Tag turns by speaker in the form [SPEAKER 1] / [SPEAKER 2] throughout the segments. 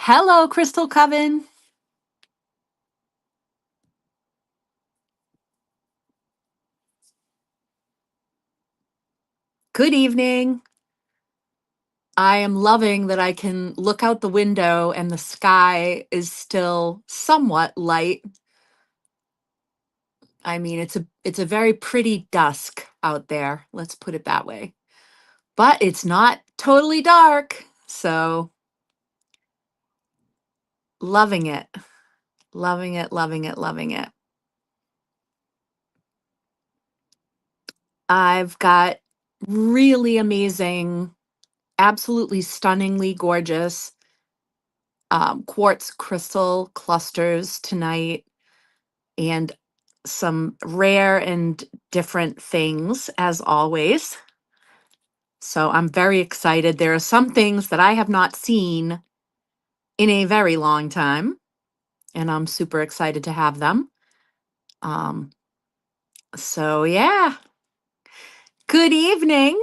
[SPEAKER 1] Hello, Crystal Coven. Good evening. I am loving that I can look out the window and the sky is still somewhat light. I mean, it's a very pretty dusk out there. Let's put it that way. But it's not totally dark. So, loving it. Loving it, loving it, loving it. I've got really amazing, absolutely stunningly gorgeous quartz crystal clusters tonight and some rare and different things as always. So I'm very excited. There are some things that I have not seen in a very long time, and I'm super excited to have them. Um, so yeah, good evening,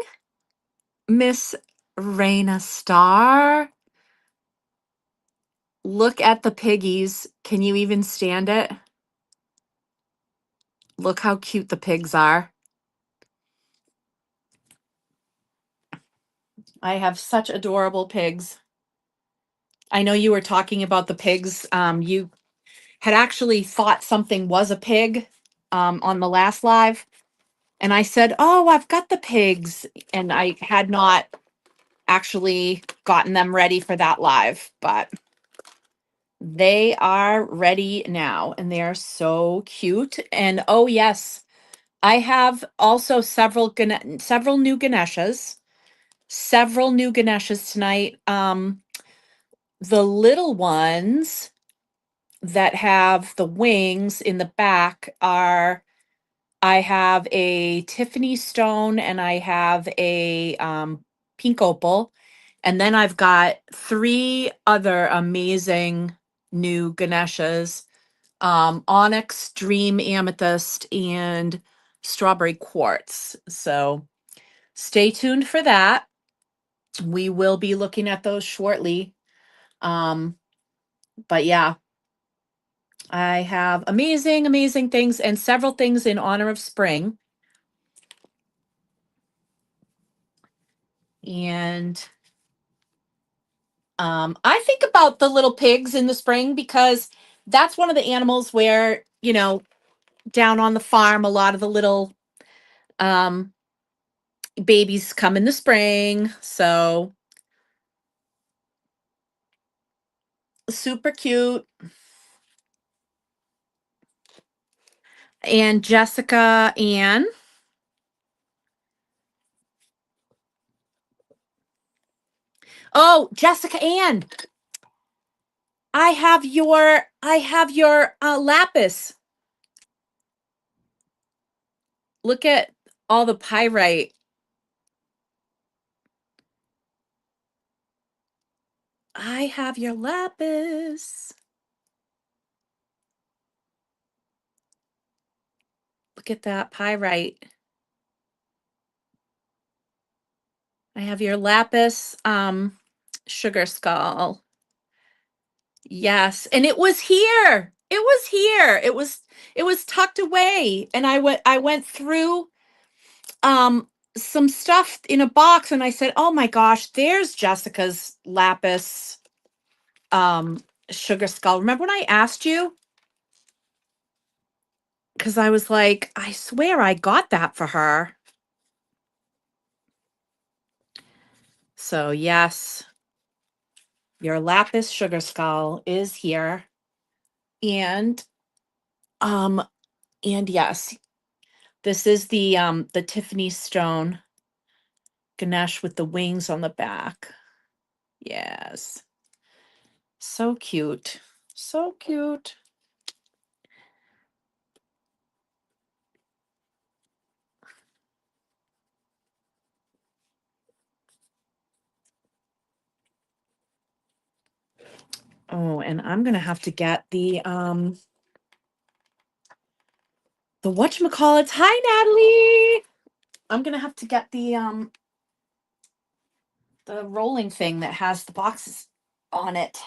[SPEAKER 1] Miss Raina Star. Look at the piggies. Can you even stand it? Look how cute the pigs are. I have such adorable pigs. I know you were talking about the pigs. You had actually thought something was a pig on the last live. And I said, "Oh, I've got the pigs." And I had not actually gotten them ready for that live, but they are ready now and they are so cute. And oh, yes, I have also several new Ganeshas. Several new Ganeshas tonight. The little ones that have the wings in the back are I have a Tiffany stone and I have a pink opal. And then I've got three other amazing new Ganeshas, onyx, dream amethyst, and strawberry quartz. So stay tuned for that. We will be looking at those shortly. Um, but yeah, I have amazing, amazing things and several things in honor of spring. And I think about the little pigs in the spring because that's one of the animals where, down on the farm, a lot of the little um, babies come in the spring. So super cute. And Jessica Ann. Oh, Jessica Ann. I have your lapis. Look at all the pyrite. I have your lapis. Look at that pyrite. I have your lapis sugar skull. Yes, and it was here. It was here. It was tucked away and I went through um some stuff in a box and I said, "Oh my gosh, there's Jessica's lapis um sugar skull." Remember when I asked you? Cuz I was like, "I swear I got that for her." So, yes, your lapis sugar skull is here. And um and yes, this is the Tiffany stone Ganesh with the wings on the back. Yes. So cute. So cute. Oh, and I'm gonna have to get the whatchamacallits. Hi, Natalie. I'm gonna have to get the rolling thing that has the boxes on it.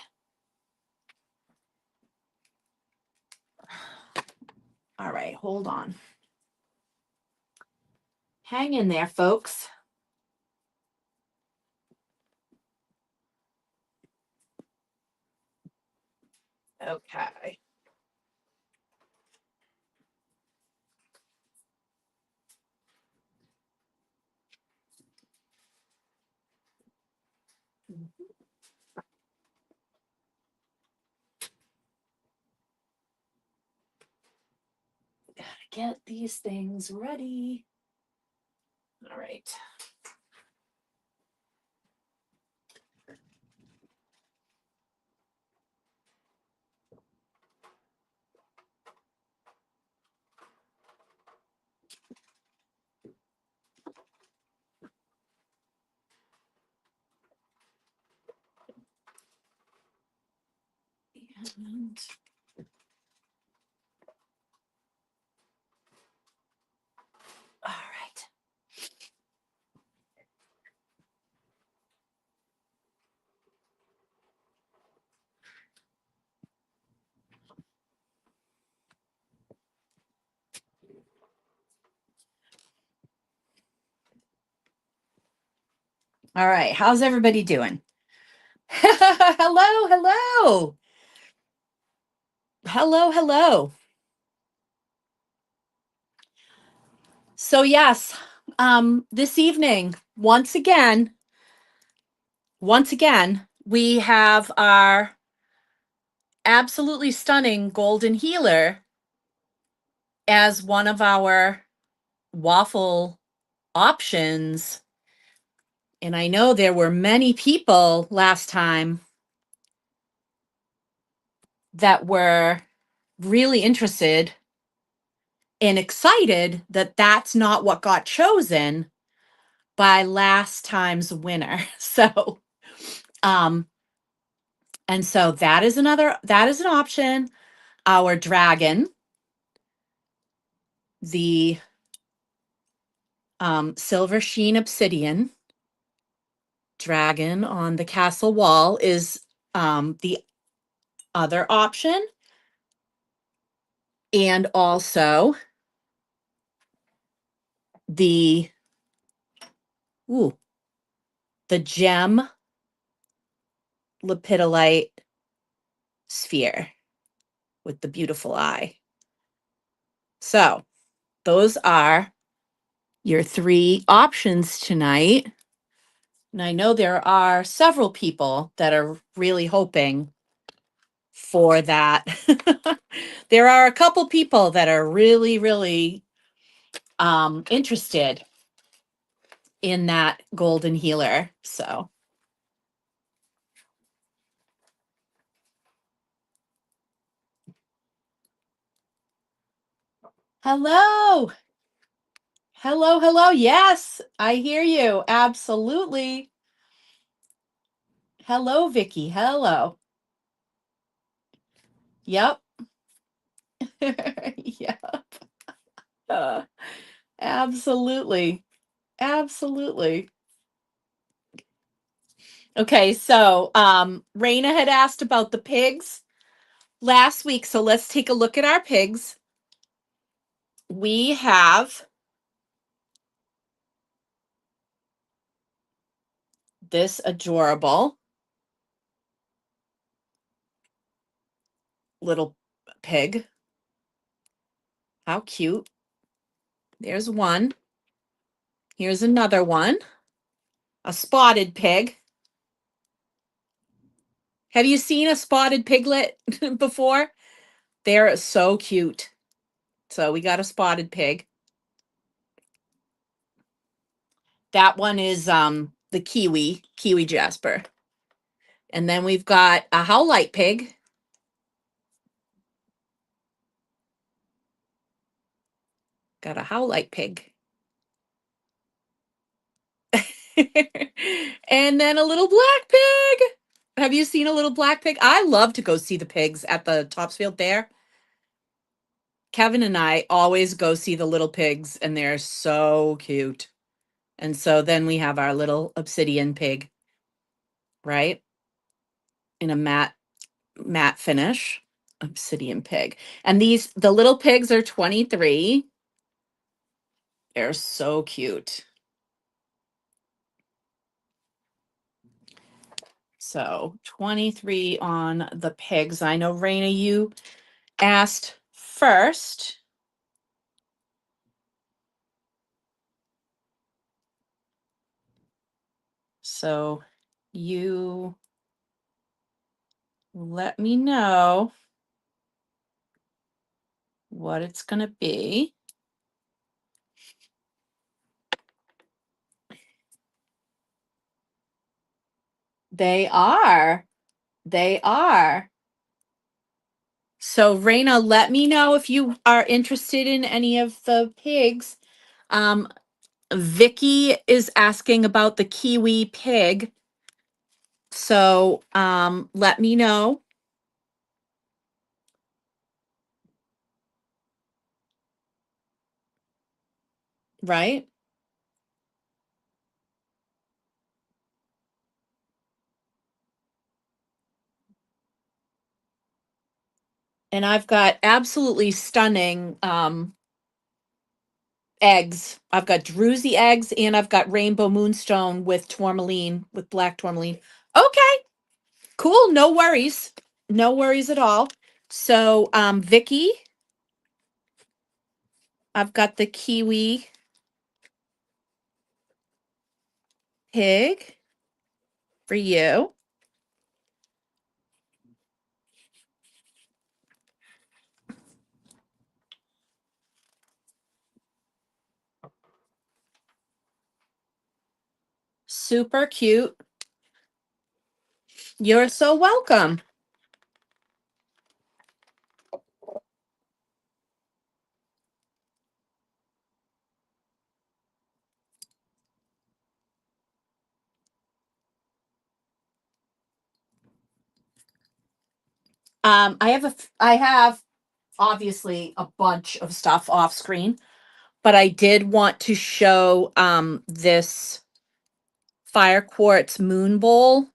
[SPEAKER 1] All right, hold on. Hang in there, folks. Okay. Gotta get these things ready. All right. And all right. All right. How's everybody doing? Hello, hello. Hello, hello. So yes, this evening, once again, we have our absolutely stunning golden healer as one of our waffle options. And I know there were many people last time that were really interested and excited that that's not what got chosen by last time's winner. So, um, and so that is an option. Our dragon, the silver sheen obsidian dragon on the castle wall, is the other option. And also the ooh, the gem lepidolite sphere with the beautiful eye. So those are your three options tonight. And I know there are several people that are really hoping for that. There are a couple people that are really, really interested in that golden healer. So, hello. Hello, hello. Yes, I hear you. Absolutely. Hello, Vicky. Hello. Yep. Yep. Uh, absolutely. Absolutely. Okay, so Raina had asked about the pigs last week. So let's take a look at our pigs. We have this adorable little pig. How cute. There's one. Here's another one. A spotted pig. Have you seen a spotted piglet before? They're so cute. So we got a spotted pig. That one is the kiwi jasper. And then we've got a howlite pig. Got a howlite pig. And then a little black pig. Have you seen a little black pig? I love to go see the pigs at the Topsfield Fair. Kevin and I always go see the little pigs, and they're so cute. And so then we have our little obsidian pig, right? In a matte finish. obsidian pig. And the little pigs are 23. They're so cute. So 23 on the pigs. I know, Raina, you asked first. So you let me know what it's going to be. They are. They are. So, Raina, let me know if you are interested in any of the pigs. Um, Vicky is asking about the kiwi pig. So, let me know. Right? And I've got absolutely stunning eggs. I've got druzy eggs and I've got rainbow moonstone with tourmaline, with black tourmaline. Okay, cool. No worries. No worries at all. So, Vicky, I've got the kiwi pig for you. Super cute. You're so welcome. I have obviously a bunch of stuff off screen, but I did want to show this fire quartz moon bowl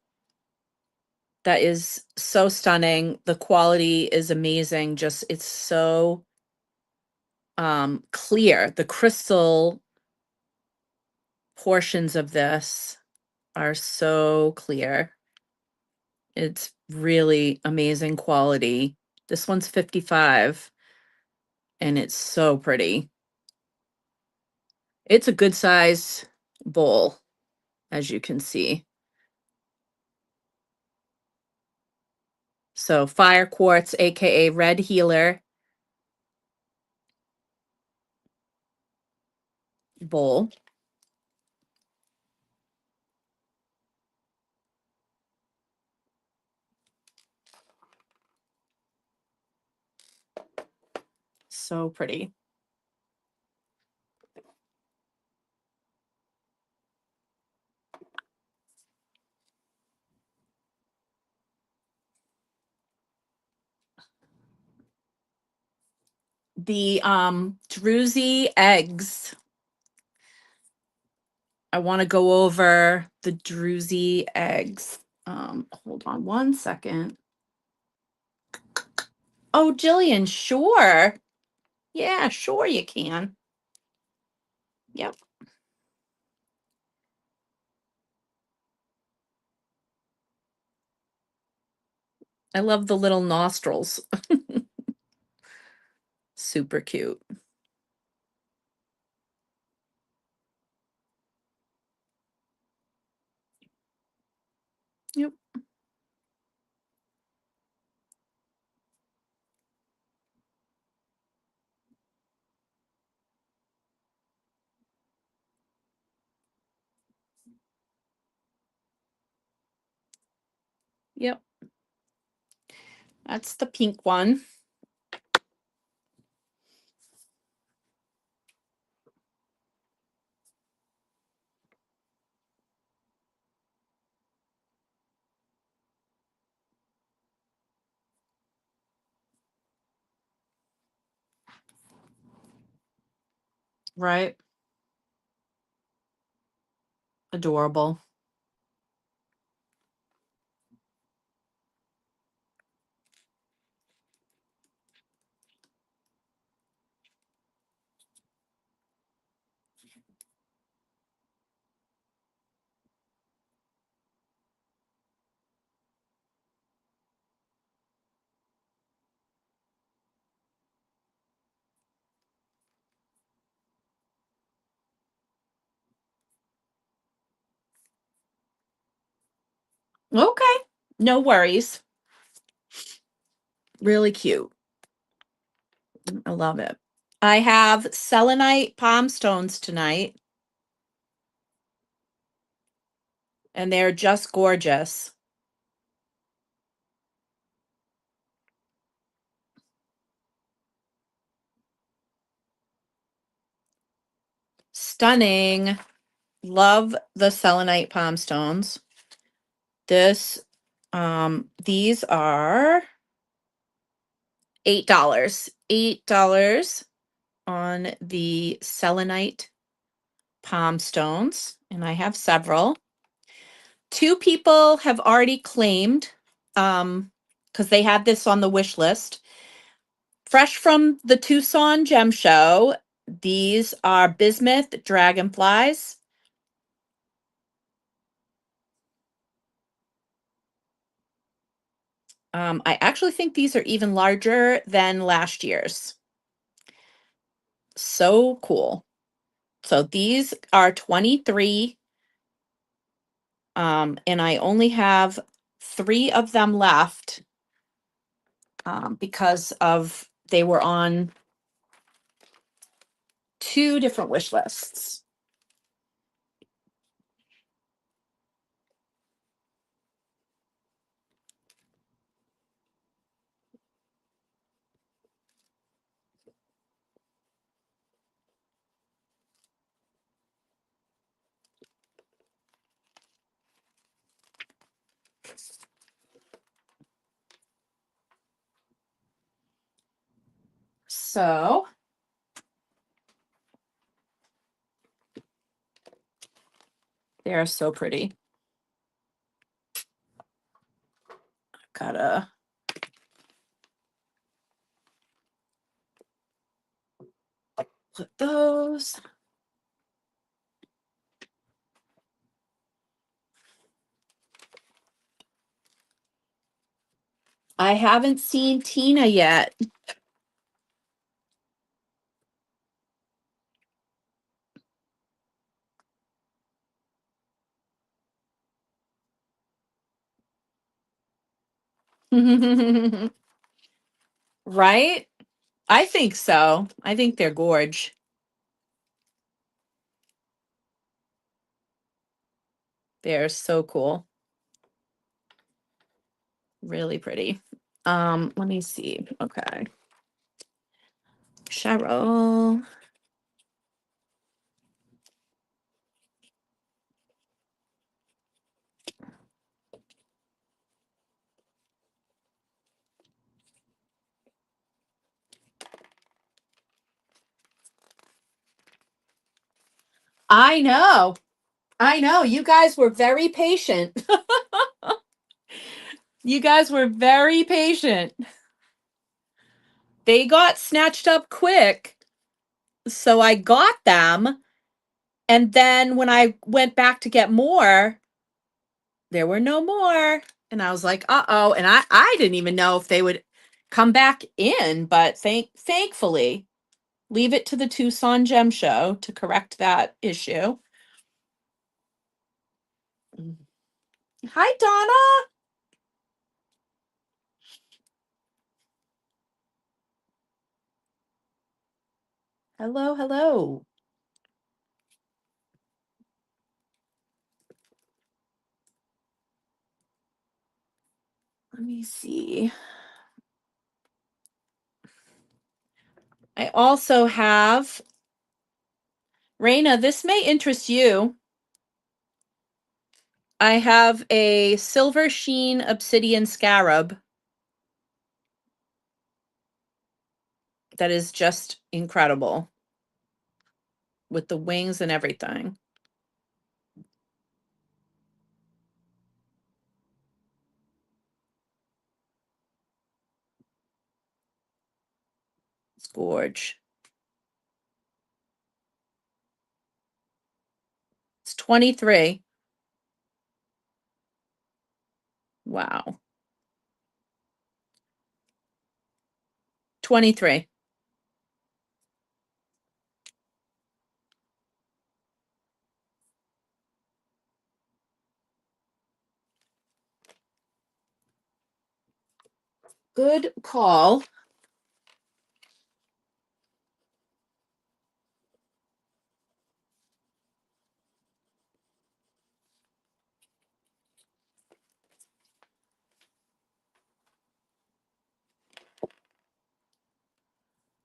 [SPEAKER 1] that is so stunning. The quality is amazing. Just it's so clear. The crystal portions of this are so clear. It's really amazing quality. This one's 55 and it's so pretty. It's a good size bowl, as you can see. So fire quartz, aka red healer bowl. So pretty. The druzy eggs. I want to go over the druzy eggs. Hold on one second. Oh, Jillian, sure. Yeah, sure you can. Yep. I love the little nostrils. Super cute. Yep. Yep. That's the pink one. Right. Adorable. Okay. No worries. Really cute. I love it. I have selenite palm stones tonight, and they're just gorgeous. Stunning. Love the selenite palm stones. This these are $8. $8 on the selenite palm stones, and I have several. Two people have already claimed because they had this on the wish list. Fresh from the Tucson Gem Show, these are bismuth dragonflies. I actually think these are even larger than last year's. So cool. So these are 23, and I only have 3 of them left because of they were on 2 different wish lists. So they are so pretty. Gotta put those. I haven't seen Tina yet. Right? I think so. I think they're gorge. They're so cool. Really pretty. Let me see. Okay. Cheryl. I know. I know. You guys were very patient. You guys were very patient. They got snatched up quick. So I got them. And then when I went back to get more, there were no more. And I was like, uh-oh. And I didn't even know if they would come back in, but thankfully, leave it to the Tucson Gem Show to correct that issue. Hi, Donna. Hello, hello. Let me see. I also have, Raina, this may interest you. I have a silver sheen obsidian scarab that is just incredible with the wings and everything. It's gorge. It's 23. Wow. 23. Good call.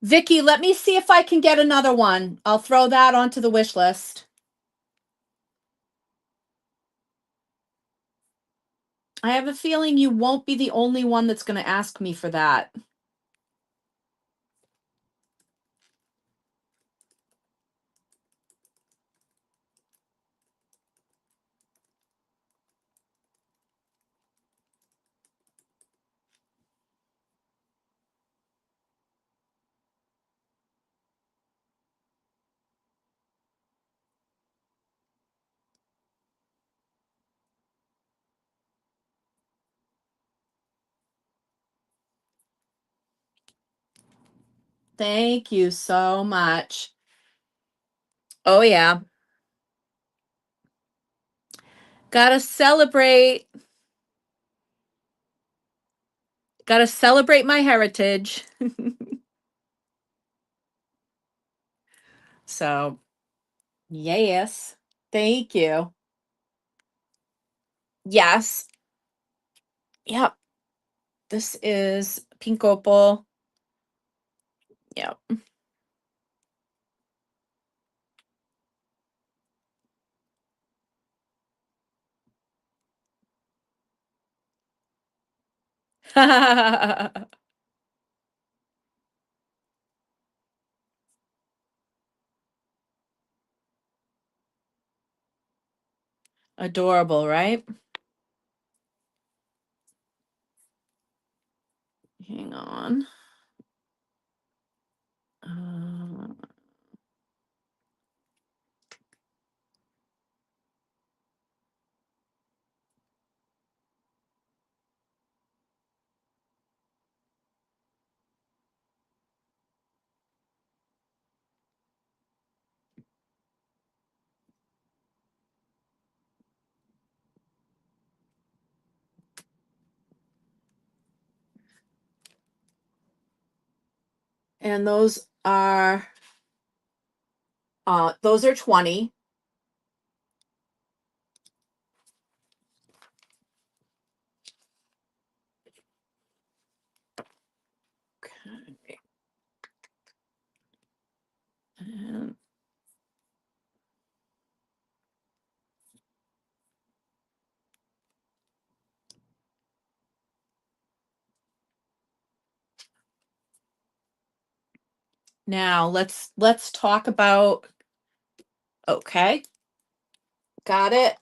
[SPEAKER 1] Vicky, let me see if I can get another one. I'll throw that onto the wish list. I have a feeling you won't be the only one that's going to ask me for that. Thank you so much. Oh, yeah. Gotta celebrate. Gotta celebrate my heritage. So, yes. Thank you. Yes. Yep. This is pink opal. Yep. Adorable, right? Hang on. Uh, and those are 20. Okay. And now let's talk about, okay. Got it.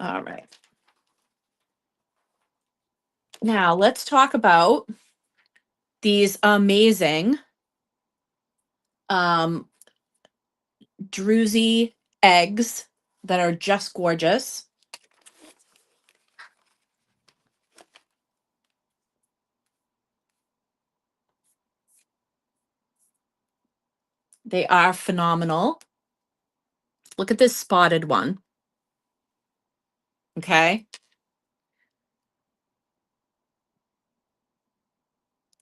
[SPEAKER 1] All right. Now let's talk about these amazing um druzy eggs that are just gorgeous. They are phenomenal. Look at this spotted one. Okay.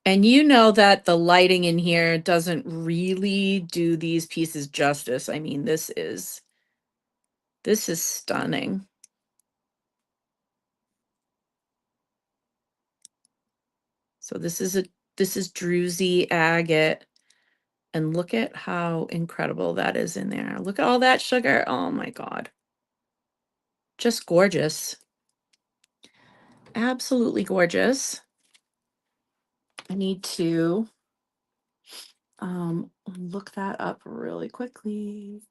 [SPEAKER 1] And you know that the lighting in here doesn't really do these pieces justice. I mean, this is stunning. So this is druzy agate, and look at how incredible that is in there. Look at all that sugar. Oh my God. Just gorgeous. Absolutely gorgeous. I need to look that up really quickly.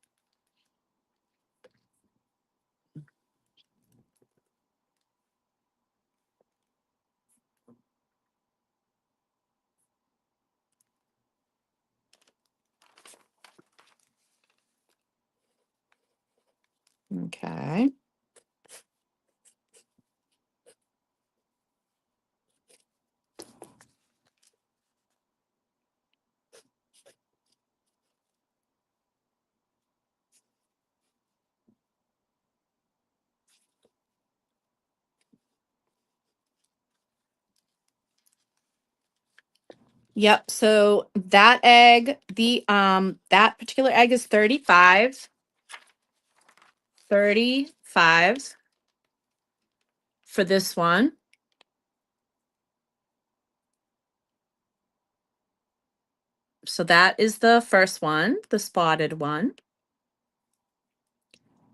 [SPEAKER 1] Okay. Yep. So that egg, that particular egg is 35. 35 for this one. So that is the first one, the spotted one.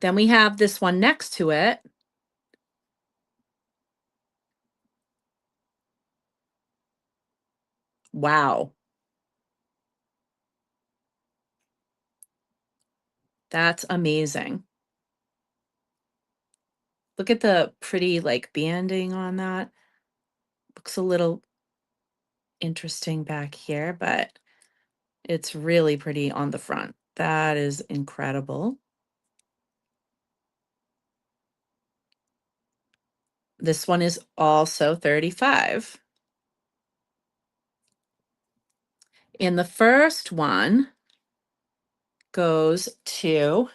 [SPEAKER 1] Then we have this one next to it. Wow. That's amazing. Look at the pretty like banding on that. Looks a little interesting back here, but it's really pretty on the front. That is incredible. This one is also 35. And the first one goes to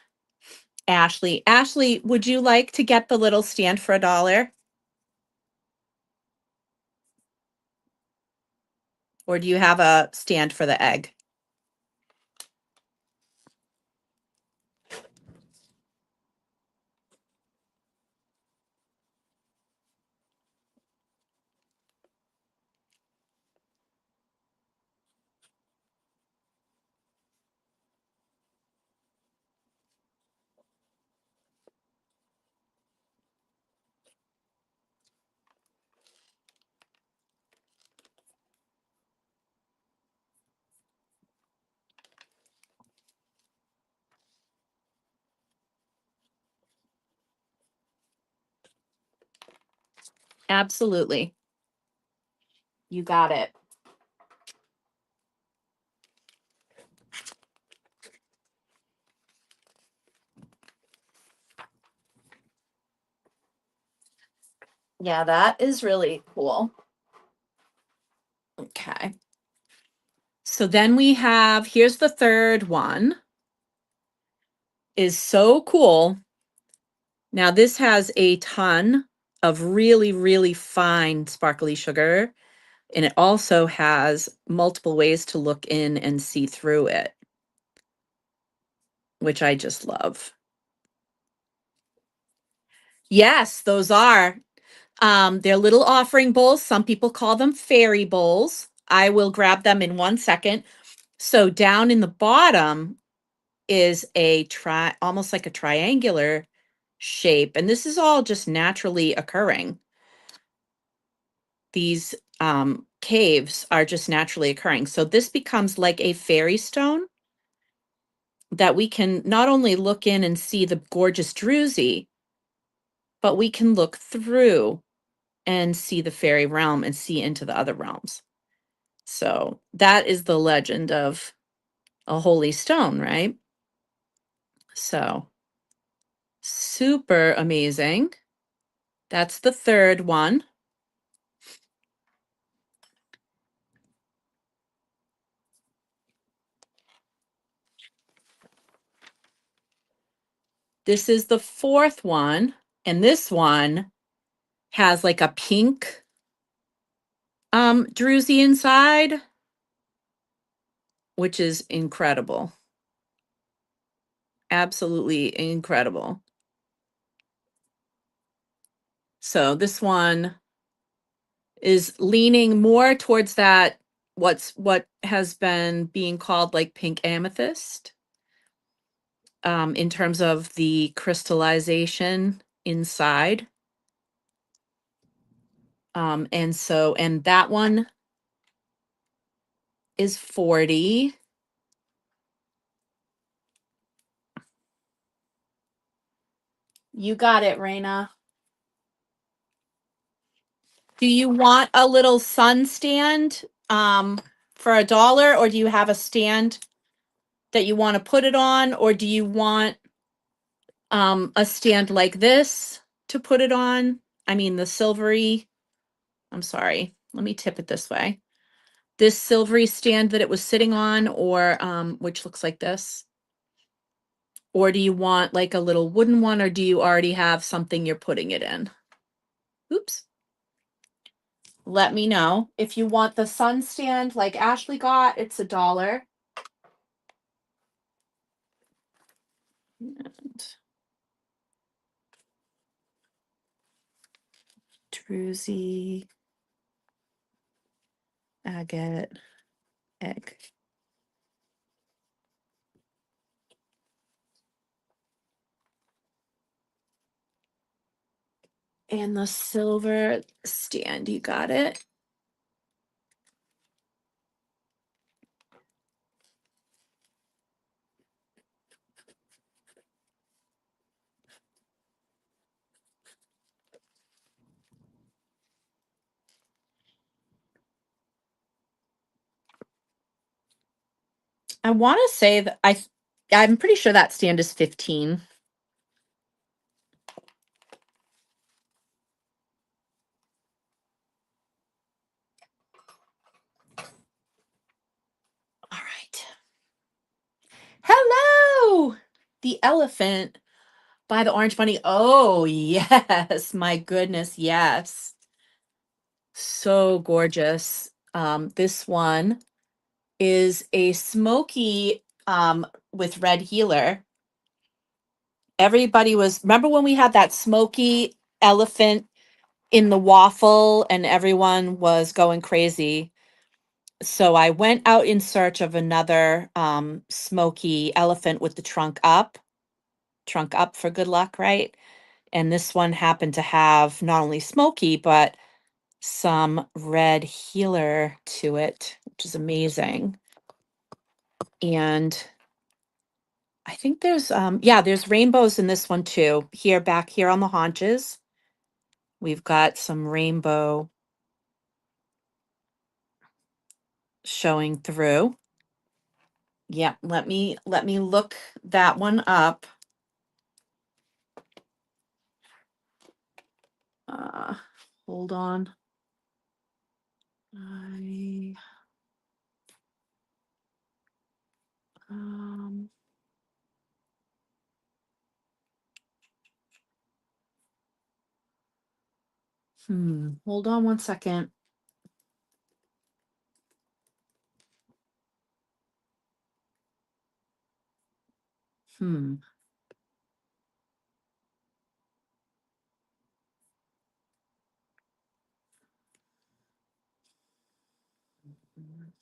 [SPEAKER 1] Ashley. Ashley, would you like to get the little stand for $1? Or do you have a stand for the egg? Absolutely. You got it. Yeah, that is really cool. Okay. So then we have, here's the third one. Is so cool. Now this has a ton of really, really fine sparkly sugar, and it also has multiple ways to look in and see through it, which I just love. Yes, those are. They're little offering bowls. Some people call them fairy bowls. I will grab them in 1 second. So down in the bottom is almost like a triangular shape, and this is all just naturally occurring. These caves are just naturally occurring. So this becomes like a fairy stone that we can not only look in and see the gorgeous druzy, but we can look through and see the fairy realm and see into the other realms. So that is the legend of a holy stone, right? So super amazing. That's the third one. This is the fourth one. And this one has like a pink druzy inside, which is incredible. Absolutely incredible. So this one is leaning more towards that what has been being called like pink amethyst, in terms of the crystallization inside. And that one is 40. You got it, Raina. Do you want a little sun stand for $1, or do you have a stand that you want to put it on, or do you want a stand like this to put it on? I mean, the silvery, I'm sorry, let me tip it this way. This silvery stand that it was sitting on, or which looks like this. Or do you want like a little wooden one, or do you already have something you're putting it in? Oops. let me know. If you want the sun stand like Ashley got, it's $1. And druzy agate egg. And the silver stand, you got it. I want to say that I'm pretty sure that stand is 15. All right. Hello, the elephant by the orange bunny. Oh, yes. My goodness, yes. So gorgeous. This one is a smoky with red healer. Everybody was, remember when we had that smoky elephant in the waffle and everyone was going crazy? So I went out in search of another smoky elephant with the trunk up for good luck, right? And this one happened to have not only smoky, but some red healer to it, which is amazing. And I think there's yeah, there's rainbows in this one too. Here, back here on the haunches, we've got some rainbow showing through. Yeah, let me look that one up. Uh hold on. I um hold on one second. Hmm.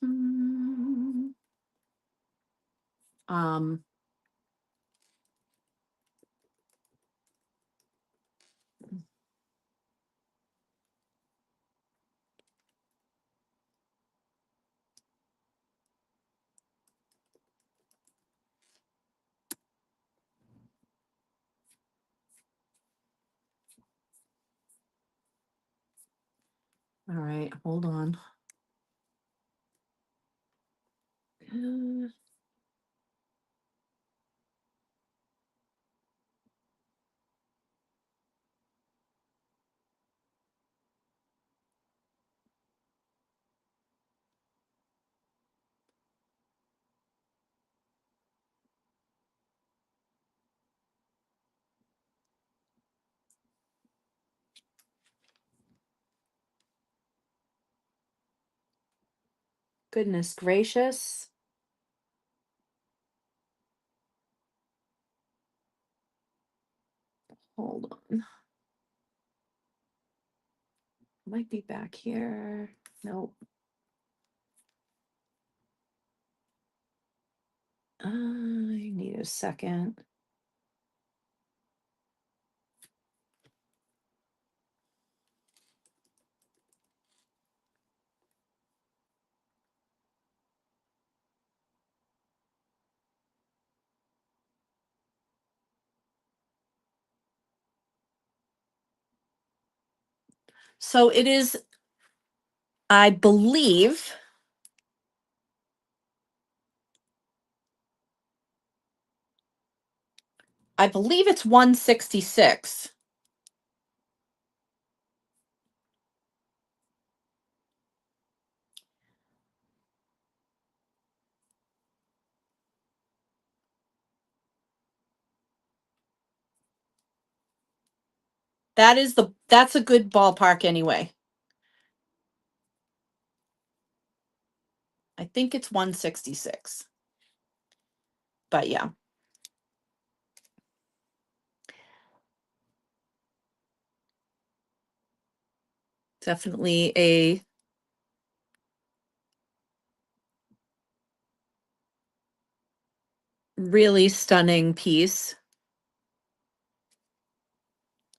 [SPEAKER 1] Hmm. Um all right, hold on. Uh, Goodness gracious. Hold on. Might be back here. Nope. I need a second. So it is, I believe, it's 166. That's a good ballpark anyway. I think it's 166. But yeah, definitely a really stunning piece.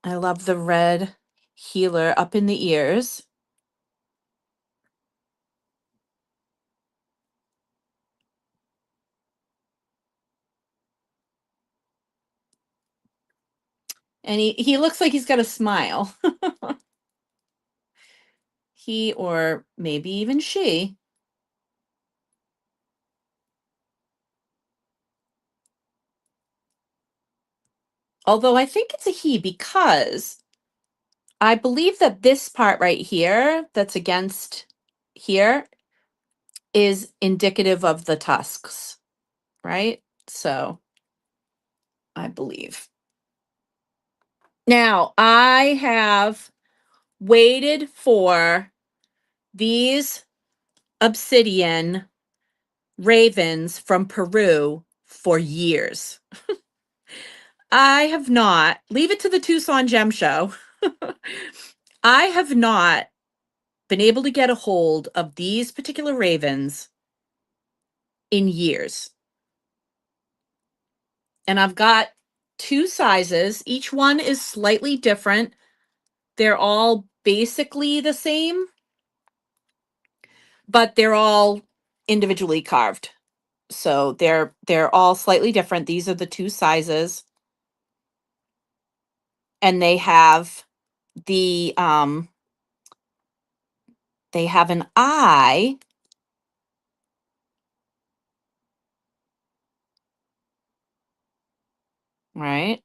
[SPEAKER 1] I love the red healer up in the ears. And he looks like he's got a smile. He, or maybe even she. Although I think it's a he, because I believe that this part right here that's against here is indicative of the tusks, right? So I believe. Now, I have waited for these obsidian ravens from Peru for years. I have not, leave it to the Tucson Gem Show. I have not been able to get a hold of these particular ravens in years. And I've got two sizes. Each one is slightly different. They're all basically the same, but they're all individually carved. So they're all slightly different. These are the two sizes. And the um they have an eye, right?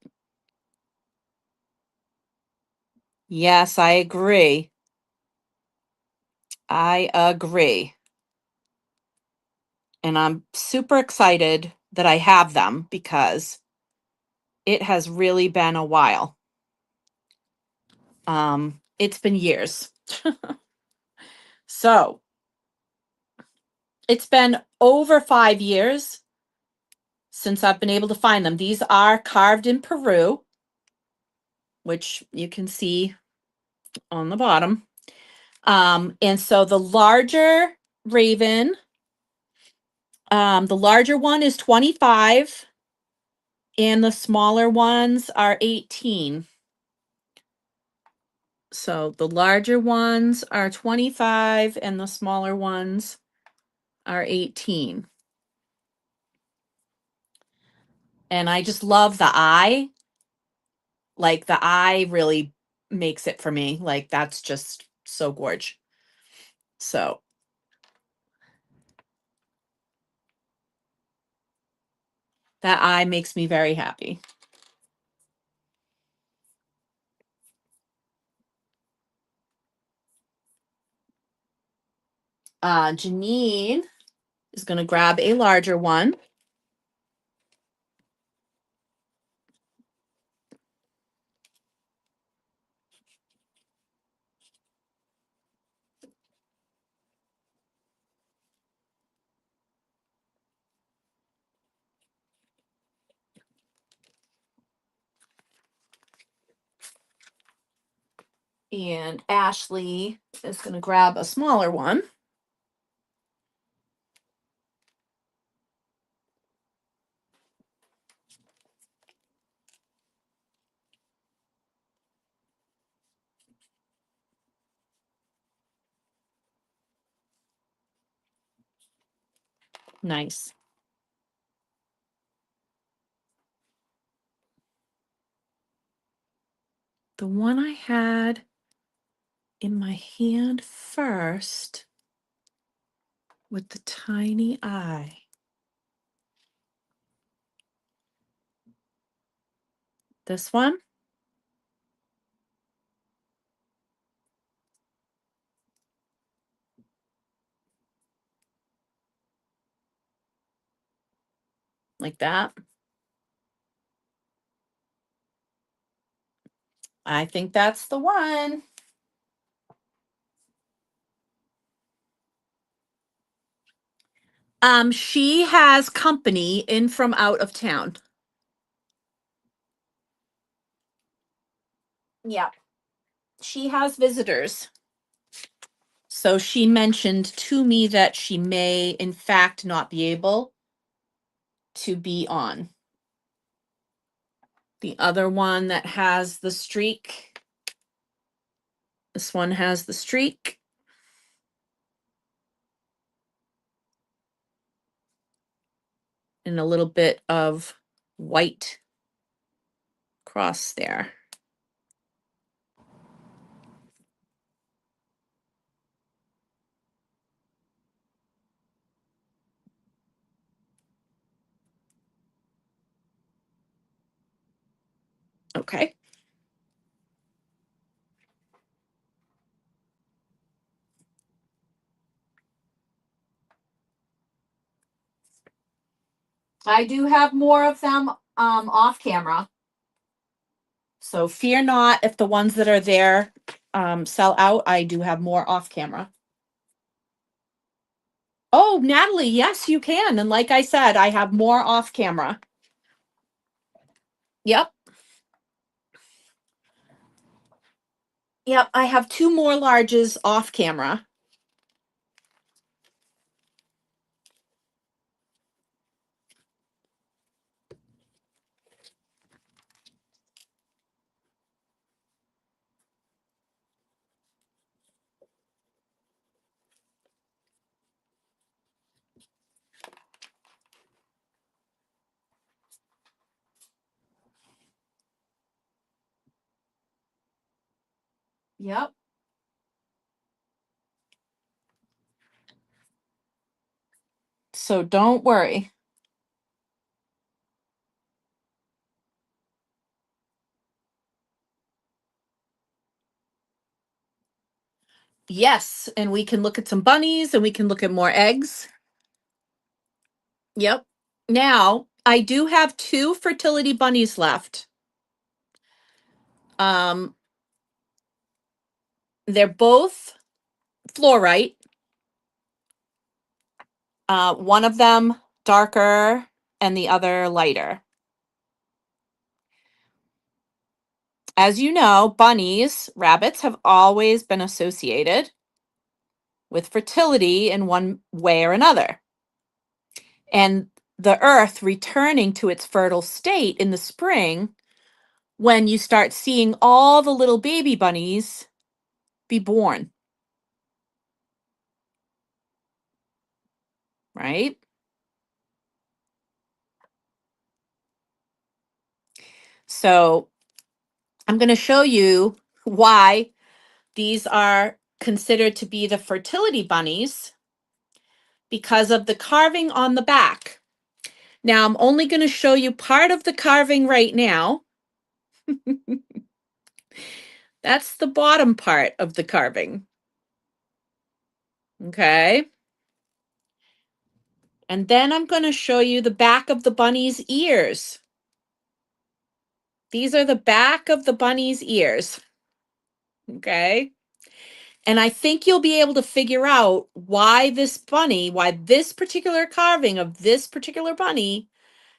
[SPEAKER 1] Yes, I agree. I agree. And I'm super excited that I have them because it has really been a while. It's been years. So it's been over 5 years since I've been able to find them. These are carved in Peru, which you can see on the bottom. And so the larger raven, the larger one is 25 and the smaller ones are 18. So the larger ones are 25 and the smaller ones are 18. And I just love the eye. Like the eye really makes it for me. Like that's just so gorge. So that eye makes me very happy. Janine is going to grab a larger one. And Ashley is going to grab a smaller one. Nice. The one I had in my hand first with the tiny eye. This one. Like that. I think that's the one. She has company in from out of town. Yeah, she has visitors. So she mentioned to me that she may, in fact, not be able to be on. The other one that has the streak, this one has the streak. And a little bit of white cross there. Okay. I do have more of them off camera. So fear not if the ones that are there sell out. I do have more off camera. Oh, Natalie, yes, you can. And like I said, I have more off camera. Yep. Yep. I have two more larges off camera. Yep. So don't worry. Yes. And we can look at some bunnies and we can look at more eggs. Yep. Now, I do have two fertility bunnies left. Um, they're both fluorite. One of them darker and the other lighter. As you know, bunnies, rabbits have always been associated with fertility in one way or another. And the earth returning to its fertile state in the spring when you start seeing all the little baby bunnies be born, right? So I'm going to show you why these are considered to be the fertility bunnies because of the carving on the back. Now, I'm only going to show you part of the carving right now. That's the bottom part of the carving. Okay. And then I'm going to show you the back of the bunny's ears. These are the back of the bunny's ears. Okay. And I think you'll be able to figure out why this bunny, why this particular carving of this particular bunny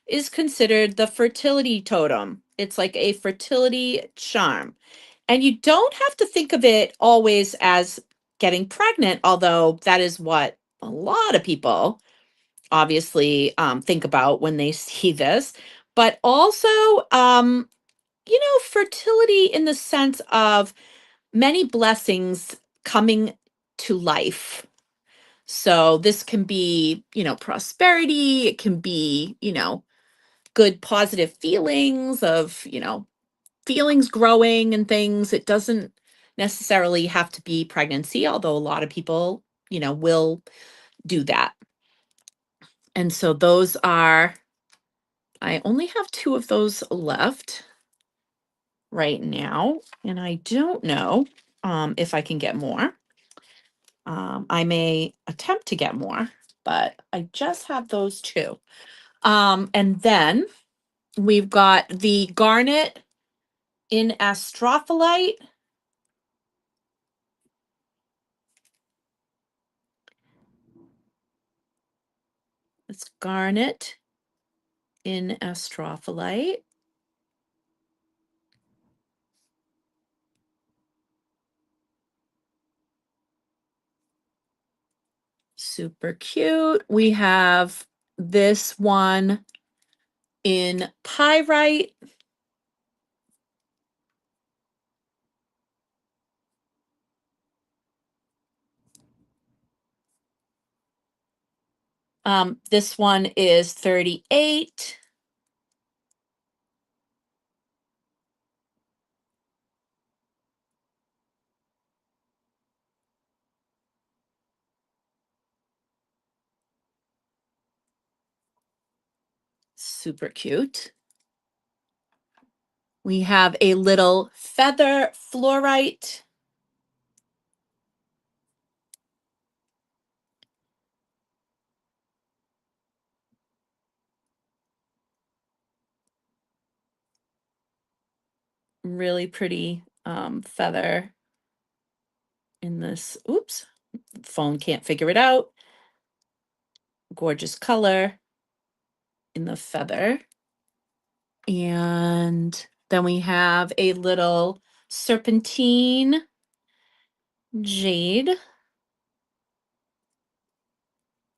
[SPEAKER 1] is considered the fertility totem. It's like a fertility charm. And you don't have to think of it always as getting pregnant, although that is what a lot of people obviously think about when they see this. But also, fertility in the sense of many blessings coming to life. So this can be, prosperity. It can be, good positive feelings of, feelings growing and things. It doesn't necessarily have to be pregnancy, although a lot of people, will do that. And so those are, I only have two of those left right now. And I don't know if I can get more. I may attempt to get more, but I just have those two. And then we've got the garnet in astrophyllite. It's garnet in astrophyllite. Super cute. We have this one in pyrite. This one is 38. Super cute. We have a little feather fluorite. Really pretty feather in this. Oops, phone can't figure it out. Gorgeous color in the feather. And then we have a little serpentine jade.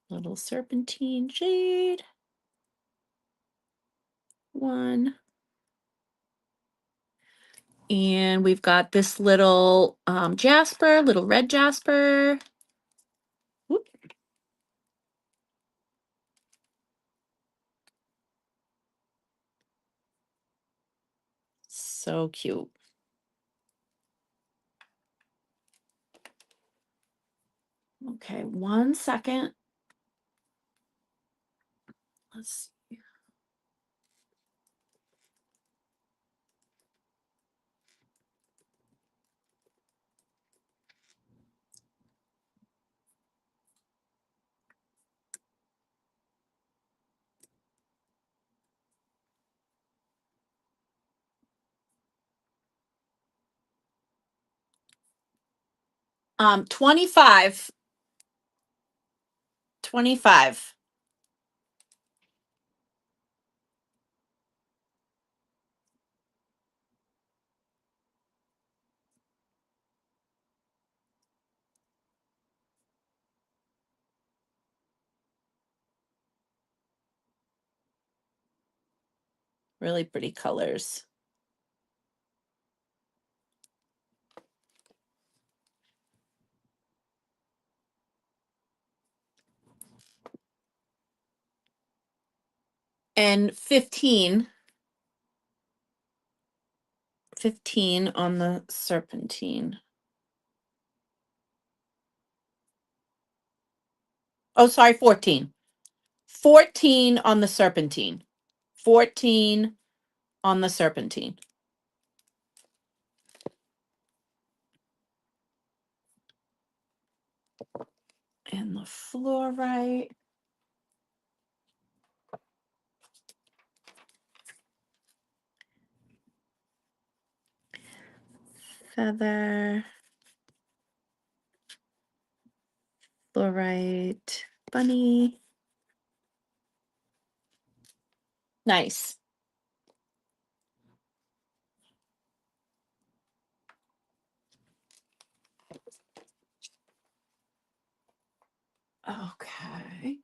[SPEAKER 1] Little serpentine jade. One. And we've got this little jasper, little red jasper. Whoop. So cute. Okay, 1 second. Let's see. 25. 25. Really pretty colors. And 15. 15 on the serpentine. Oh, sorry, 14. 14 on the serpentine. 14 on the serpentine. And the fluorite. Feather. Fluorite. Bunny. Nice. Okay.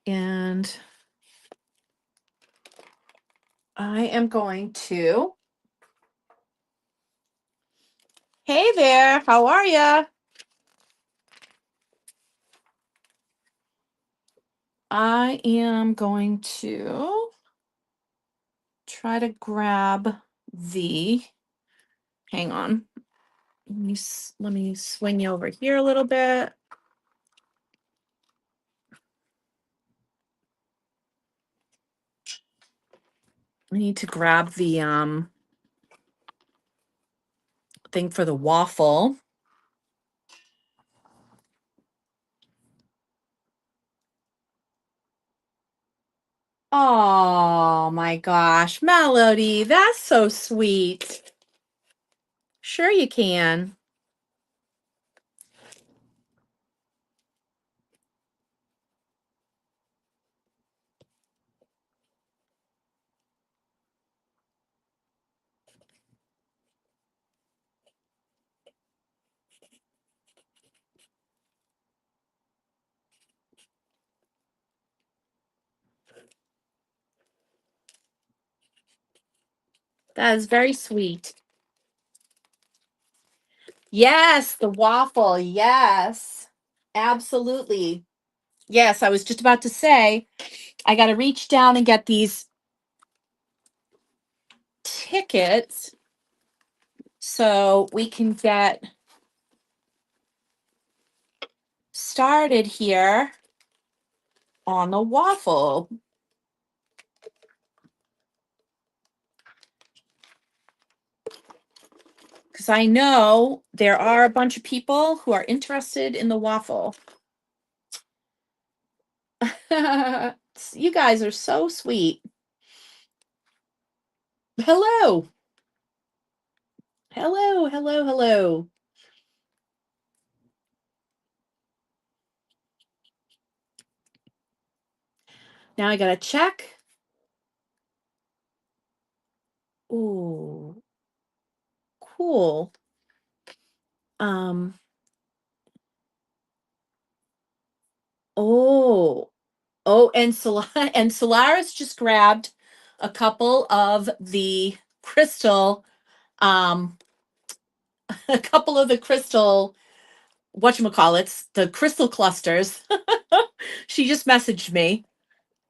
[SPEAKER 1] And I am going to. Hey there, how are ya? I am going to try to grab the, hang on. Let me swing you over here a little bit. I need to grab the thing for the waffle. Oh my gosh, Melody, that's so sweet. Sure you can. That is very sweet. Yes, the waffle. Yes, absolutely. Yes, I was just about to say, I got to reach down and get these tickets so we can get started here on the waffle. Because I know there are a bunch of people who are interested in the waffle. You guys are so sweet. Hello. Hello, hello, hello. Now I gotta check. Ooh, cool. Um, oh, and and Solaris just grabbed a couple of the crystal, um, a couple of the crystal, whatchamacallits, the crystal clusters. She just messaged me.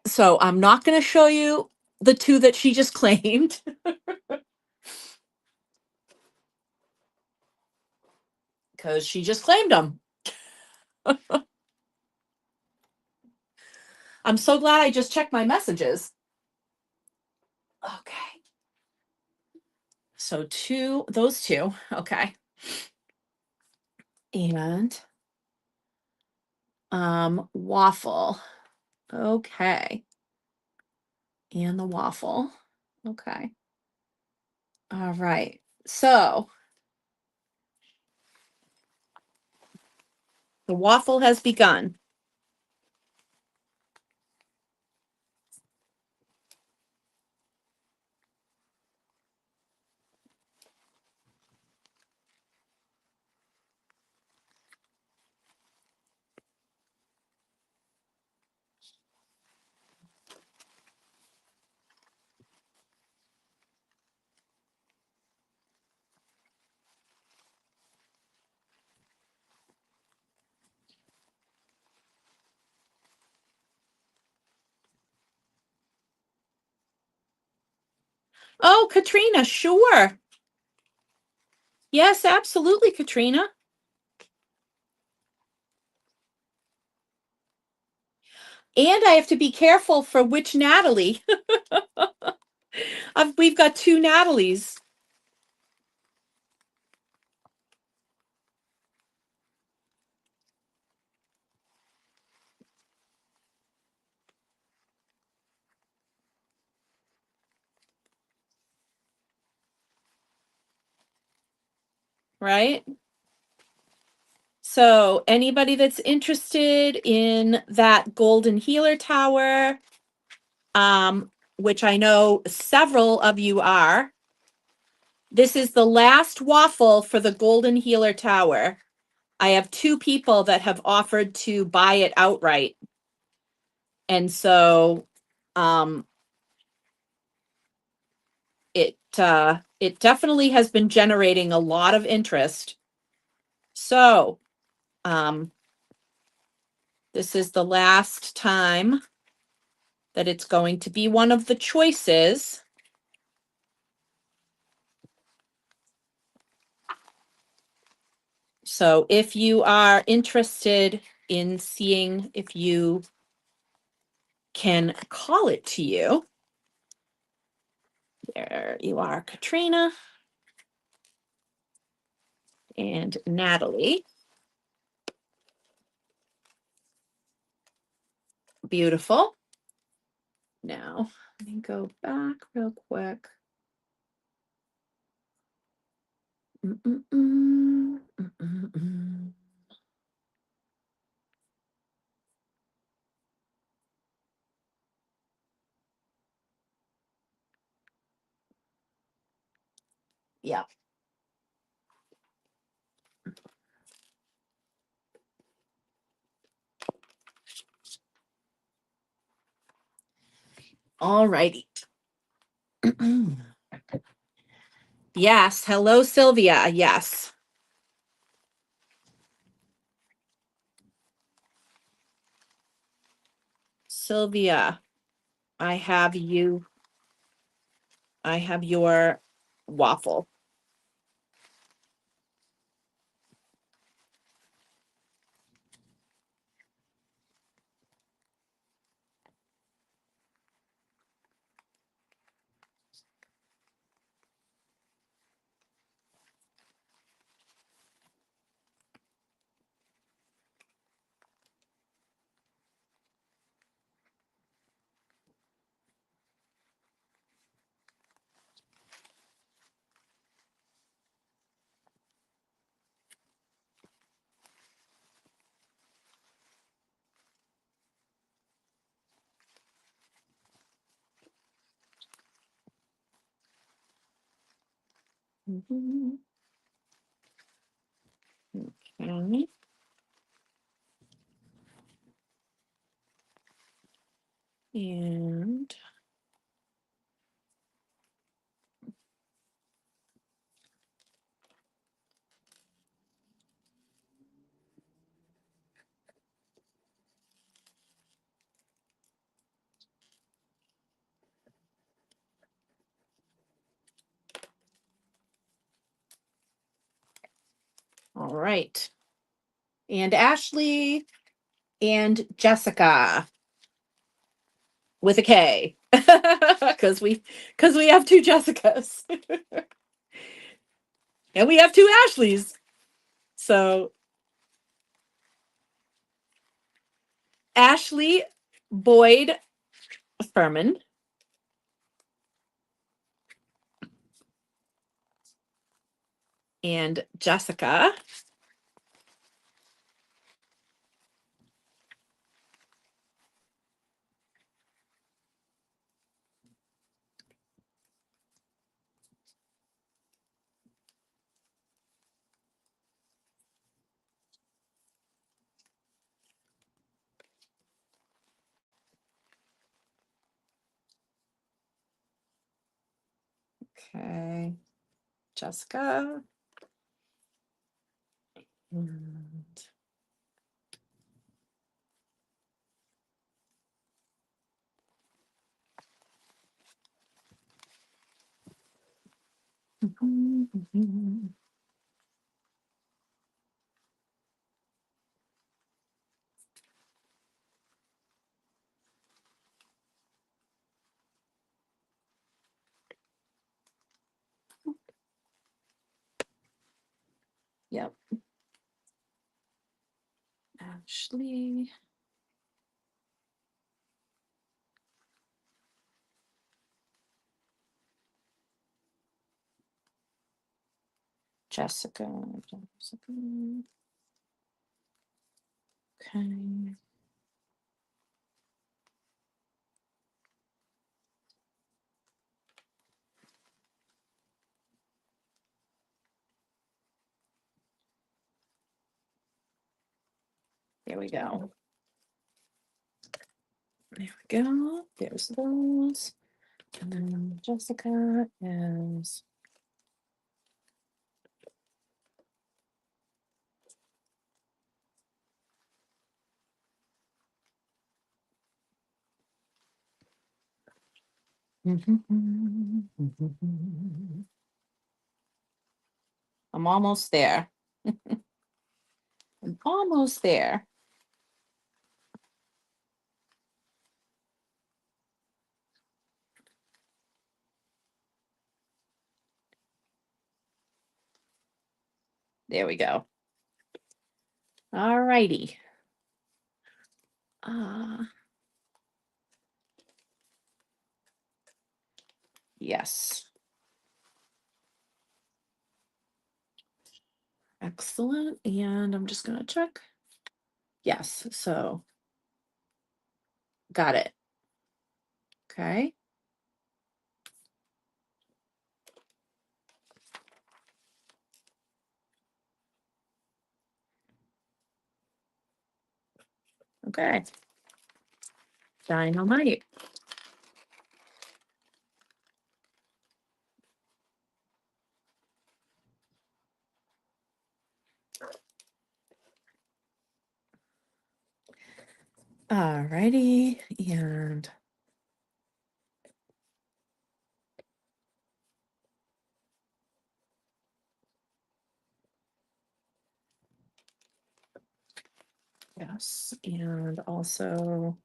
[SPEAKER 1] So I'm not going to show you the two that she just claimed because she just claimed them. I'm so glad I just checked my messages. Okay. So those two. Okay. And waffle. Okay. And the waffle. Okay. All right. So the waffle has begun. Oh, Katrina, sure. Yes, absolutely, Katrina. And I have to be careful for which Natalie. We've got two Natalies. Right? So anybody that's interested in that golden healer tower, which I know several of you are, this is the last waffle for the golden healer tower. I have two people that have offered to buy it outright. And so it definitely has been generating a lot of interest. So this is the last time that it's going to be one of the choices. So if you are interested in seeing if you can call it to you, there you are, Katrina and Natalie. Beautiful. Now, let me go back real quick. Mm-mm-mm, mm-mm-mm. Yeah. All righty. Yes. Hello, Sylvia. Yes. Sylvia, I have you. I have your waffle. Mhm. Okay. And all right. And Ashley and Jessica with a K. Because we have two Jessicas. And we have two Ashleys. So Ashley Boyd Furman and Jessica Okay. Jessica. And yep. Ashley. Jessica. Jessica. Okay. There we go. There we go. There's those. And then Jessica is I'm almost there. I'm almost there. There we go. All righty. Yes. Excellent. And I'm just going to check. Yes. So got it. Okay. Okay. Dynamite. All righty. And yes. And also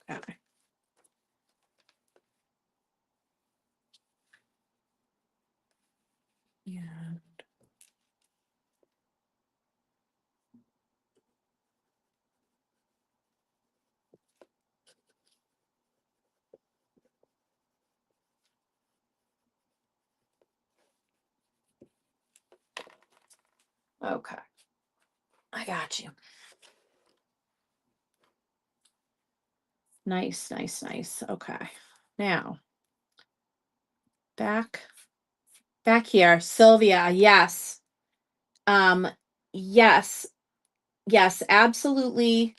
[SPEAKER 1] okay. Yeah. Okay. I got you. Nice, nice, nice. Okay. Now back here. Sylvia, yes. Um, yes, yes, absolutely.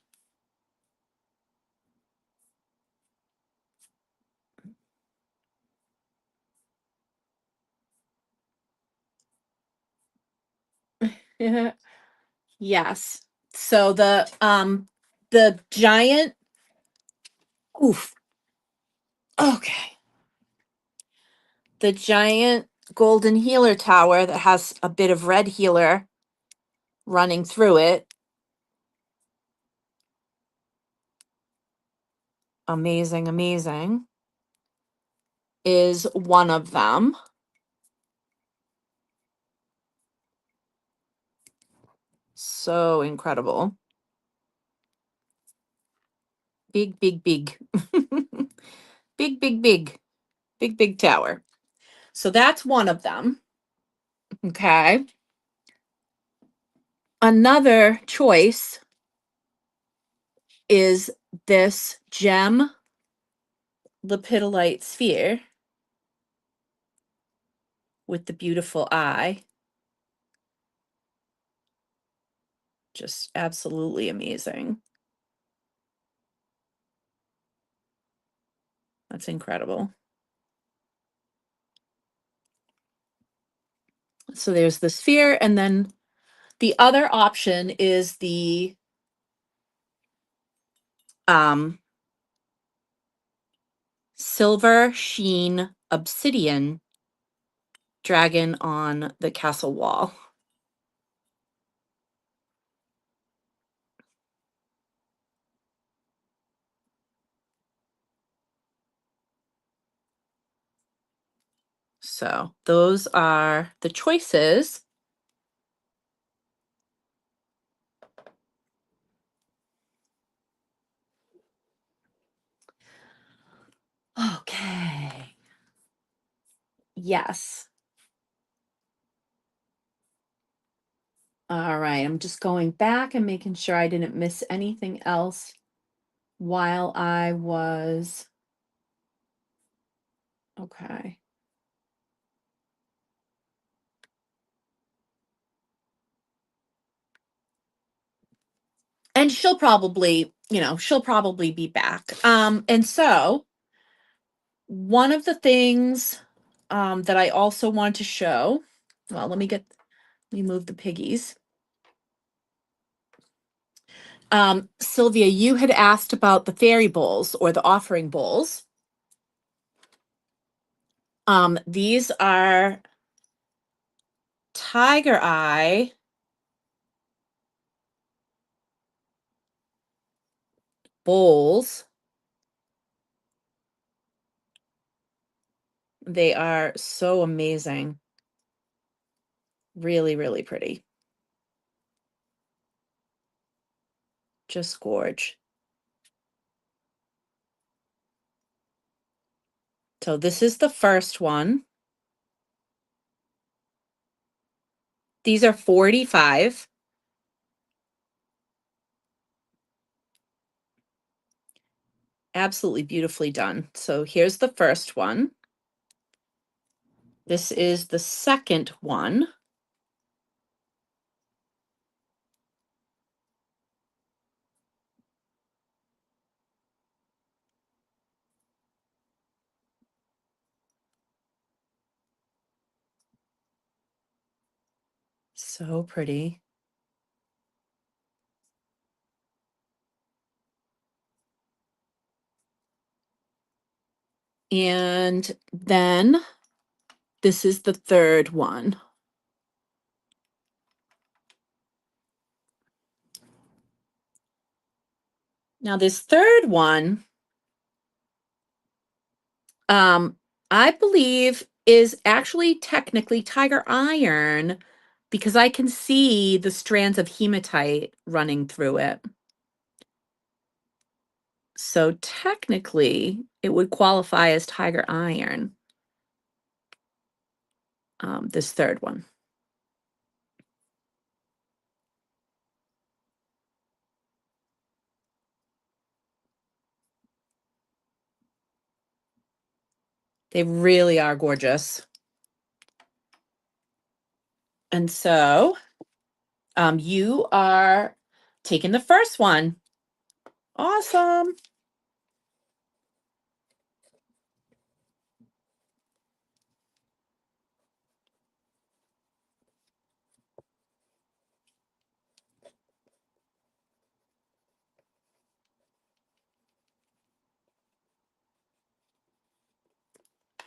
[SPEAKER 1] Yes. So the giant oof. Okay. The giant golden healer tower that has a bit of red healer running through it. Amazing, amazing. Is one of them. So incredible. Big, big, big. Big, big, big. Big, big tower. So that's one of them. Okay. Another choice is this gem lepidolite sphere with the beautiful eye. Just absolutely amazing. That's incredible. So there's the sphere, and then the other option is the um, silver sheen obsidian dragon on the castle wall. So those are the choices. Okay. Yes. All right. I'm just going back and making sure I didn't miss anything else while I was. Okay. And she'll probably, she'll probably be back. And so one of the things that I also want to show Well, let me move the piggies. Sylvia, you had asked about the fairy bowls or the offering bowls. These are tiger eye bowls. They are so amazing. Really, really pretty. Just gorge. So this is the first one. These are 45. Absolutely beautifully done. So here's the first one. This is the second one. So pretty. And then this is the third one. Now this third one, um, I believe is actually technically tiger iron because I can see the strands of hematite running through it. So technically, it would qualify as tiger iron, this third one. They really are gorgeous. And so, you are taking the first one. Awesome.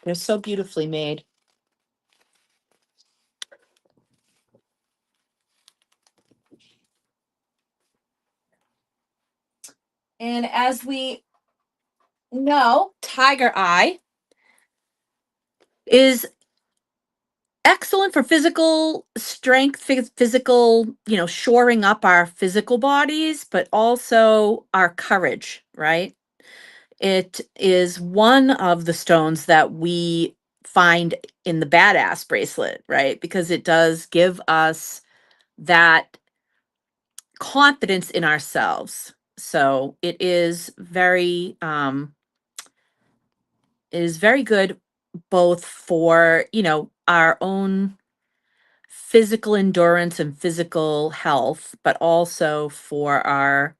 [SPEAKER 1] They're so beautifully made. And as we know, tiger eye is excellent for physical strength, physical, shoring up our physical bodies, but also our courage, right? It is one of the stones that we find in the badass bracelet, right? Because it does give us that confidence in ourselves. So it is very good both for, our own physical endurance and physical health, but also for our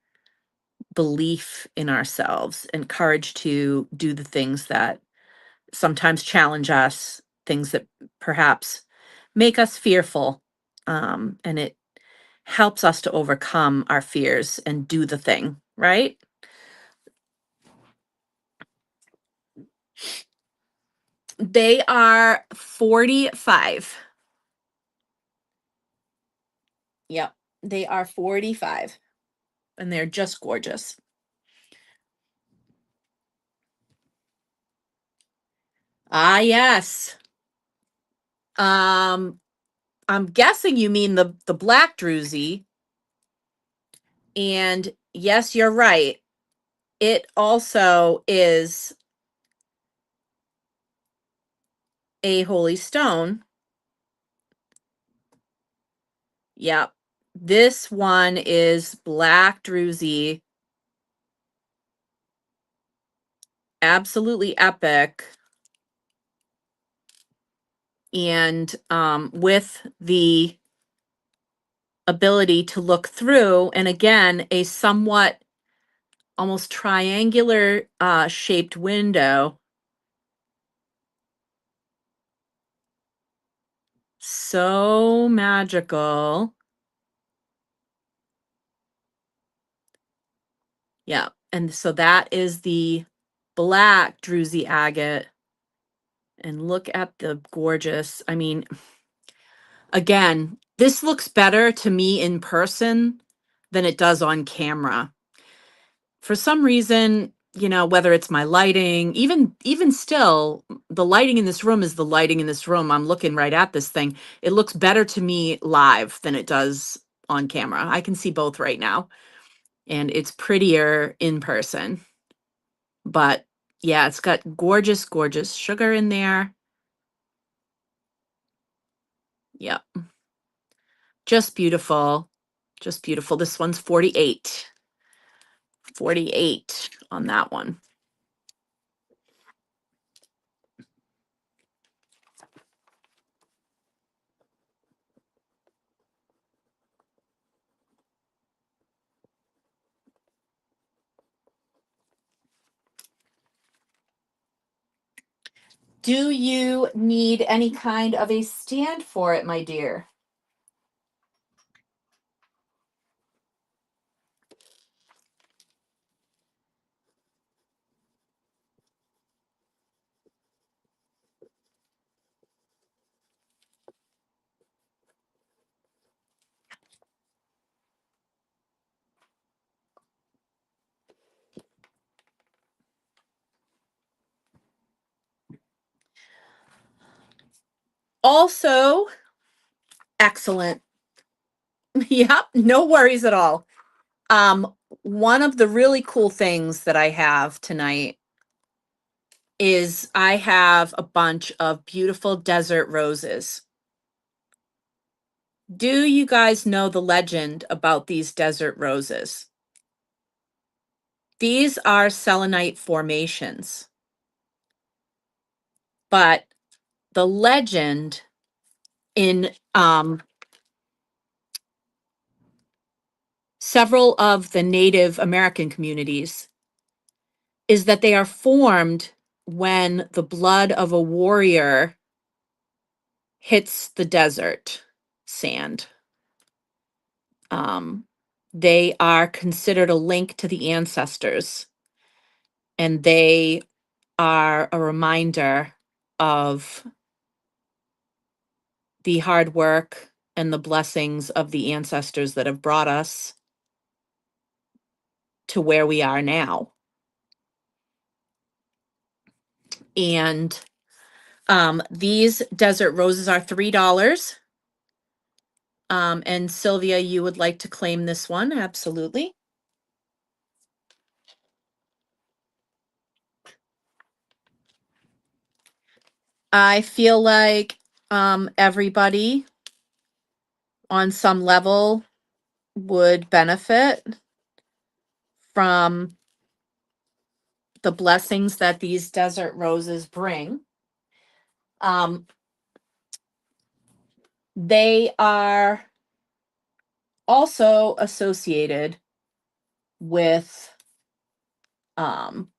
[SPEAKER 1] belief in ourselves and courage to do the things that sometimes challenge us, things that perhaps make us fearful. And it helps us to overcome our fears and do the thing, right? They are 45. Yep. They are 45 and they're just gorgeous. Ah, yes. Um, I'm guessing you mean the black druzy. And yes, you're right. It also is a holy stone. Yep. This one is black druzy. Absolutely epic. And with the ability to look through, and again, a somewhat almost triangular shaped window. So magical. Yeah. And so that is the black druzy agate. And look at the gorgeous. I mean, again, this looks better to me in person than it does on camera. For some reason, whether it's my lighting, even still, the lighting in this room is the lighting in this room. I'm looking right at this thing. It looks better to me live than it does on camera. I can see both right now, and it's prettier in person. But yeah, it's got gorgeous, gorgeous sugar in there. Yep. Just beautiful. Just beautiful. This one's 48. 48 on that one. Do you need any kind of a stand for it, my dear? Also, excellent. Yep, no worries at all. One of the really cool things that I have tonight is I have a bunch of beautiful desert roses. Do you guys know the legend about these desert roses? These are selenite formations, but the legend in several of the Native American communities is that they are formed when the blood of a warrior hits the desert sand. Um, they are considered a link to the ancestors, and they are a reminder of the hard work and the blessings of the ancestors that have brought us to where we are now. And these desert roses are $3. And Sylvia, you would like to claim this one? Absolutely. I feel like everybody on some level would benefit from the blessings that these desert roses bring. Um, they are also associated with um,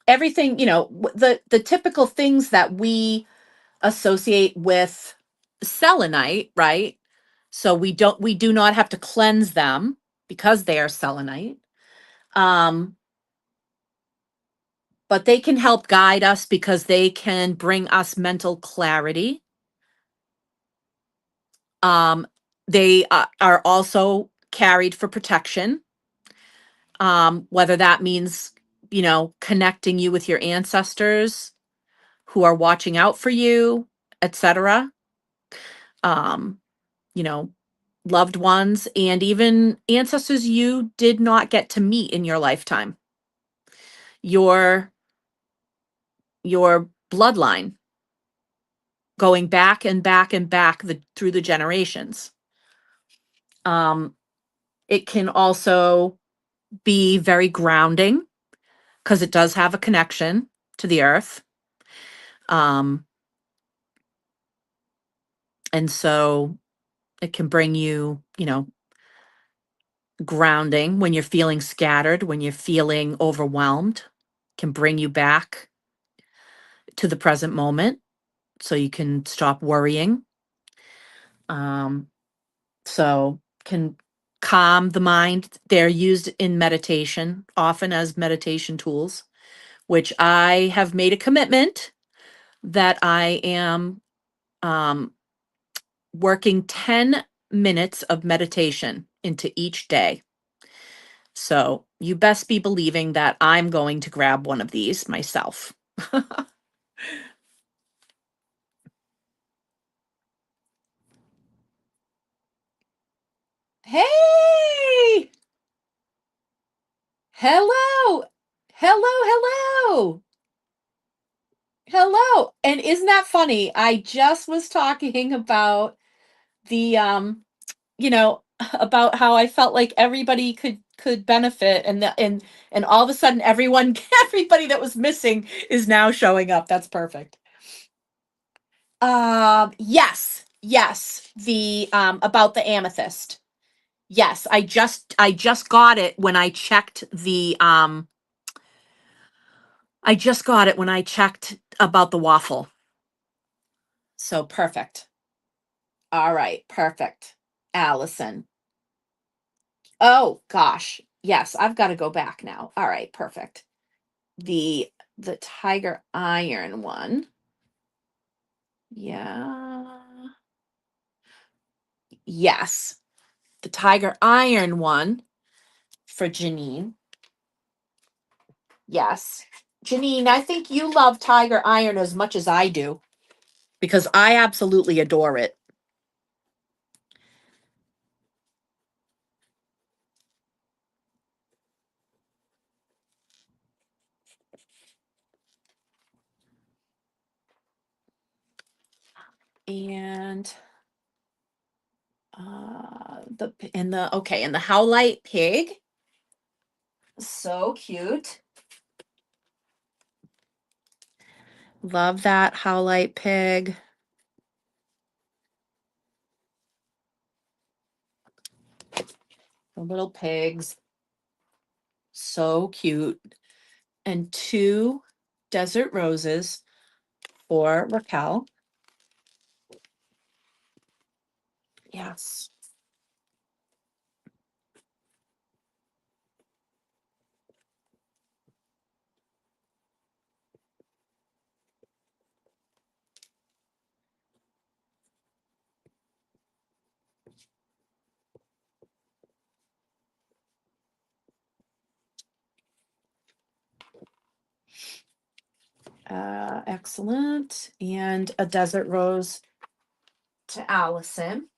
[SPEAKER 1] everything, the typical things that we associate with selenite, right? So we do not have to cleanse them because they are selenite. Um, but they can help guide us because they can bring us mental clarity. Um, they are also carried for protection, whether that means, connecting you with your ancestors who are watching out for you, etc. Um, you know, loved ones, and even ancestors you did not get to meet in your lifetime. Your bloodline going back and back and back through the generations. Um, it can also be very grounding because it does have a connection to the earth. Um, and so it can bring you, grounding when you're feeling scattered, when you're feeling overwhelmed, can bring you back. to the present moment so you can stop worrying. Um, so can calm the mind. They're used in meditation, often as meditation tools, which I have made a commitment that I am um, working 10 minutes of meditation into each day. So you best be believing that I'm going to grab one of these myself. Hey! Hello! Hello! Hello! And isn't that funny? I just was talking about the you know, about how I felt like everybody could benefit, and all of a sudden everyone everybody that was missing is now showing up. That's perfect. Yes, the about the amethyst. Yes, I just got it when I checked the I just got it when I checked about the waffle. So perfect. All right, perfect. Allison. Oh gosh. Yes, I've got to go back now. All right, perfect. The the tiger iron one. Yeah. Yes. The tiger iron one for Janine. Yes. Janine, I think you love tiger iron as much as I do because I absolutely adore it. And the howlite pig. So cute. Love that howlite pig. The little pigs. So cute. And two desert roses for Raquel. Yes. Excellent. And a desert rose to Allison.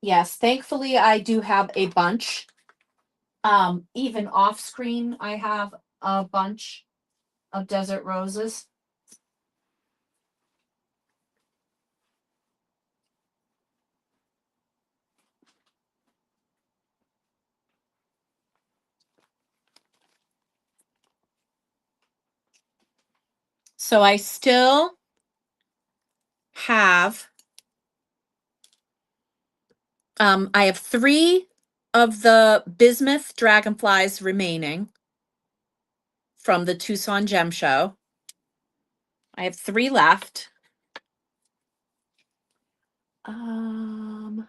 [SPEAKER 1] Yes, thankfully I do have a bunch. Even off screen, I have a bunch of desert roses. So I still have I have three of the bismuth dragonflies remaining from the Tucson Gem Show. I have three left. Um,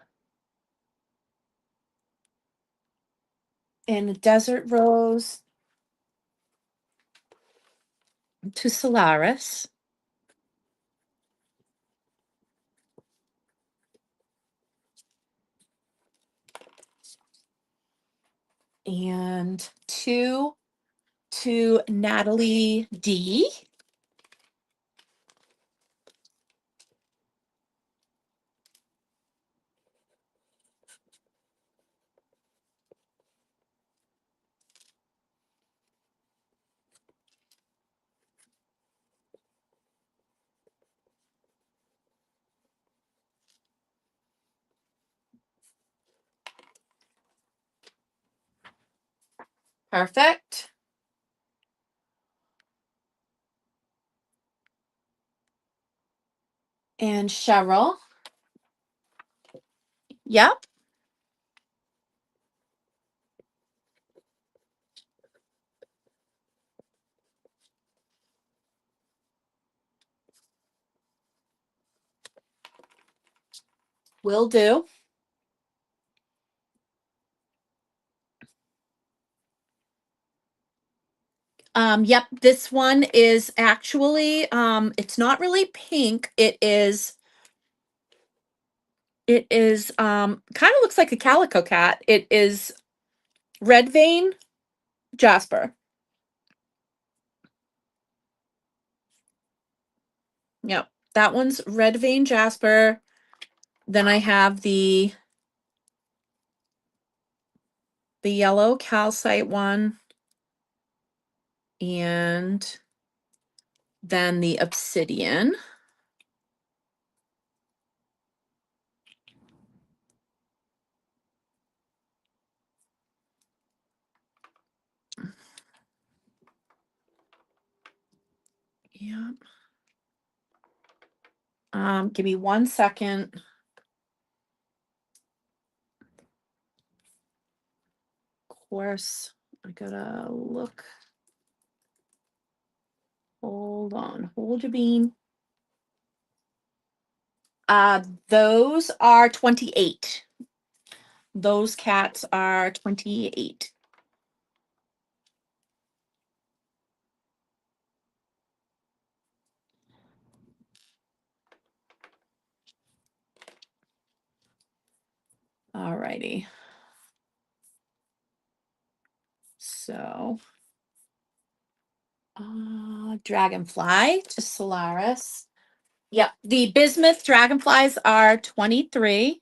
[SPEAKER 1] and a desert rose to Solaris. And two to Natalie D. Perfect. And Cheryl. Yep. Will do. Yep, this one is actually it's not really pink. It is kind of looks like a calico cat. It is red vein jasper. Yep. That one's red vein jasper. Then I have the yellow calcite one, and then the obsidian. Yep. Give me 1 second. Of course, I gotta look. Hold on. Hold your bean. Those are 28. Those cats are 28. Alrighty. So, dragonfly to Solaris. Yep, the bismuth dragonflies are 23.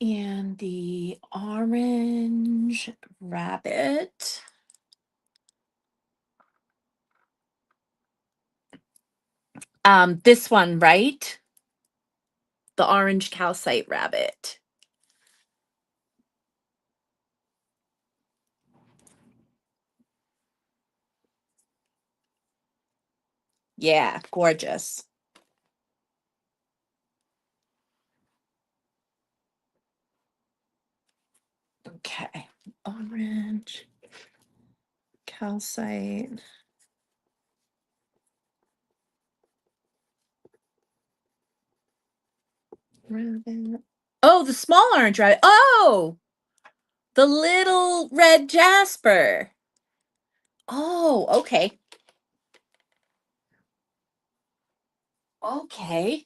[SPEAKER 1] And the orange rabbit. This one, right? The orange calcite rabbit. Yeah, gorgeous. Okay. Orange calcite rabbit. Oh, the small orange rabbit. Oh, the little red jasper. Oh, okay. Okay.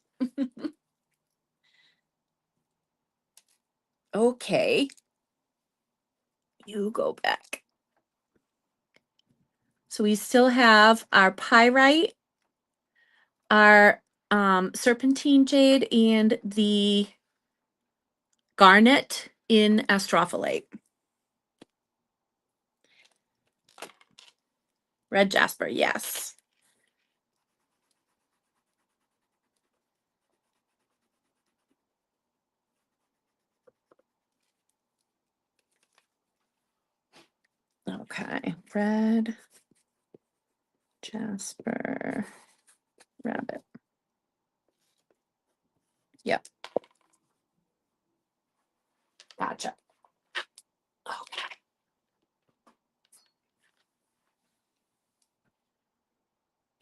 [SPEAKER 1] Okay. You go back. So we still have our pyrite, our serpentine jade, and the garnet in astrophyllite. Red jasper, yes. Okay, red jasper rabbit. Yep. Gotcha. Okay.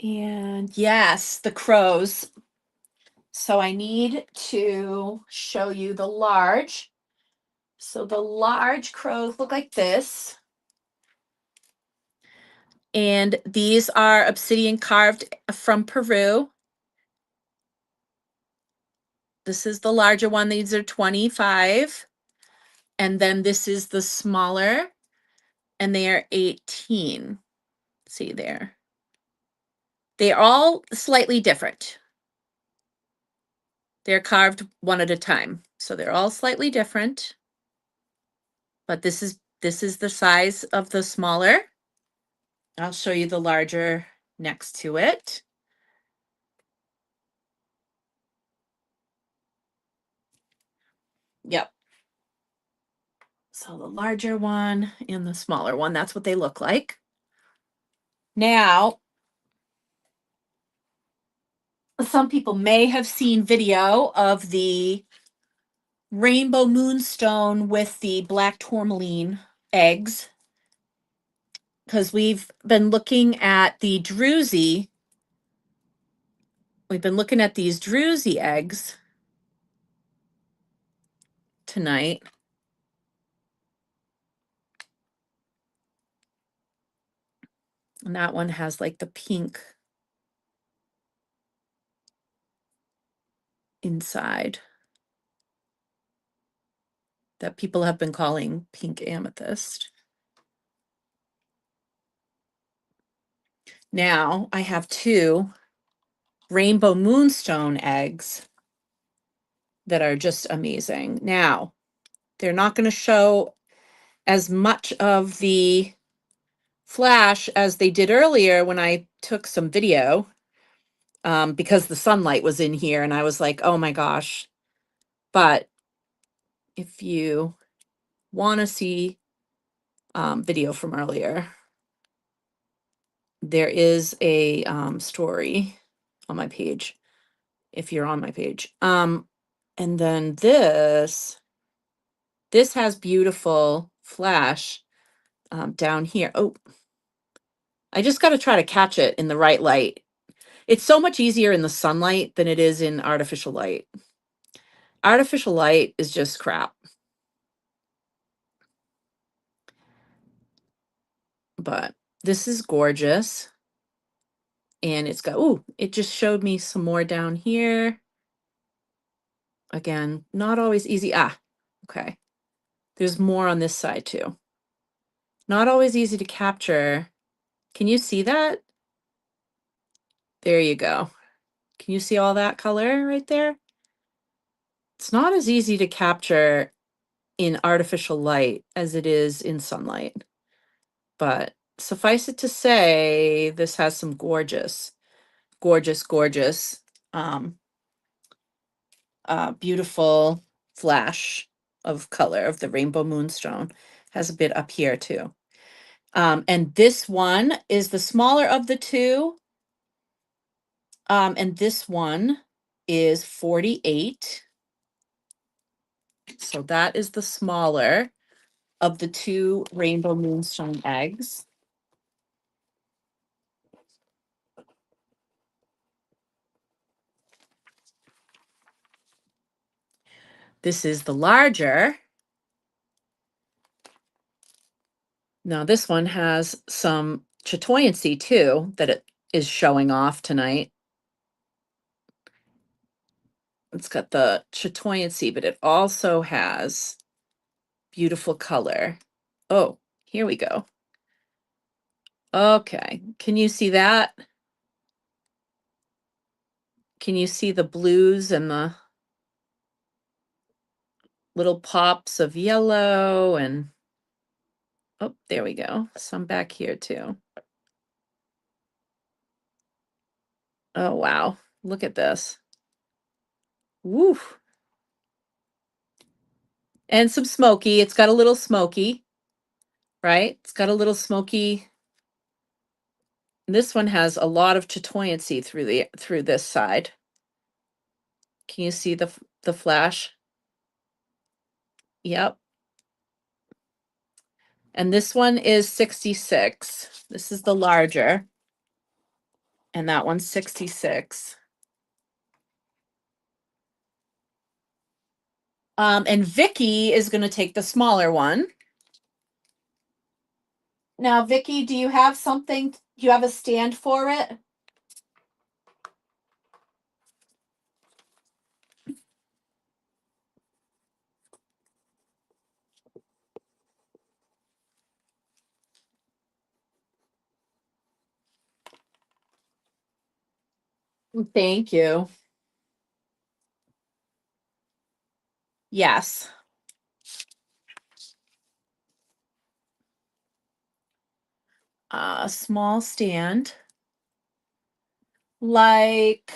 [SPEAKER 1] And yes, the crows. So I need to show you the large. So the large crows look like this. And these are obsidian carved from Peru. This is the larger one. These are 25. And then this is the smaller, and they are 18. See there. They're all slightly different. They're carved one at a time. So they're all slightly different. But this is the size of the smaller. I'll show you the larger next to it. Yep. So the larger one and the smaller one, that's what they look like. Now, some people may have seen video of the rainbow moonstone with the black tourmaline eggs, because we've been looking at the druzy. We've been looking at these druzy eggs tonight. And that one has like the pink inside that people have been calling pink amethyst. Now I have two rainbow moonstone eggs that are just amazing. Now, they're not going to show as much of the flash as they did earlier when I took some video, because the sunlight was in here and I was like, oh my gosh. But if you want to see video from earlier, there is a story on my page, if you're on my page. And then this has beautiful flash down here. Oh, I just got to try to catch it in the right light. It's so much easier in the sunlight than it is in artificial light. Artificial light is just crap. But this is gorgeous. And it's got, oh, it just showed me some more down here. Again, not always easy. Ah, okay. There's more on this side too. Not always easy to capture. Can you see that? There you go. Can you see all that color right there? It's not as easy to capture in artificial light as it is in sunlight. But suffice it to say, this has some gorgeous, gorgeous, gorgeous, beautiful flash of color of the rainbow moonstone. Has a bit up here too. And this one is the smaller of the two. And this one is 48. So that is the smaller of the two rainbow moonstone eggs. This is the larger. Now this one has some chatoyancy too that it is showing off tonight. It's got the chatoyancy, but it also has beautiful color. Oh, here we go. Okay, can you see that? Can you see the blues and the little pops of yellow? And oh, there we go. Some back here too. Oh, wow. Look at this. Woo. And some smoky. It's got a little smoky, right? It's got a little smoky. This one has a lot of chatoyancy through this side. Can you see the flash? Yep. And this one is 66. This is the larger. And that one's 66. And Vicky is going to take the smaller one. Now, Vicky, do you have something? Do you have a stand for it? Thank you. Yes. A small stand. Like,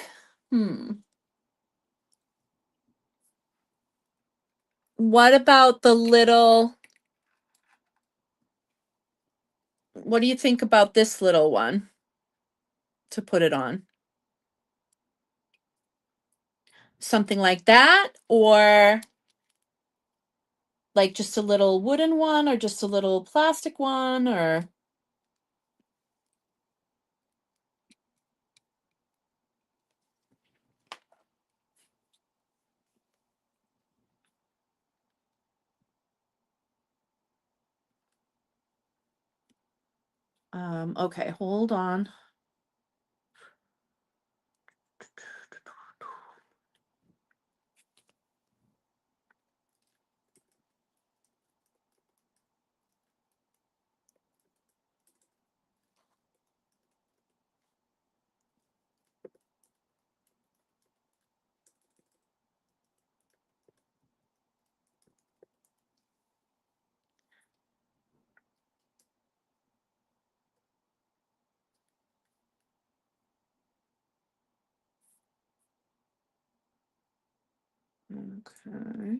[SPEAKER 1] what about the little, what do you think about this little one to put it on? Something like that, or like just a little wooden one, or just a little plastic one, or okay, hold on. Okay.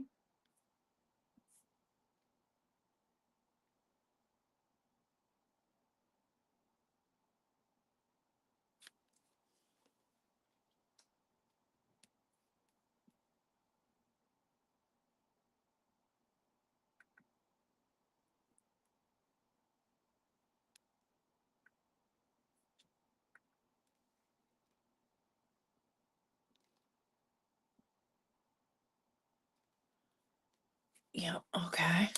[SPEAKER 1] Yeah, okay.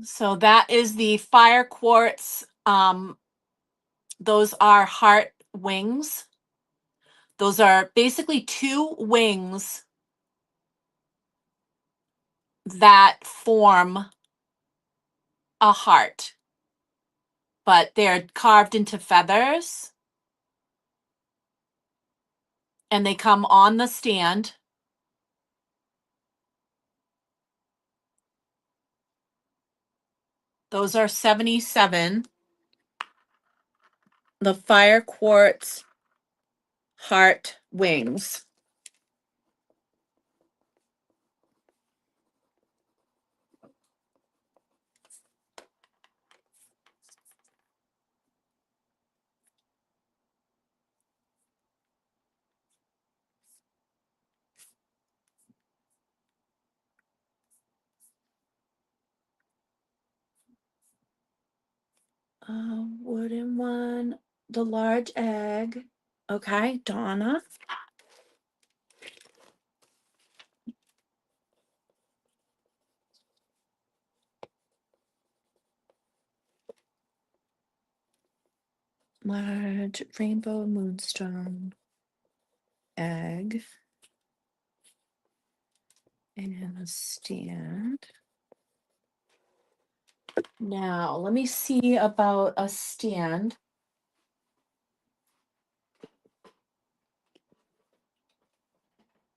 [SPEAKER 1] So that is the fire quartz. Those are heart wings. Those are basically two wings that form a heart, but they're carved into feathers and they come on the stand. Those are 77. The fire quartz heart wings. Wooden one, the large egg. Okay, Donna. Large rainbow moonstone egg and a stand. Now, let me see about a stand.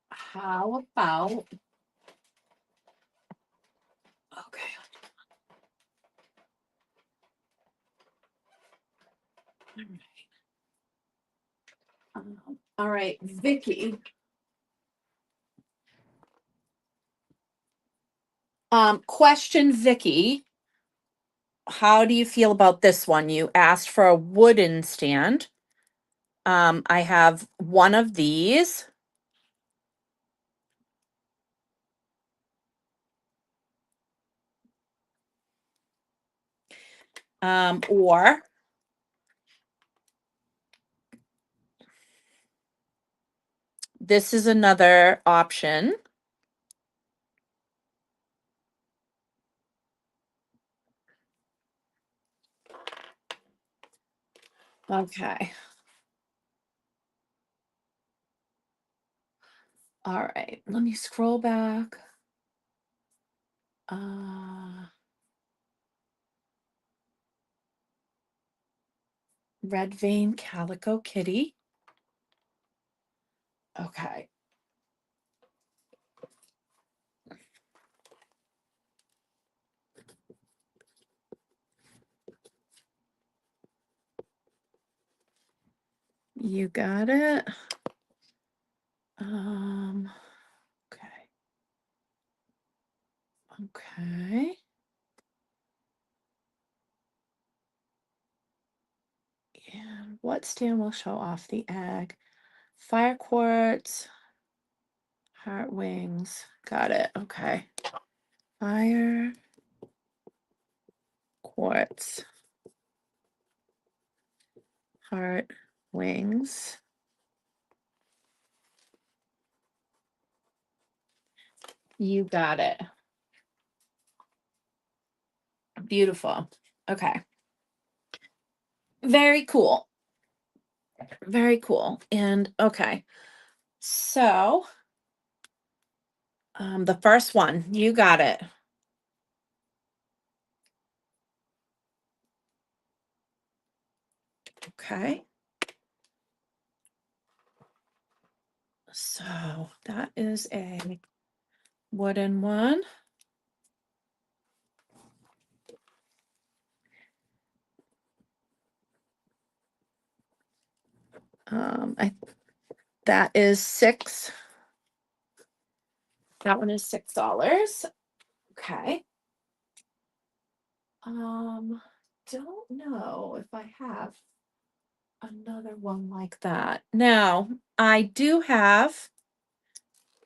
[SPEAKER 1] How about, okay. All right, Vicky. Question, Vicky. How do you feel about this one? You asked for a wooden stand. I have one of these. Or this is another option. Okay. All right. Let me scroll back. Red vein calico kitty. Okay. You got it. Okay. Okay. And what stand will show off the egg? Fire quartz, heart wings. Got it. Okay. Fire quartz, heart wings. You got it. Beautiful. Okay. Very cool. Very cool. And okay. So, the first one, you got it. Okay. So that is a wooden one. I that is six. That one is $6. Okay. Don't know if I have another one like that. Now, I do have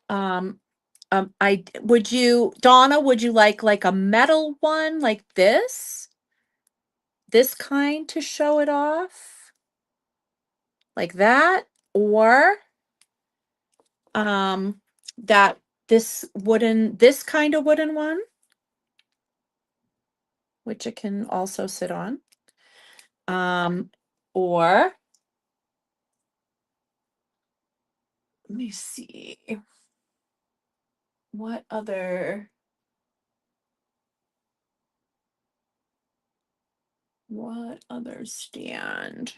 [SPEAKER 1] I would you Donna, would you like a metal one like this? This kind to show it off? Like that? Or um that this kind of wooden one, which it can also sit on. Or let me see. What other stand?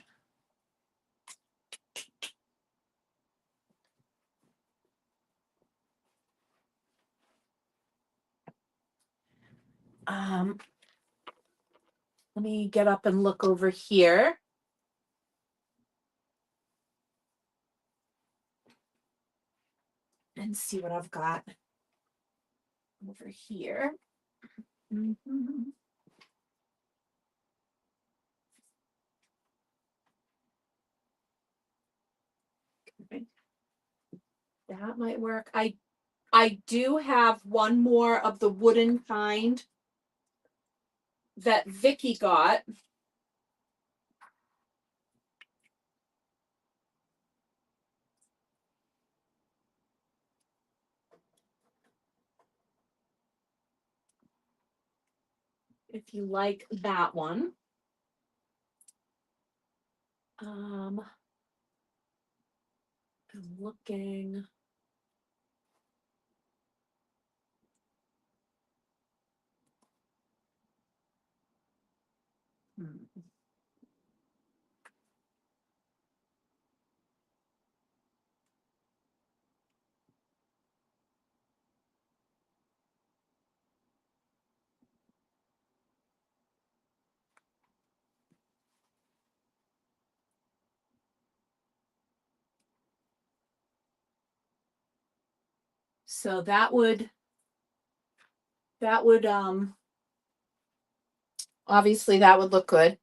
[SPEAKER 1] Let me get up and look over here. And see what I've got over here. Mhm. Okay. That might work. I do have one more of the wooden kind that Vicky got. If you like that one. I'm looking. Hmm. So that would obviously that would look good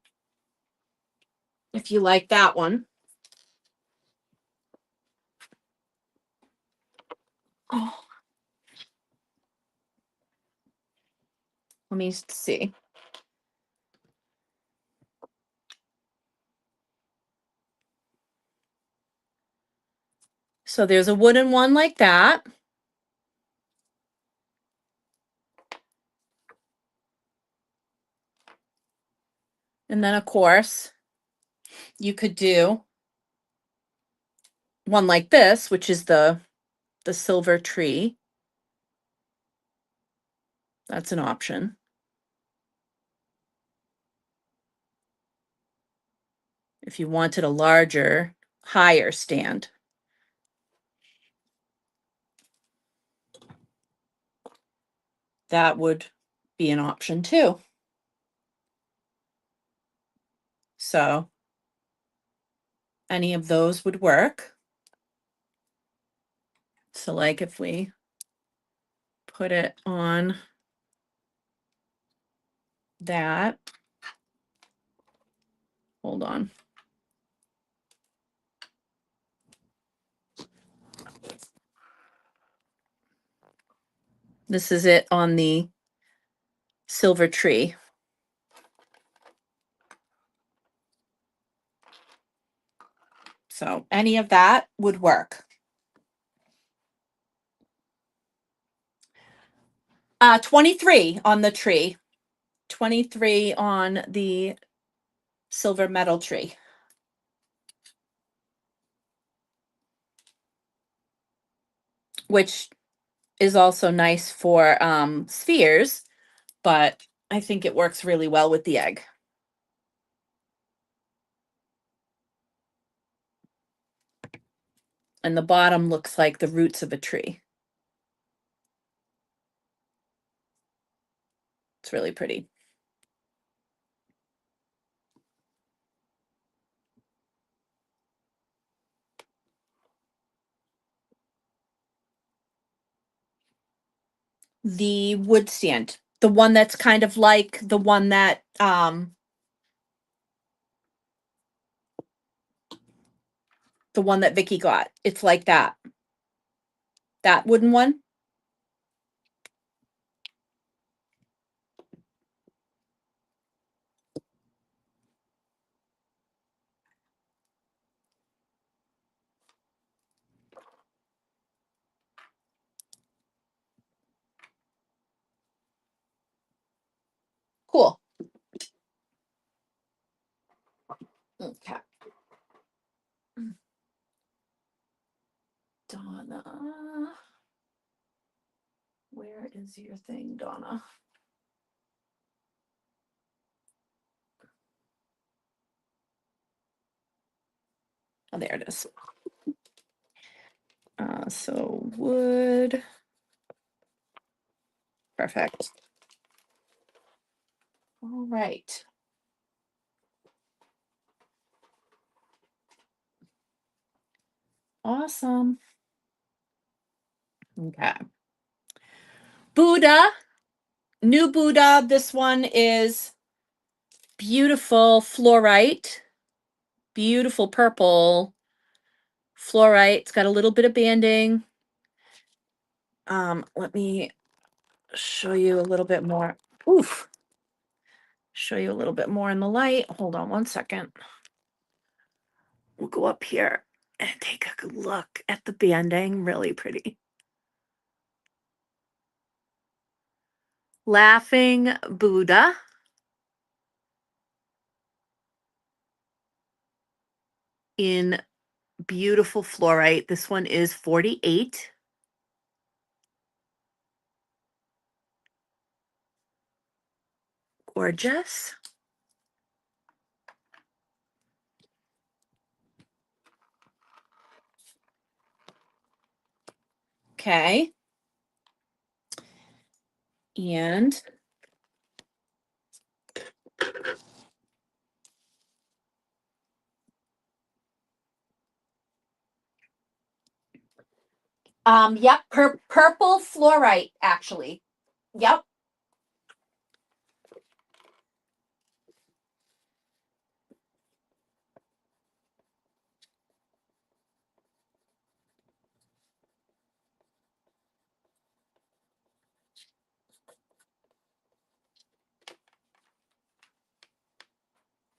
[SPEAKER 1] if you like that one. Oh, let me see. So there's a wooden one like that. And then, of course, you could do one like this, which is the silver tree. That's an option. If you wanted a larger, higher stand. That would be an option too. So any of those would work. So like if we put it on that, hold on. This is it on the silver tree. So any of that would work. 23 on the tree. 23 on the silver metal tree. Which is also nice for spheres, but I think it works really well with the egg. And the bottom looks like the roots of a tree. It's really pretty. The wood stand, the one that's kind of like the one that Vicky got. It's like that. That wooden one. Cool. Okay. Donna. Where is your thing, Donna? Oh, there it is. So wood. Perfect. All right. Awesome. Okay. Buddha. New Buddha. This one is beautiful fluorite. Beautiful purple fluorite. It's got a little bit of banding. Let me show you a little bit more. Oof. Show you a little bit more in the light. Hold on one second. We'll go up here and take a good look at the banding. Really pretty. Laughing Buddha. In beautiful fluorite. This one is 48. Gorgeous. Okay. And yep, purple fluorite actually. Yep.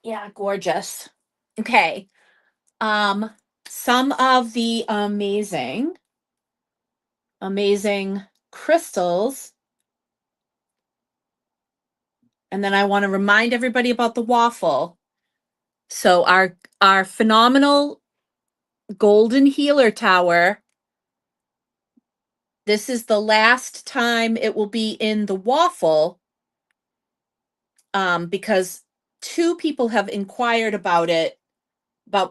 [SPEAKER 1] Yeah, gorgeous. Okay. some of the amazing crystals. And then I want to remind everybody about the waffle. So our phenomenal golden healer tower. This is the last time it will be in the waffle, because two people have inquired about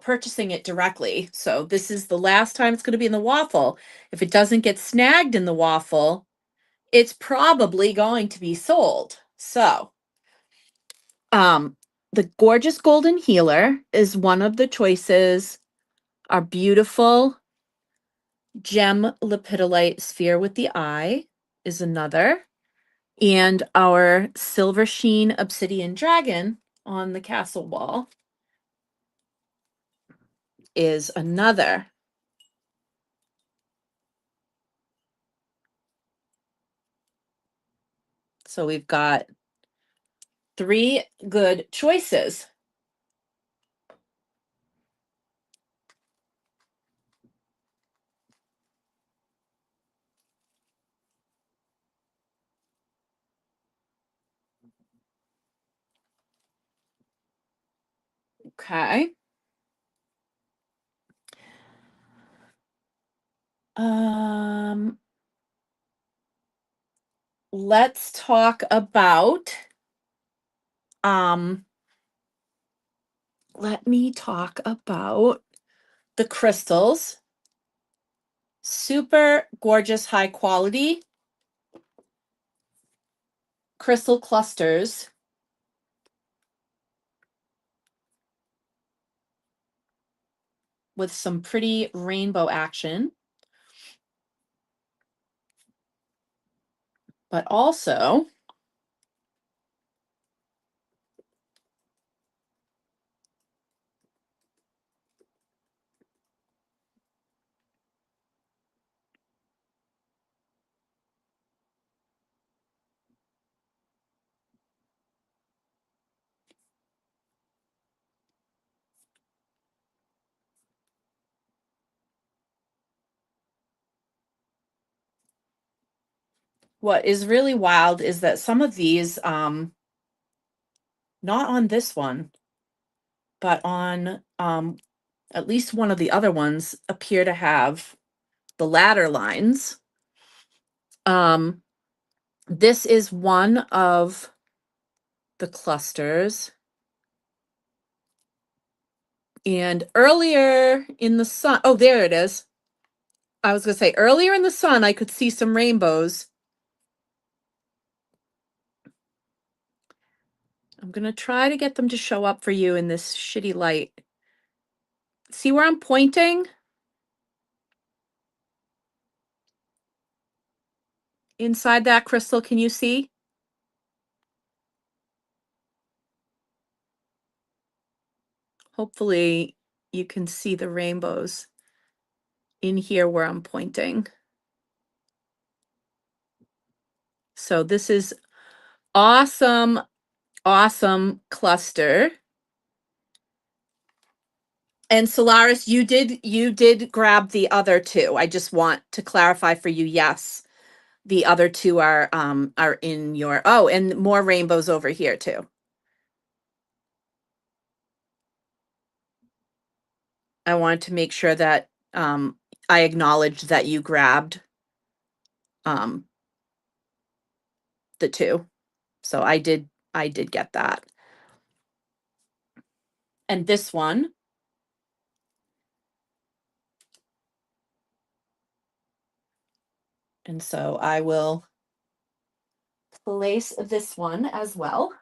[SPEAKER 1] purchasing it directly. So this is the last time it's going to be in the waffle. If it doesn't get snagged in the waffle, it's probably going to be sold. So, the gorgeous golden healer is one of the choices. Our beautiful gem lepidolite sphere with the eye is another. And our silver sheen obsidian dragon on the castle wall is another. So we've got 3 good choices. Okay. Let's talk about um let me talk about the crystals. Super gorgeous, high quality crystal clusters with some pretty rainbow action, but also what is really wild is that some of these, not on this one, but on at least one of the other ones, appear to have the ladder lines. This is one of the clusters. And earlier in the sun, oh, there it is. I was going to say earlier in the sun, I could see some rainbows. I'm going to try to get them to show up for you in this shitty light. See where I'm pointing? Inside that crystal, can you see? Hopefully you can see the rainbows in here where I'm pointing. So this is awesome, awesome cluster. And Solaris, you did grab the other two. I just want to clarify for you, yes. The other two are in your, oh, and more rainbows over here too. I wanted to make sure that I acknowledged that you grabbed um the two. So I did get that. And this one, and so I will place this one as well.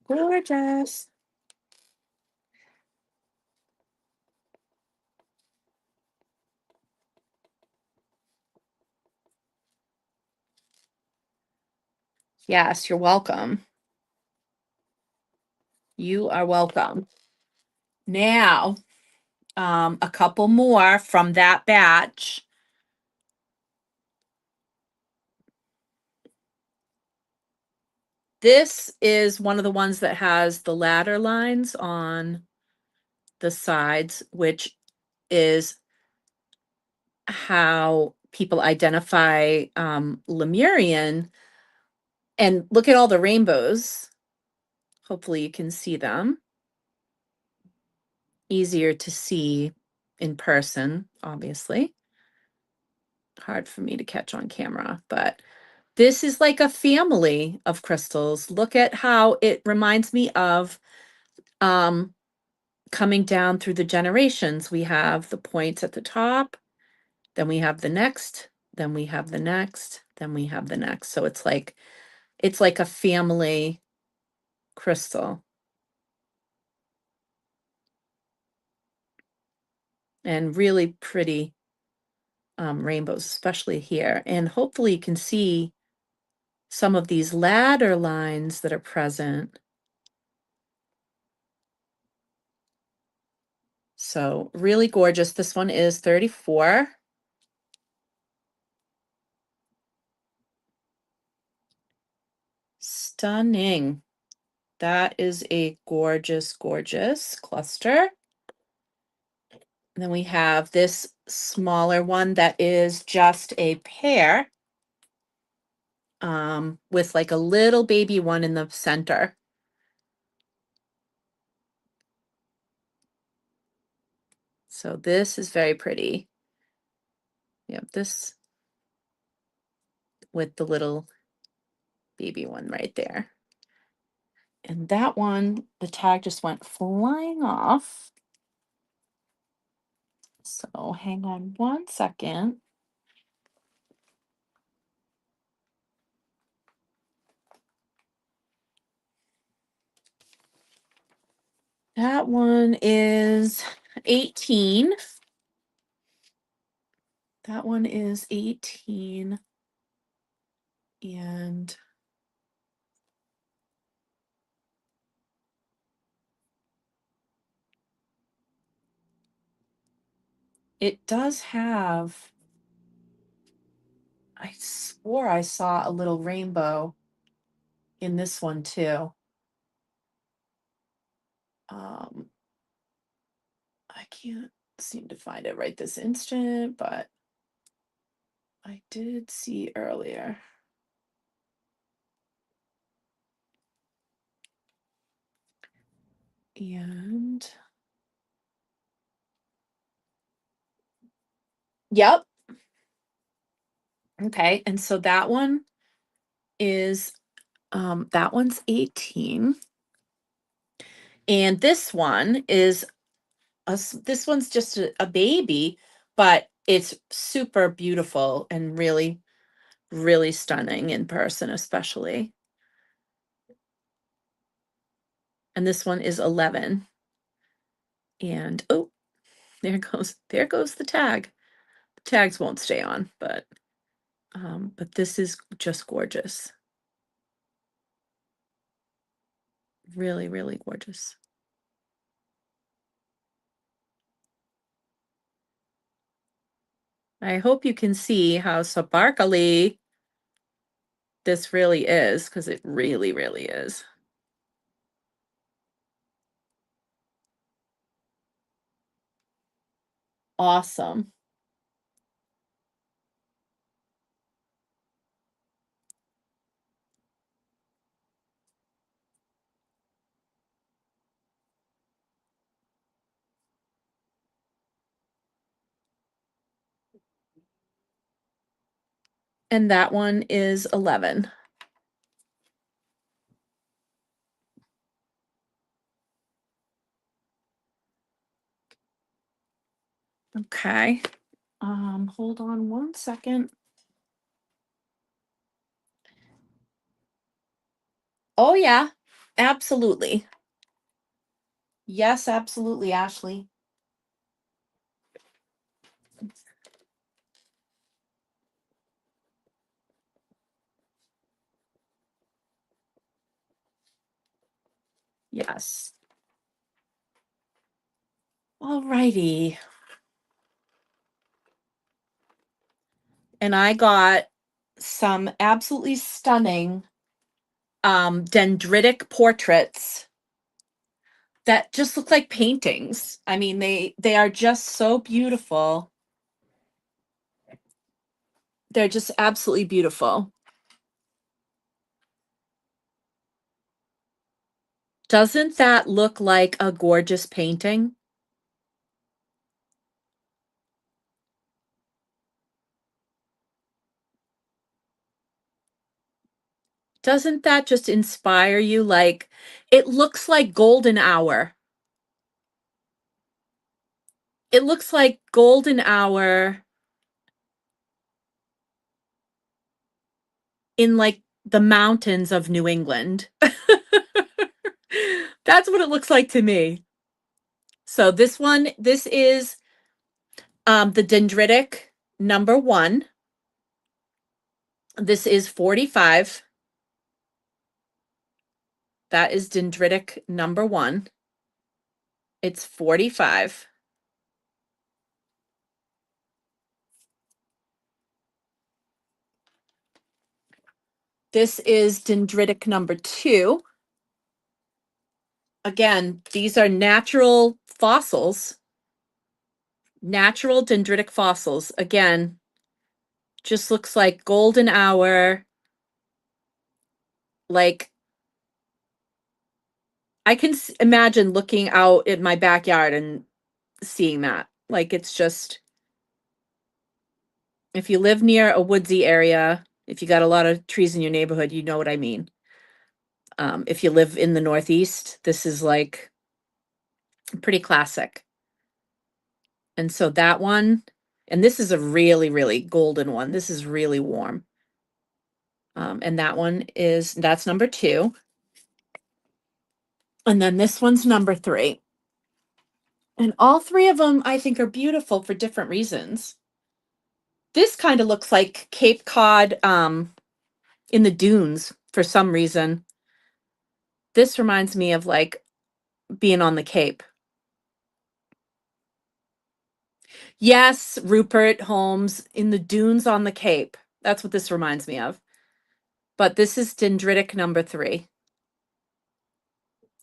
[SPEAKER 1] Gorgeous. Yes, you're welcome. You are welcome. Now, a couple more from that batch. this is one of the ones that has the ladder lines on the sides, which is how people identify Lemurian. And look at all the rainbows. Hopefully you can see them. Easier to see in person, obviously. Hard for me to catch on camera, but this is like a family of crystals. Look at how it reminds me of um, coming down through the generations. We have the points at the top, then we have the next, then we have the next, then we have the next. So it's like a family crystal. And really pretty rainbows, especially here. And hopefully you can see some of these ladder lines that are present. So really gorgeous. This one is 34. Stunning. That is a gorgeous, gorgeous cluster. And then we have this smaller one that is just a pair with like a little baby one in the center. So this is very pretty. Yep, this with the little baby one right there. And that one, the tag just went flying off. So hang on one second. That one is 18. That one is 18. And it does have, I swore I saw a little rainbow in this one too. Um, I can't seem to find it right this instant, but I did see earlier. And yep. Okay. And so that one is that one's 18. And this one is this one's just a baby, but it's super beautiful and really, really stunning in person, especially. And this one is 11. And oh, there goes the tag. The tags won't stay on, but this is just gorgeous. Really, really gorgeous. I hope you can see how sparkly this really is, because it really, really is. Awesome. And that one is 11. Okay. Hold on one second. Oh yeah, absolutely. Yes, absolutely, Ashley. Yes. All righty. And I got some absolutely stunning dendritic portraits that just look like paintings. I mean, they are just so beautiful. They're just absolutely beautiful. Doesn't that look like a gorgeous painting? Doesn't that just inspire you? Like, it looks like golden hour. It looks like golden hour in like the mountains of New England. That's what it looks like to me. So this is the dendritic number 1. This is 45. That is dendritic number 1. It's 45. This is dendritic number 2. Again, these are natural fossils, natural dendritic fossils. Again, just looks like golden hour. Like, I can imagine looking out at my backyard and seeing that. Like, it's just, if you live near a woodsy area, if you got a lot of trees in your neighborhood, you know what I mean. If you live in the Northeast, this is like pretty classic. And so that one, and this is a really, really golden one. This is really warm. And that's number 2. And then this one's number 3. And all 3 of them, I think, are beautiful for different reasons. This kind of looks like Cape Cod in the dunes for some reason. This reminds me of like being on the Cape. Yes, Rupert Holmes in the dunes on the Cape. That's what this reminds me of. But this is dendritic number 3.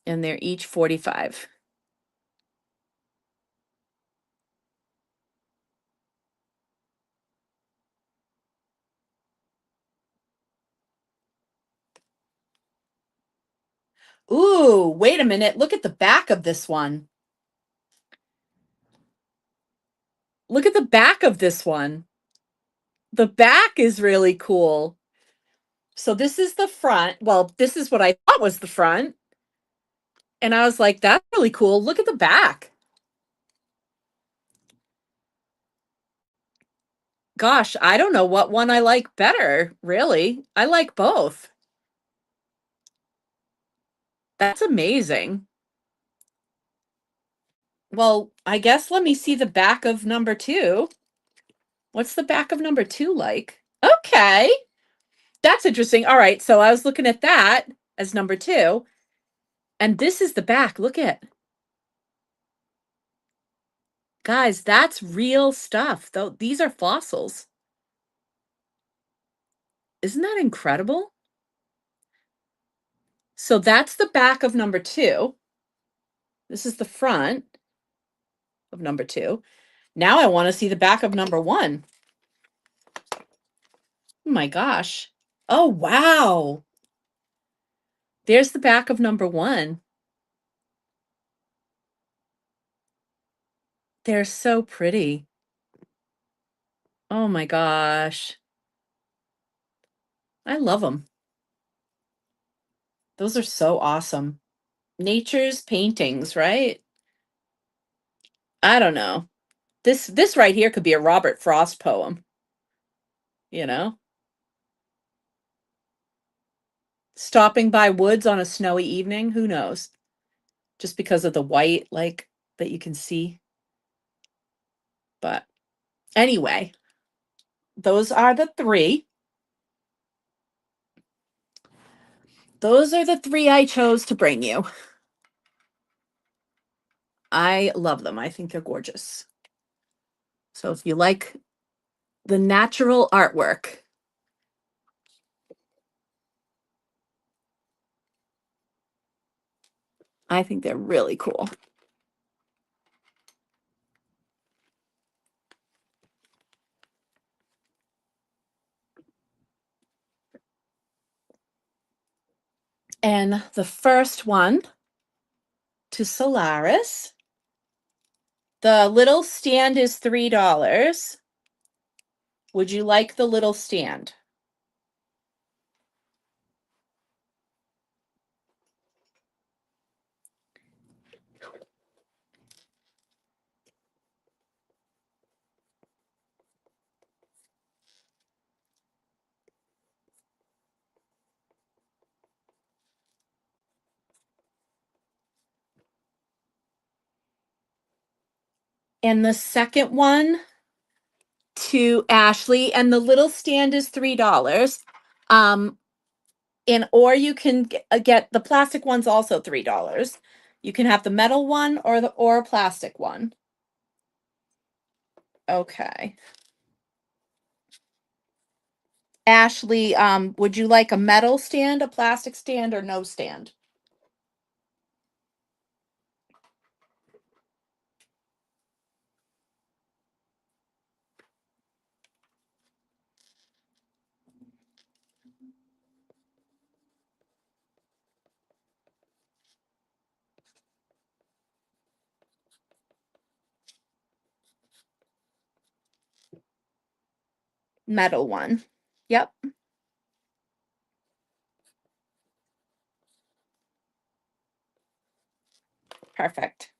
[SPEAKER 1] And they're each 45. Ooh, wait a minute. Look at the back of this one. Look at the back of this one. The back is really cool. So this is the front. Well, this is what I thought was the front. And I was like, that's really cool. Look at the back. Gosh, I don't know what one I like better, really. I like both. That's amazing. Well, I guess let me see the back of number 2. What's the back of number 2 like? Okay. That's interesting. All right. So I was looking at that as number 2. And this is the back. Look at. Guys, that's real stuff. Though these are fossils. Isn't that incredible? So that's the back of number 2. This is the front of number 2. Now I want to see the back of number 1. Oh my gosh. Oh, wow. There's the back of number 1. They're so pretty. Oh my gosh. I love them. Those are so awesome. Nature's paintings, right? I don't know. This right here could be a Robert Frost poem, you know? Stopping by woods on a snowy evening, who knows? Just because of the white like that you can see. But anyway, those are the 3. Those are the 3 I chose to bring you. I love them. I think they're gorgeous. So if you like the natural artwork, I think they're really cool. And the first one to Solaris. The little stand is $3. Would you like the little stand? And the second one to Ashley, and the little stand is $3. And or you can get the plastic one's also $3. You can have the metal one or a plastic one. Okay. Ashley, would you like a metal stand, a plastic stand, or no stand? Metal one. Yep. Perfect.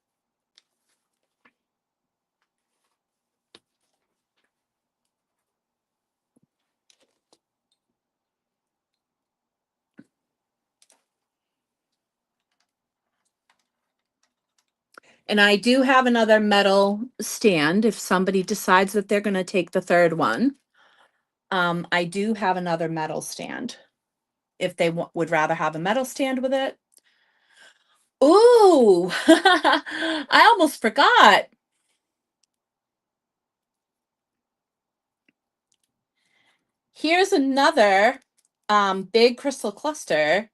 [SPEAKER 1] And I do have another metal stand if somebody decides that they're going to take the third one. I do have another metal stand if they would rather have a metal stand with it. Ooh, I almost forgot. Here's another big crystal cluster.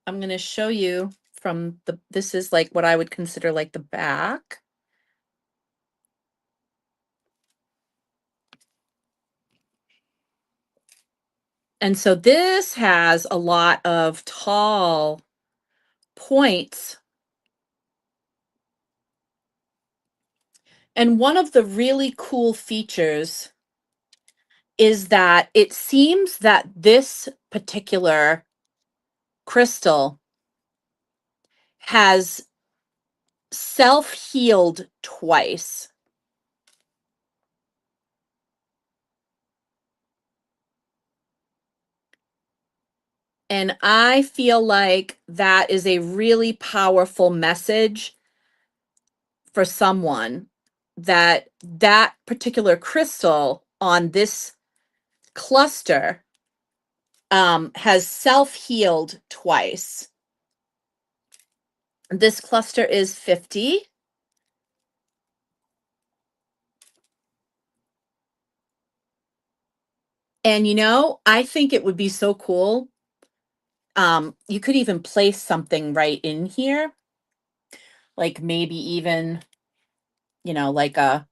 [SPEAKER 1] I'm going to show you from this is like what I would consider like the back. And so this has a lot of tall points. And one of the really cool features is that it seems that this particular crystal has self-healed twice. And I feel like that is a really powerful message for someone, that that particular crystal on this cluster has self-healed twice. This cluster is 50. And you know, I think it would be so cool. You could even place something right in here, like maybe even, you know, like a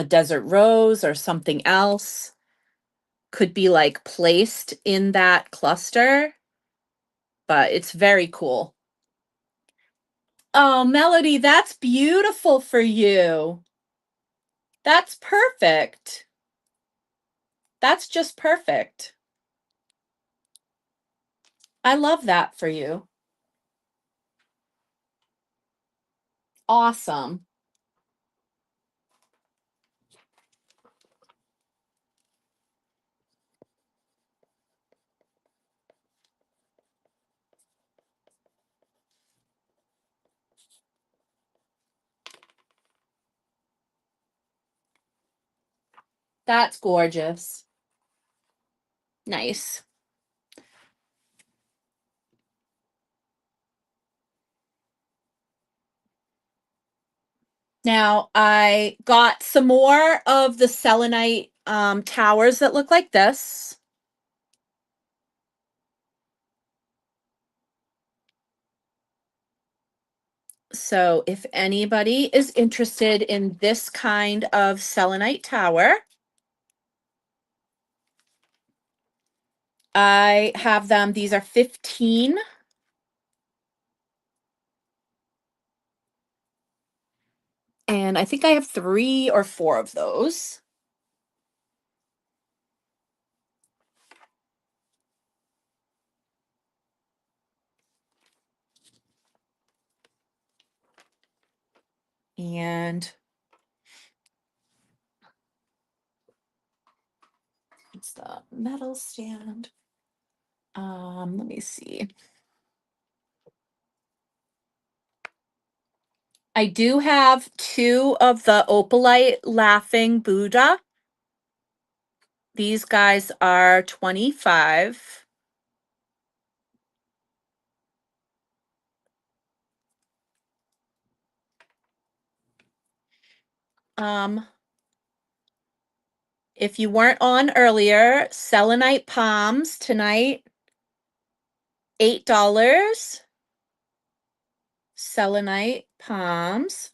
[SPEAKER 1] desert rose or something else could be like placed in that cluster, but it's very cool. Oh, Melody, that's beautiful for you. That's perfect. That's just perfect. I love that for you. Awesome. That's gorgeous. Nice. Now I got some more of the selenite towers that look like this. So if anybody is interested in this kind of selenite tower, I have them. These are 15. And I think I have 3 or 4 of those. And it's the metal stand. Let me see. I do have 2 of the opalite laughing Buddha. These guys are 25. Um, if you weren't on earlier, selenite palms tonight, $8. Selenite palms.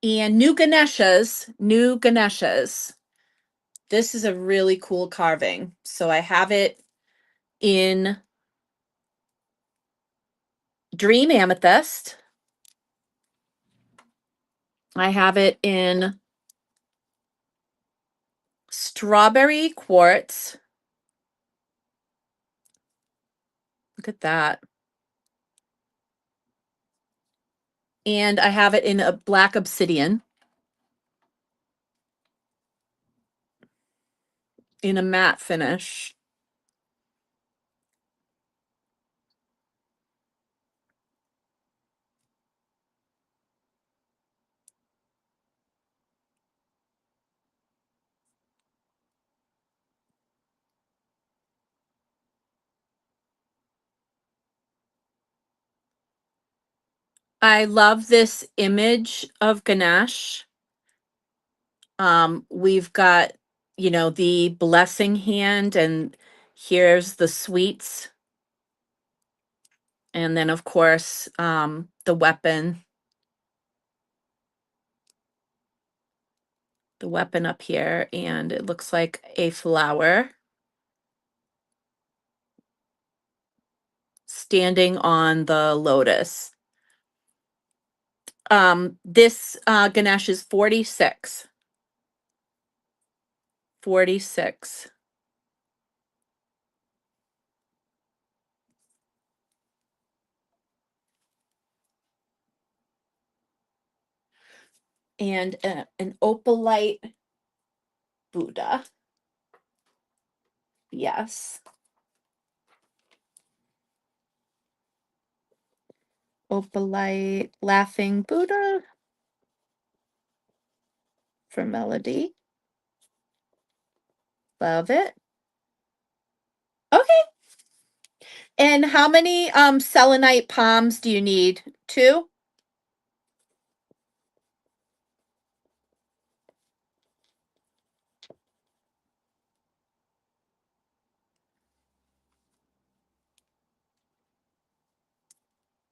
[SPEAKER 1] And new Ganeshas, new Ganeshas. This is a really cool carving. So I have it in Dream Amethyst. I have it in Strawberry Quartz. Look at that. And I have it in a Black Obsidian. In a matte finish. I love this image of Ganesh. We've got, the blessing hand, and here's the sweets. And then, of course, the weapon. The weapon up here, and it looks like a flower standing on the lotus. This Ganesh is 46. 46. And an opalite Buddha. Yes. Opalite laughing Buddha for Melody. Love it. Okay. And how many selenite palms do you need? 2?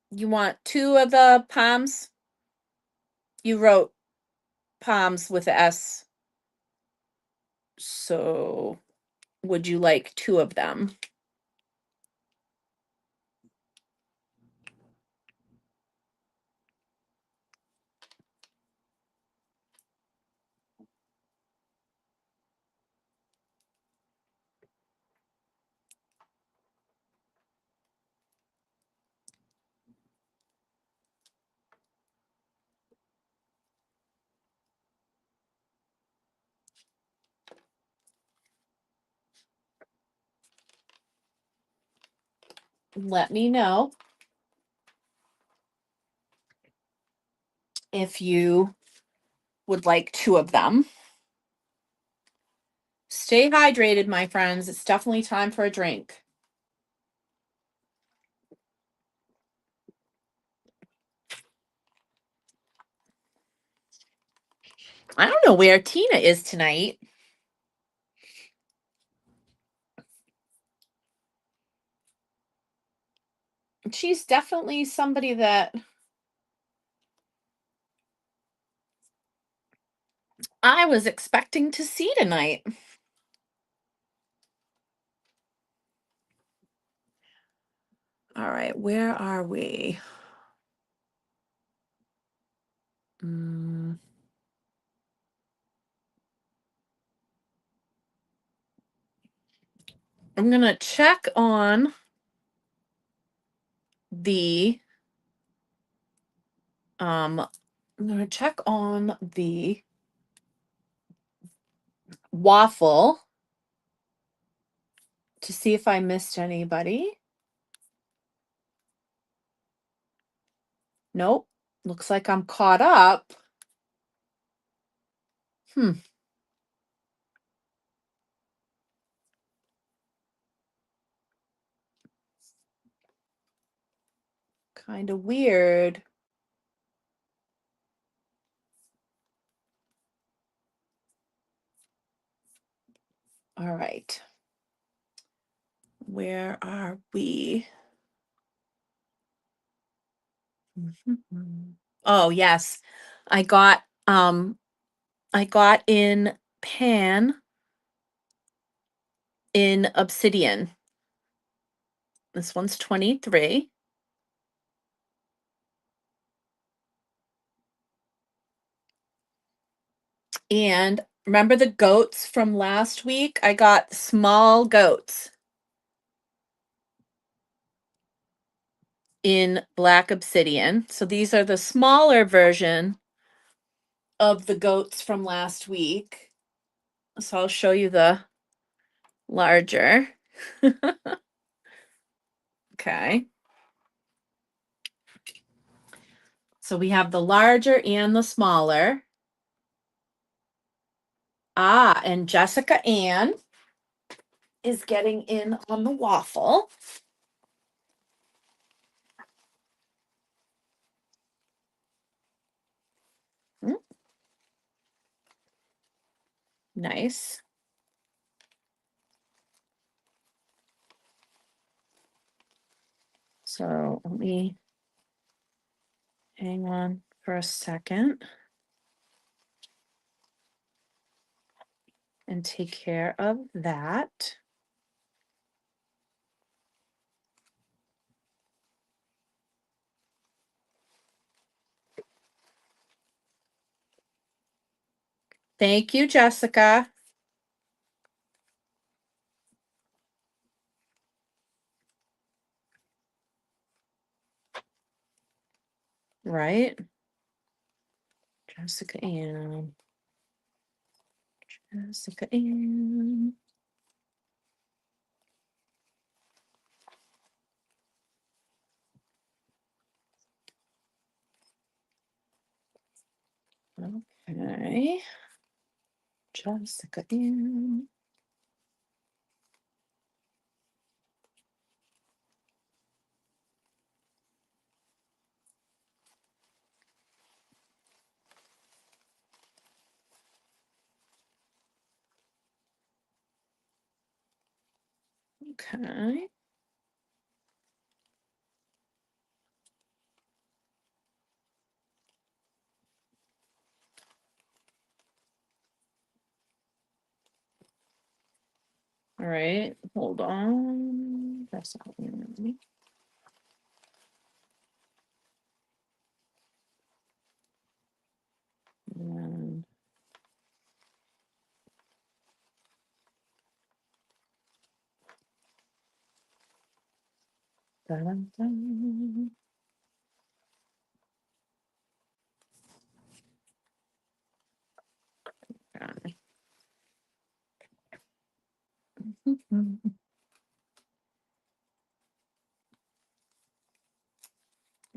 [SPEAKER 1] You want 2 of the palms? You wrote palms with a S. So would you like 2 of them? Let me know if you would like 2 of them. Stay hydrated, my friends. It's definitely time for a drink. I don't know where Tina is tonight. She's definitely somebody that I was expecting to see tonight. All right, where are we? Mm. I'm going to check on the I'm going to check on the waffle to see if I missed anybody. Nope. Looks like I'm caught up. Hmm. Kind of weird. All right. Where are we? Oh, yes. I got in pan in obsidian. This one's 23. And remember the goats from last week? I got small goats in black obsidian. So these are the smaller version of the goats from last week. So I'll show you the larger. Okay. So we have the larger and the smaller. Ah, and Jessica Ann is getting in on the waffle. Mm, nice. So let me hang on for a second and take care of that. Thank you, Jessica. Right? Jessica Ann. Jessica Ann. Okay. Jessica Ann. Okay. All right. Hold on. Jessica Ann. And dun, dun. Okay.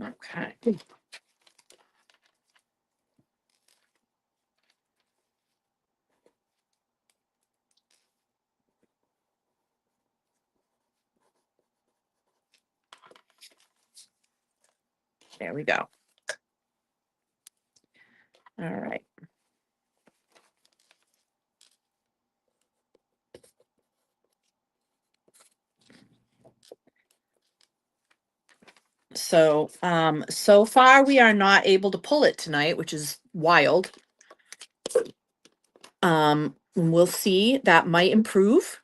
[SPEAKER 1] Okay. There we go. All right. So far we are not able to pull it tonight, which is wild. We'll see. That might improve.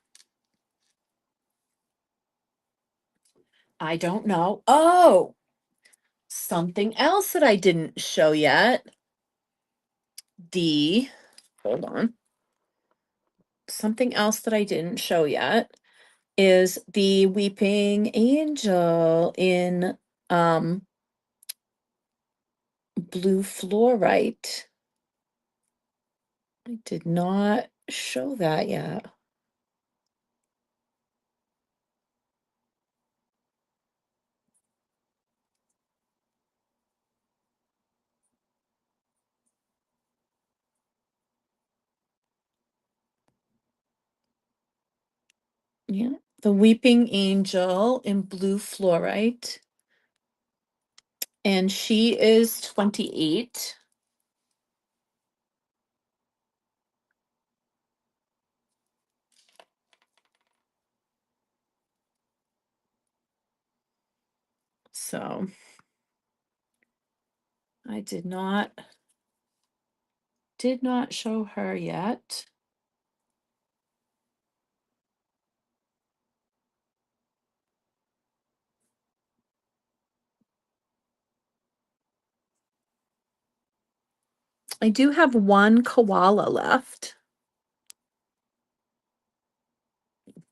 [SPEAKER 1] I don't know. Oh, something else that I didn't show yet. Hold on. Something else that I didn't show yet is the weeping angel in blue fluorite. I did not show that yet. Yeah, the weeping angel in blue fluorite. And she is 28. So I did not show her yet. I do have one koala left.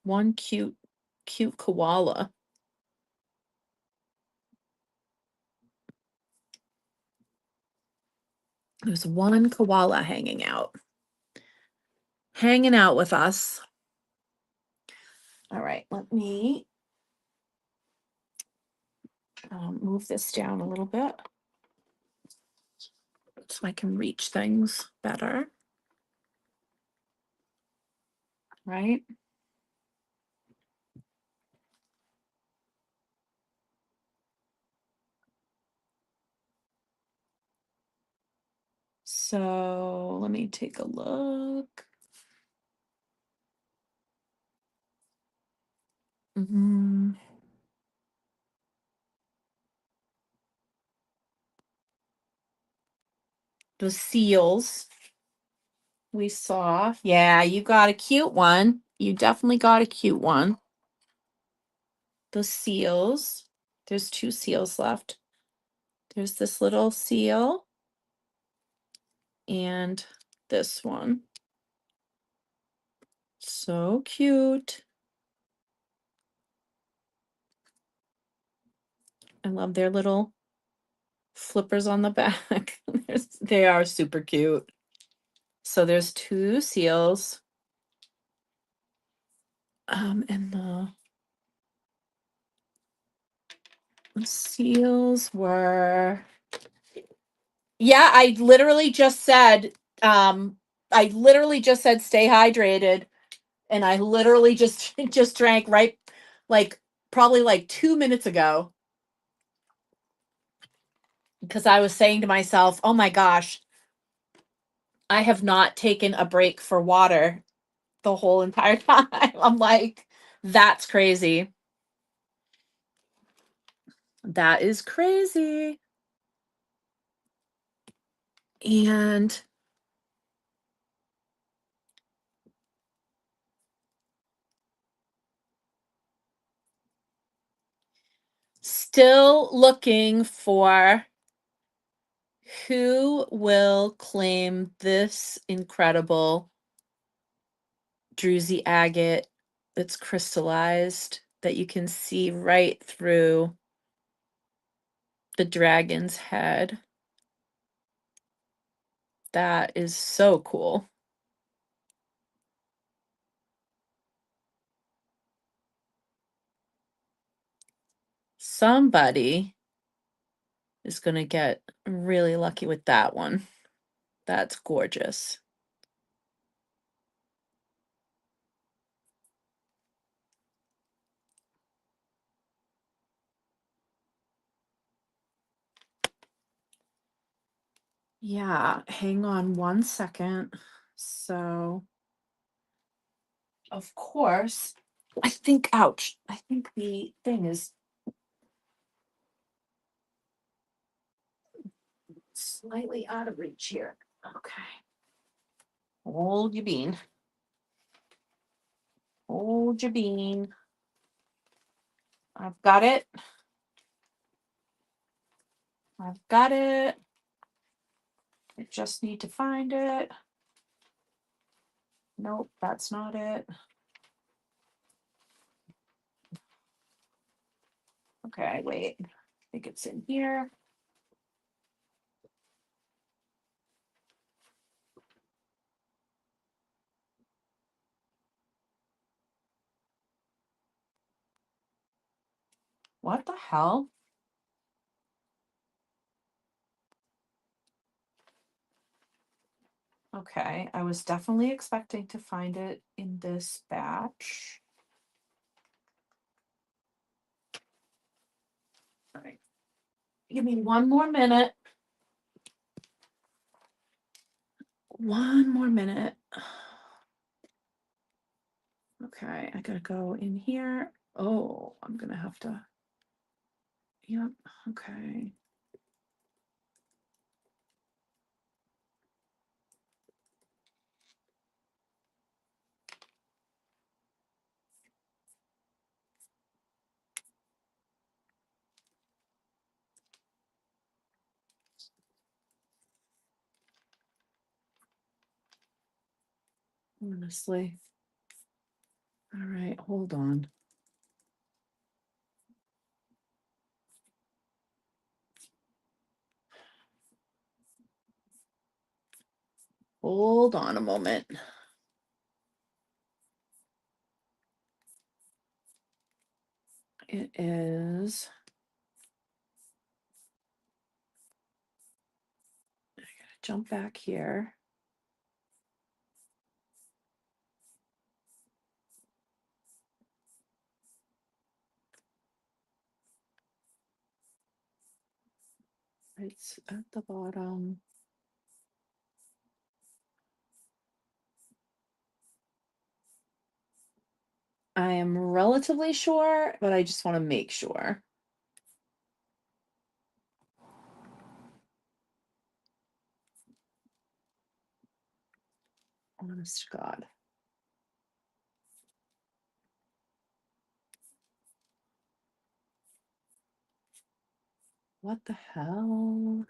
[SPEAKER 1] One cute koala. There's one koala hanging out with us. All right, let me move this down a little bit so I can reach things better. Right? So let me take a look. The seals we saw. Yeah, you got a cute one. You definitely got a cute one. The seals. There's two seals left. There's this little seal and this one. So cute. I love their little flippers on the back. They are super cute. So there's two seals. And the seals were, yeah, I literally just said stay hydrated, and I literally just just drank right, like probably like 2 minutes ago, because I was saying to myself, oh my gosh, I have not taken a break for water the whole entire time. I'm like, that's crazy. That is crazy. And still looking for who will claim this incredible druzy agate that's crystallized, that you can see right through the dragon's head. That is so cool. Somebody is going to get really lucky with that one. That's gorgeous. Yeah, hang on one second. So, of course, I think, ouch, I think the thing is slightly out of reach here. Okay. Hold your bean. Hold your bean. I've got it. I've got it. I just need to find it. Nope, that's not it. Okay, wait. I think it's in here. What the hell? Okay, I was definitely expecting to find it in this batch. All right. Give me one more minute. One more minute. Okay, I gotta go in here. Oh, I'm gonna have to. Yep, okay. Honestly. All right, hold on. Hold on a moment. It is. I gotta jump back here. It's at the bottom. I am relatively sure, but I just want to make sure. Honest to God. What the hell?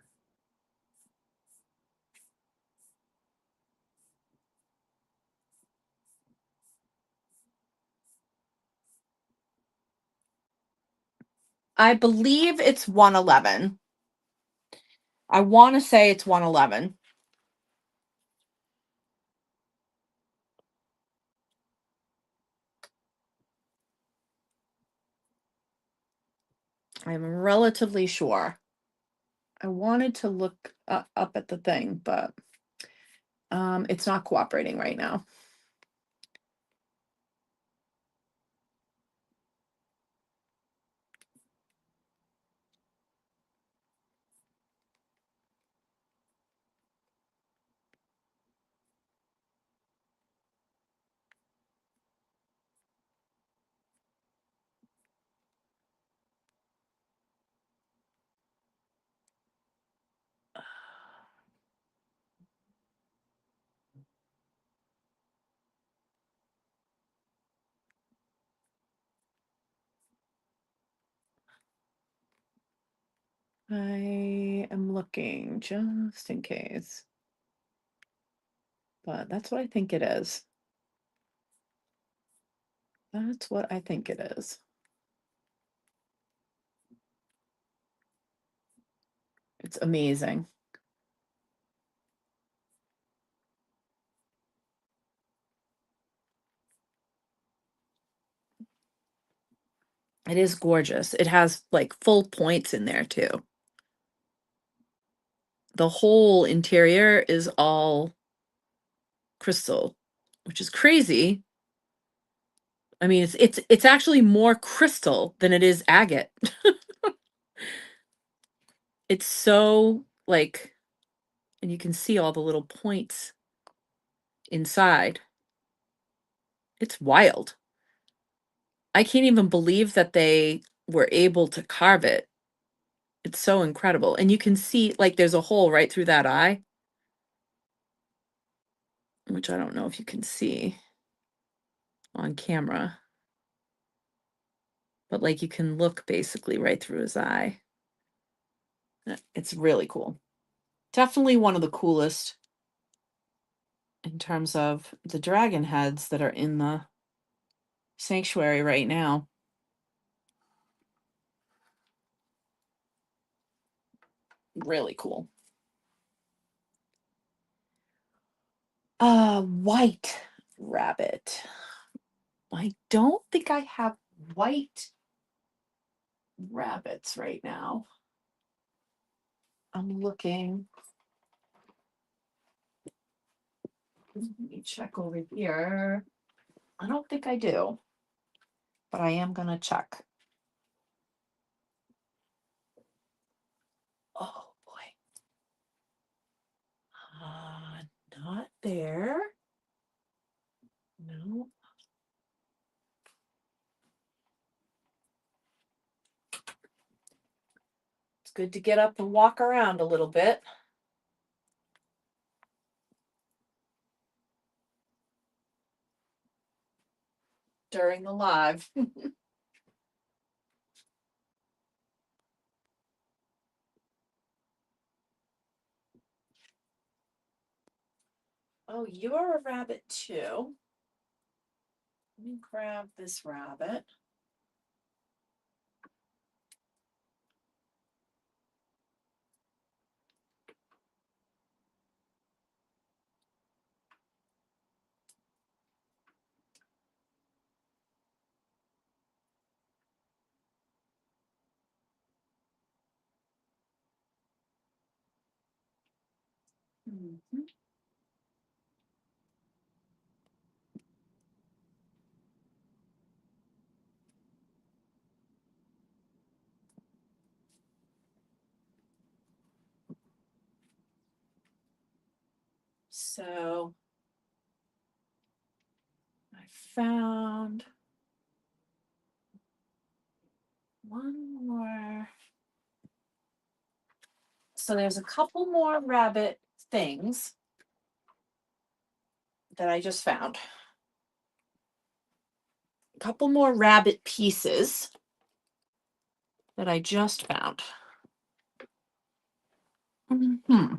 [SPEAKER 1] I believe it's 111. I want to say it's 111. I'm relatively sure. I wanted to look up at the thing, but it's not cooperating right now. I am looking just in case. But that's what I think it is. That's what I think it is. It's amazing. It is gorgeous. It has like full points in there too. The whole interior is all crystal, which is crazy. I mean, it's actually more crystal than it is agate. It's so like, and you can see all the little points inside. It's wild. I can't even believe that they were able to carve it It's so incredible. And you can see, like, there's a hole right through that eye, which I don't know if you can see on camera, but like you can look basically right through his eye. It's really cool. Definitely one of the coolest in terms of the dragon heads that are in the sanctuary right now. Really cool. White rabbit. I don't think I have white rabbits right now. I'm looking. Let me check over here. I don't think I do, but I am gonna check. Oh boy. Not there. No. It's good to get up and walk around a little bit during the live. Oh, you're a rabbit too. Let me grab this rabbit. Mhm. So I found one more. So there's a couple more rabbit things that I just found. A couple more rabbit pieces that I just found. Hmm.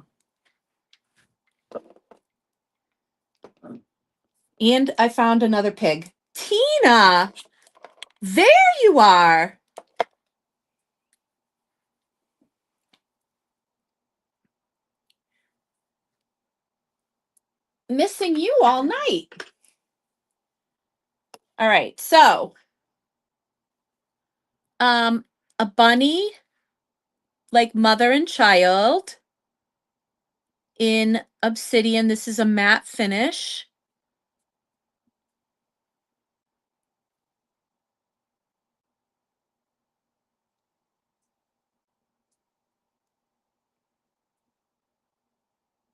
[SPEAKER 1] And I found another pig. Tina, there you are. Missing you all night. All right, so a bunny like mother and child in obsidian. This is a matte finish.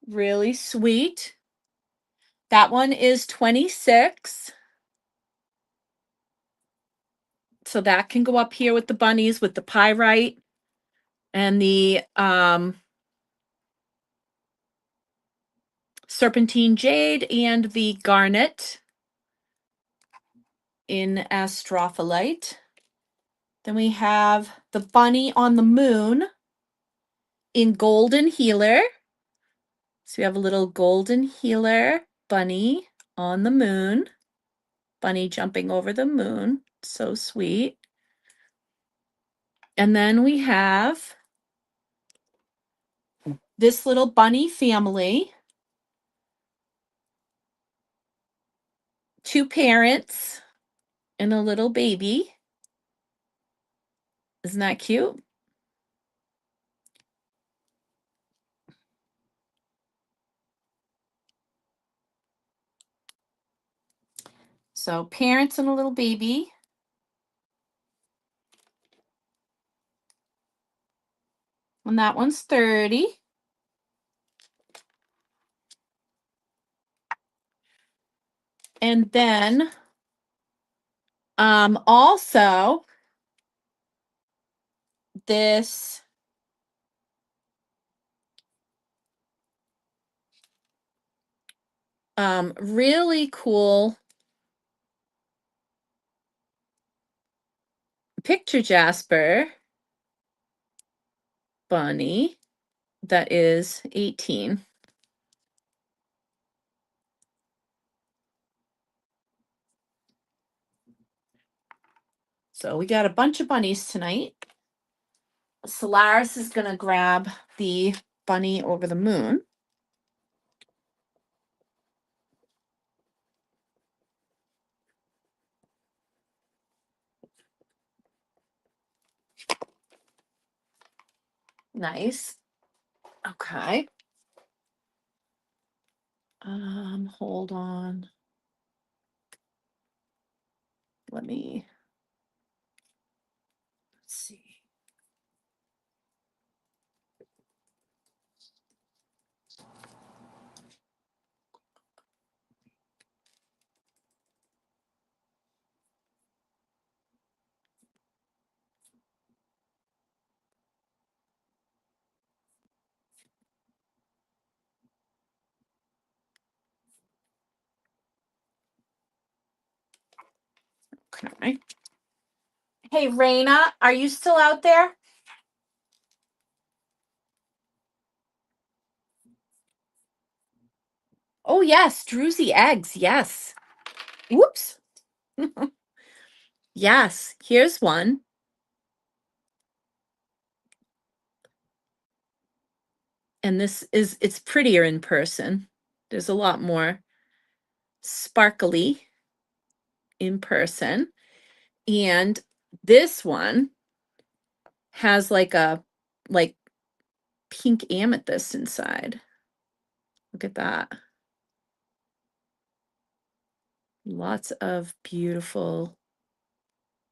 [SPEAKER 1] Really sweet. That one is 26. So that can go up here with the bunnies with the pyrite and the serpentine jade and the garnet in astrophyllite. Then we have the bunny on the moon in golden healer. So we have a little golden healer bunny on the moon. Bunny jumping over the moon. So sweet. And then we have this little bunny family. Two parents and a little baby. Isn't that cute? So parents and a little baby. And that one's 30. And then also this Really cool picture Jasper bunny that is 18. So we got a bunch of bunnies tonight. Solaris is going to grab the bunny over the moon. Nice. Okay. Hold on. Let's see. Okay. Hey, Raina, are you still out there? Oh, yes, druzy eggs. Yes. Whoops. Yes, here's one. And it's prettier in person. There's a lot more sparkly in person. And this one has like pink amethyst inside. Look at that. Lots of beautiful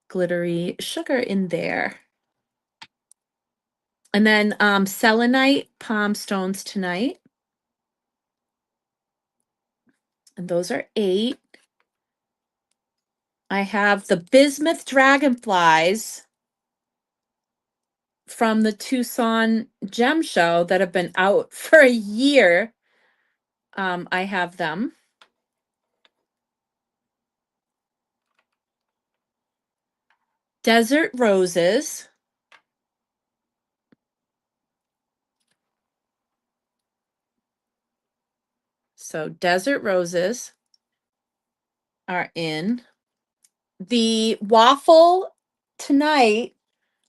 [SPEAKER 1] glittery sugar in there. And then selenite palm stones tonight. And those are 8. I have the bismuth dragonflies from the Tucson Gem Show that have been out for a year. I have them. Desert roses. So desert roses are in. The waffle tonight,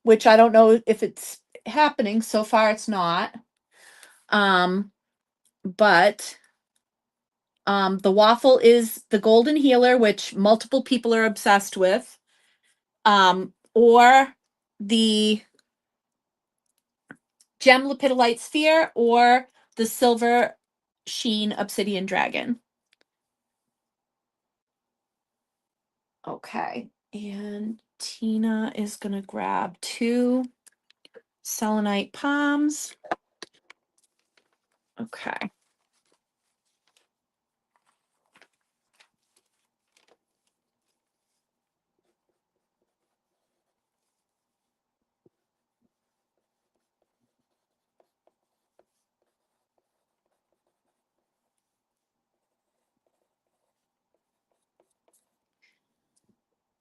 [SPEAKER 1] which I don't know if it's happening. So far, it's not. But the waffle is the golden healer, which multiple people are obsessed with. Or the gem lepidolite sphere, or the silver sheen obsidian dragon. Okay. And Tina is going to grab 2 selenite palms. Okay.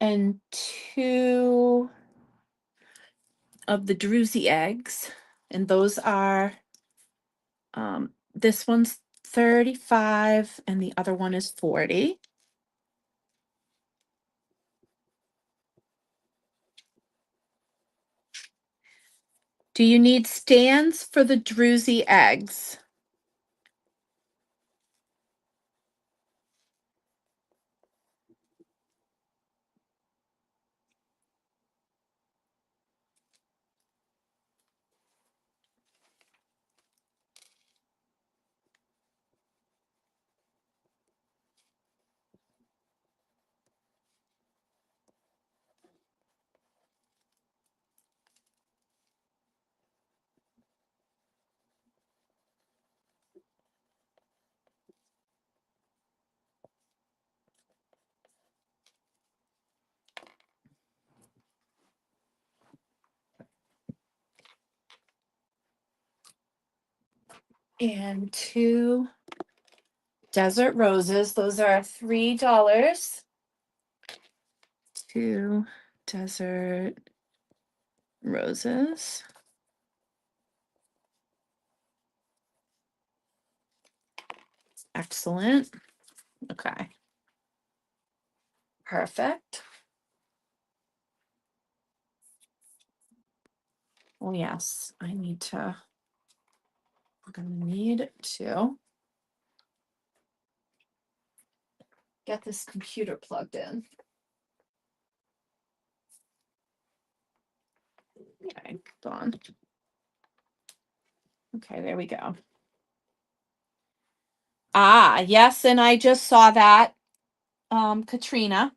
[SPEAKER 1] And 2 of the druzy eggs. And those are, this one's 35 and the other one is 40. Do you need stands for the druzy eggs? And 2 Desert roses. Those are $3. 2 desert roses. Excellent. Okay. Perfect. Oh, yes, I'm gonna need to get this computer plugged in. Okay, hold on. Okay, there we go. Ah, yes, and I just saw that, Katrina.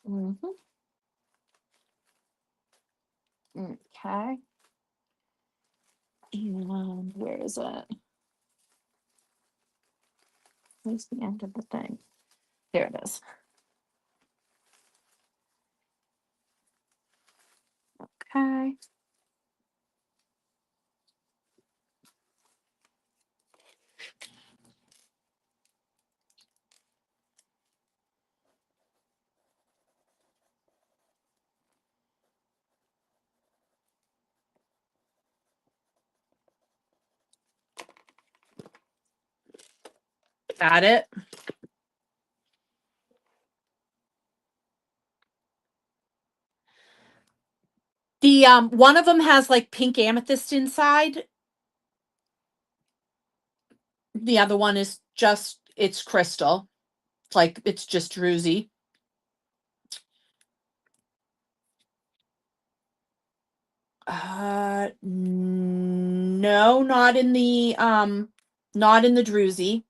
[SPEAKER 1] Mm-hmm. Okay. And where is it? Where's the end of the thing? There it is. Okay. Got it. The one of them has like pink amethyst inside. The other one is just it's crystal. Like it's just druzy. No, not in the druzy.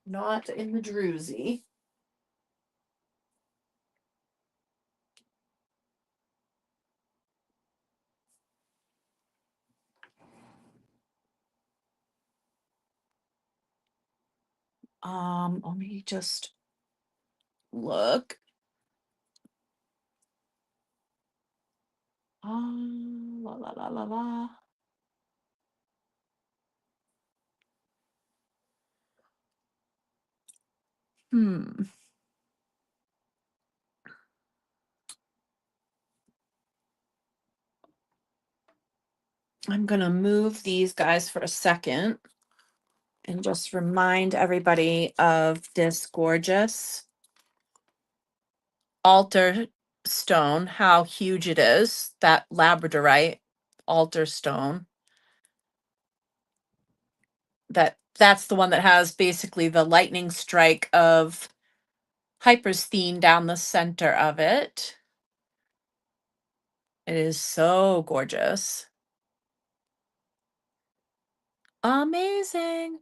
[SPEAKER 1] Not in the druzy. Let me just look. La la la la la. Hmm. I'm gonna move these guys for a second and just remind everybody of this gorgeous altar stone, how huge it is, that labradorite altar stone. That's the one that has basically the lightning strike of hypersthene down the center of it. It is so gorgeous. Amazing.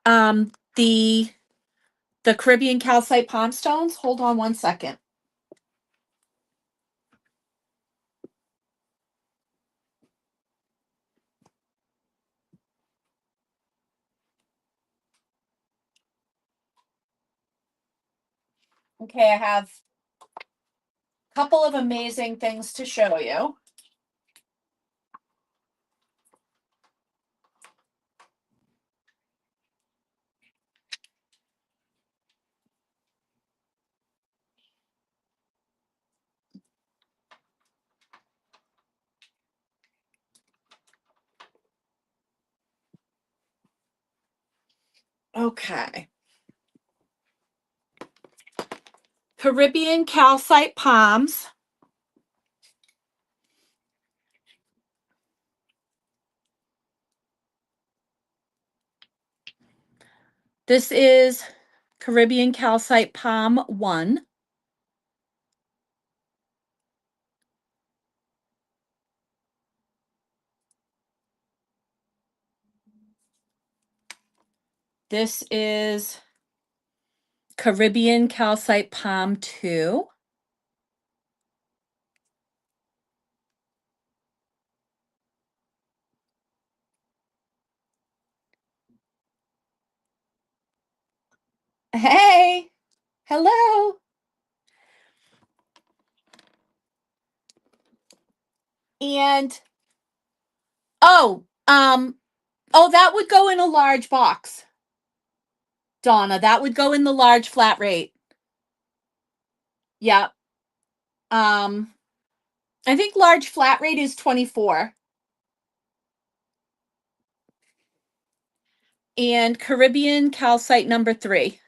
[SPEAKER 1] Um, the Caribbean calcite palm stones. Hold on one second. Okay, I have a couple of amazing things to show you. Okay. Caribbean calcite palms. This is Caribbean calcite palm 1. This is Caribbean calcite palm 2. Hey, hello. And oh, oh, that would go in a large box, Donna. That would go in the large flat rate. Yeah. Um, I think large flat rate is 24. And Caribbean calcite number 3.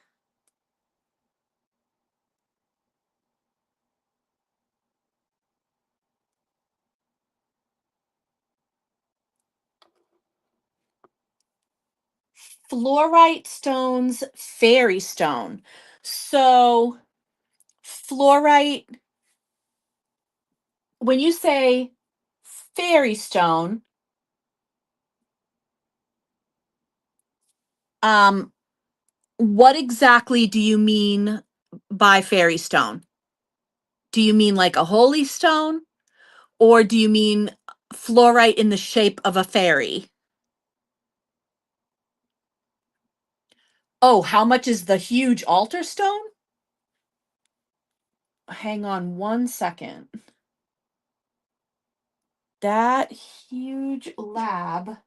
[SPEAKER 1] Fluorite stones, fairy stone. So fluorite, when you say fairy stone, um, what exactly do you mean by fairy stone? Do you mean like a holy stone, or do you mean fluorite in the shape of a fairy? Oh, how much is the huge altar stone? Hang on one second. That huge lab.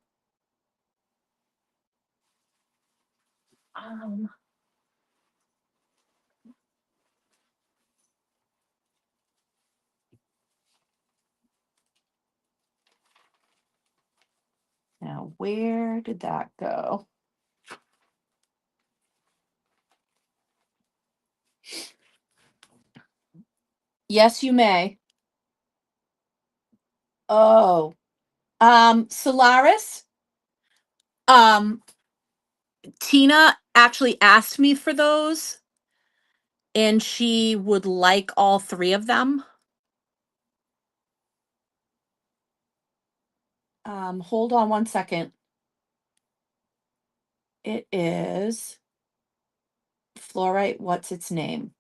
[SPEAKER 1] Um, Now, where did that go? Yes, you may. Oh, Solaris. Um, Tina actually asked me for those, and she would like all 3 of them. Hold on one second. It is fluorite. What's its name?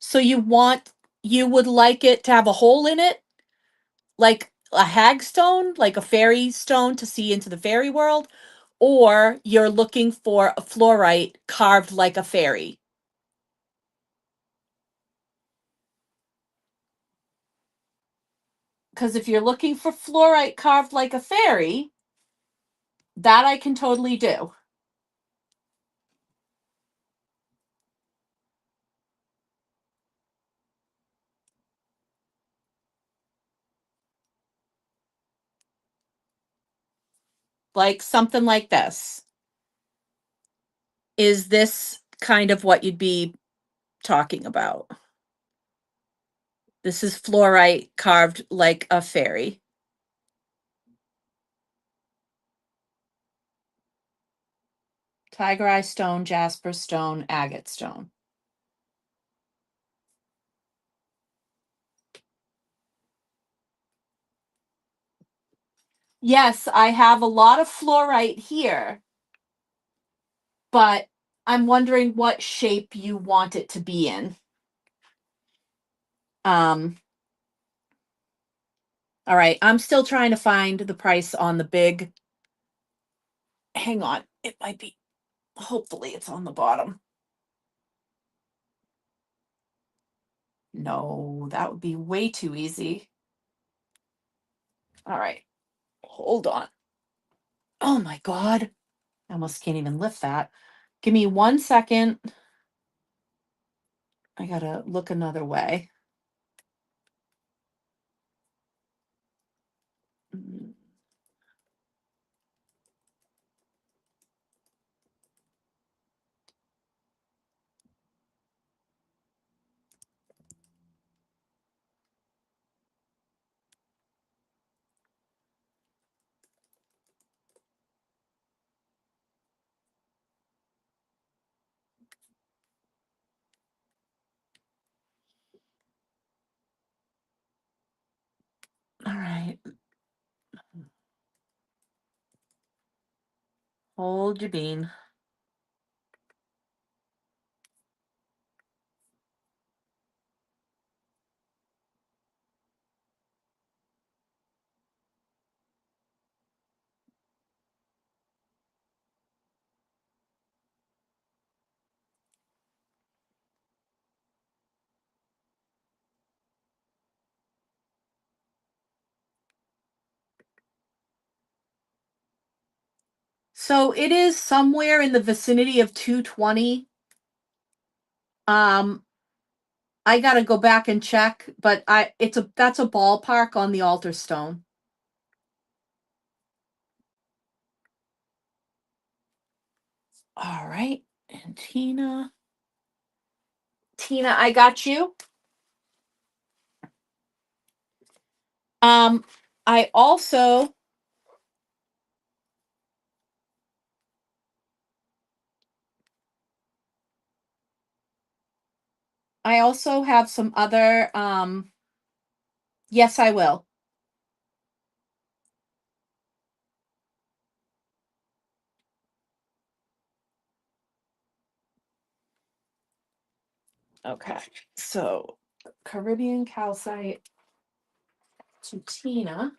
[SPEAKER 1] So you would like it to have a hole in it, like a hag stone, like a fairy stone to see into the fairy world, or you're looking for a fluorite carved like a fairy? Because if you're looking for fluorite carved like a fairy, that I can totally do. Like something like this. Is this kind of what you'd be talking about? This is fluorite carved like a fairy. Tiger eye stone, jasper stone, agate stone. Yes, I have a lot of fluorite here, but I'm wondering what shape you want it to be in. Um, all right, I'm still trying to find the price on the big. Hang on, it might be, hopefully, it's on the bottom. No, that would be way too easy. All right, hold on. Oh my God, I almost can't even lift that. Give me one second. I gotta look another way. Mm, all right, hold your bean. So it is somewhere in the vicinity of 220. Um, I gotta go back and check, but that's a ballpark on the altar stone. All right, and Tina, I got you. Um, I also I also have some other yes, I will. Okay. So Caribbean calcite to Tina.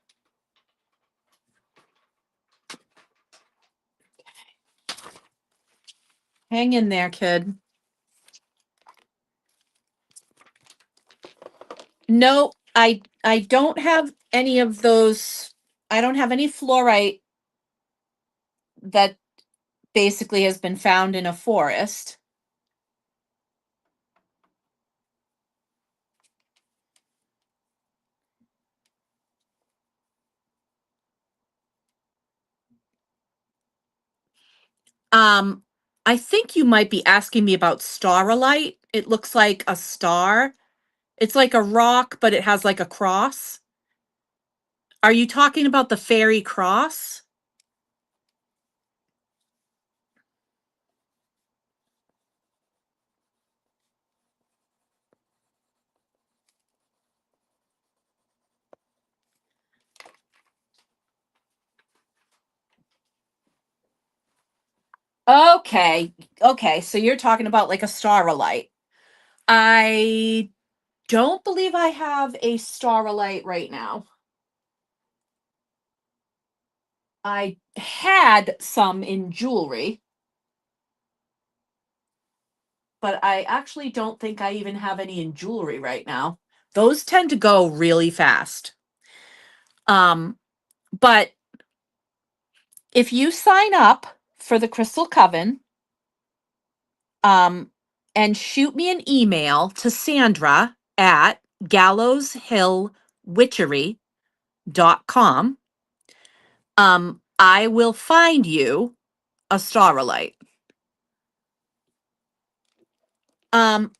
[SPEAKER 1] Hang in there, kid. No, I don't have any of those. I don't have any fluorite that basically has been found in a forest. Um, I think you might be asking me about starlight. It looks like a star. It's like a rock, but it has like a cross. Are you talking about the fairy cross? Okay. Okay, so you're talking about like a starlight. I don't believe I have a starlight right now. I had some in jewelry, but I actually don't think I even have any in jewelry right now. Those tend to go really fast. Um, but if you sign up for the Crystal Coven, um, and shoot me an email to Sandra at gallowshillwitchery.com, I will find you a starlight. Um,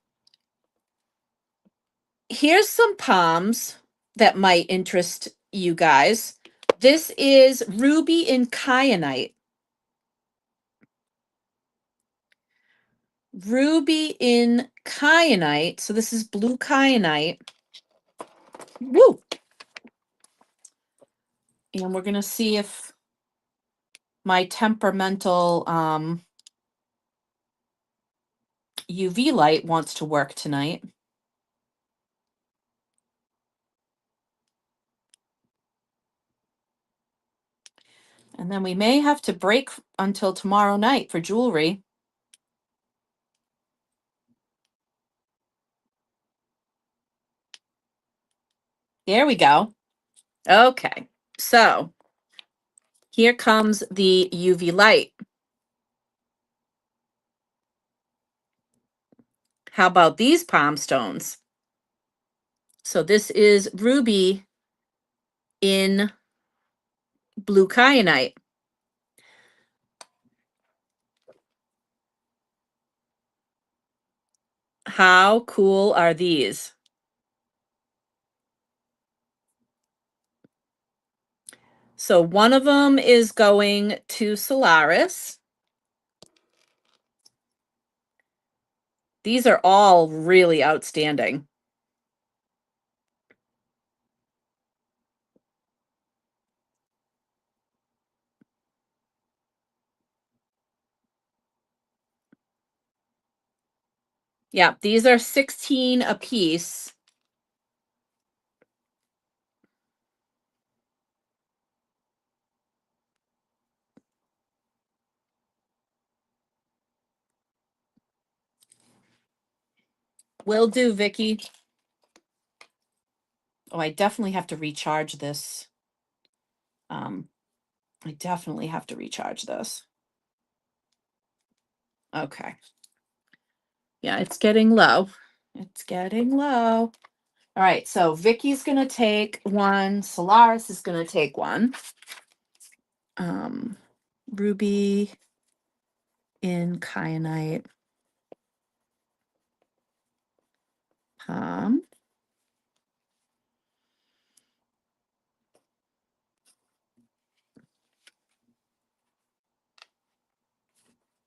[SPEAKER 1] Here's some palms that might interest you guys. This is ruby in kyanite. Ruby in kyanite. So this is blue kyanite. Woo! And we're going to see if my temperamental UV light wants to work tonight. And then we may have to break until tomorrow night for jewelry. There we go. Okay. So here comes the UV light. How about these palm stones? So this is ruby in blue kyanite. How cool are these? So one of them is going to Solaris. These are all really outstanding. Yeah, these are 16 a piece. Will do, Vicky. Oh, I definitely have to recharge this. I definitely have to recharge this. Okay. Yeah, it's getting low. It's getting low. All right, so Vicky's gonna take one. Solaris is gonna take one. Ruby in kyanite. Palm.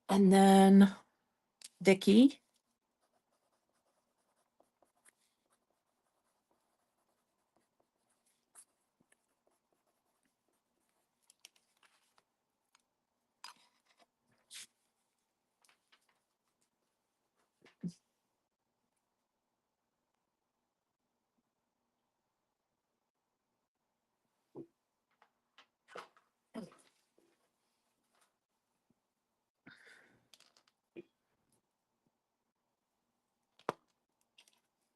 [SPEAKER 1] And then Vicky.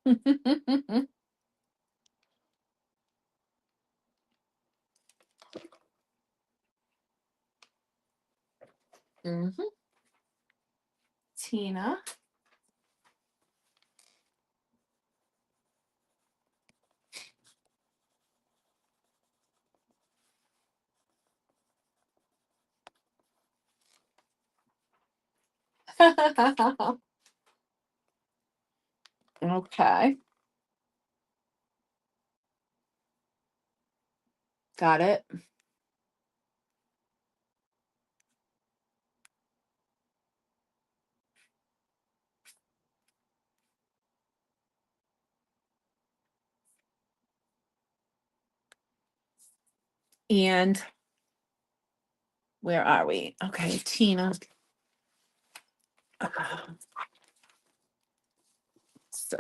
[SPEAKER 1] Mhm. Tina. Okay, got it. And where are we? Okay, Tina. So,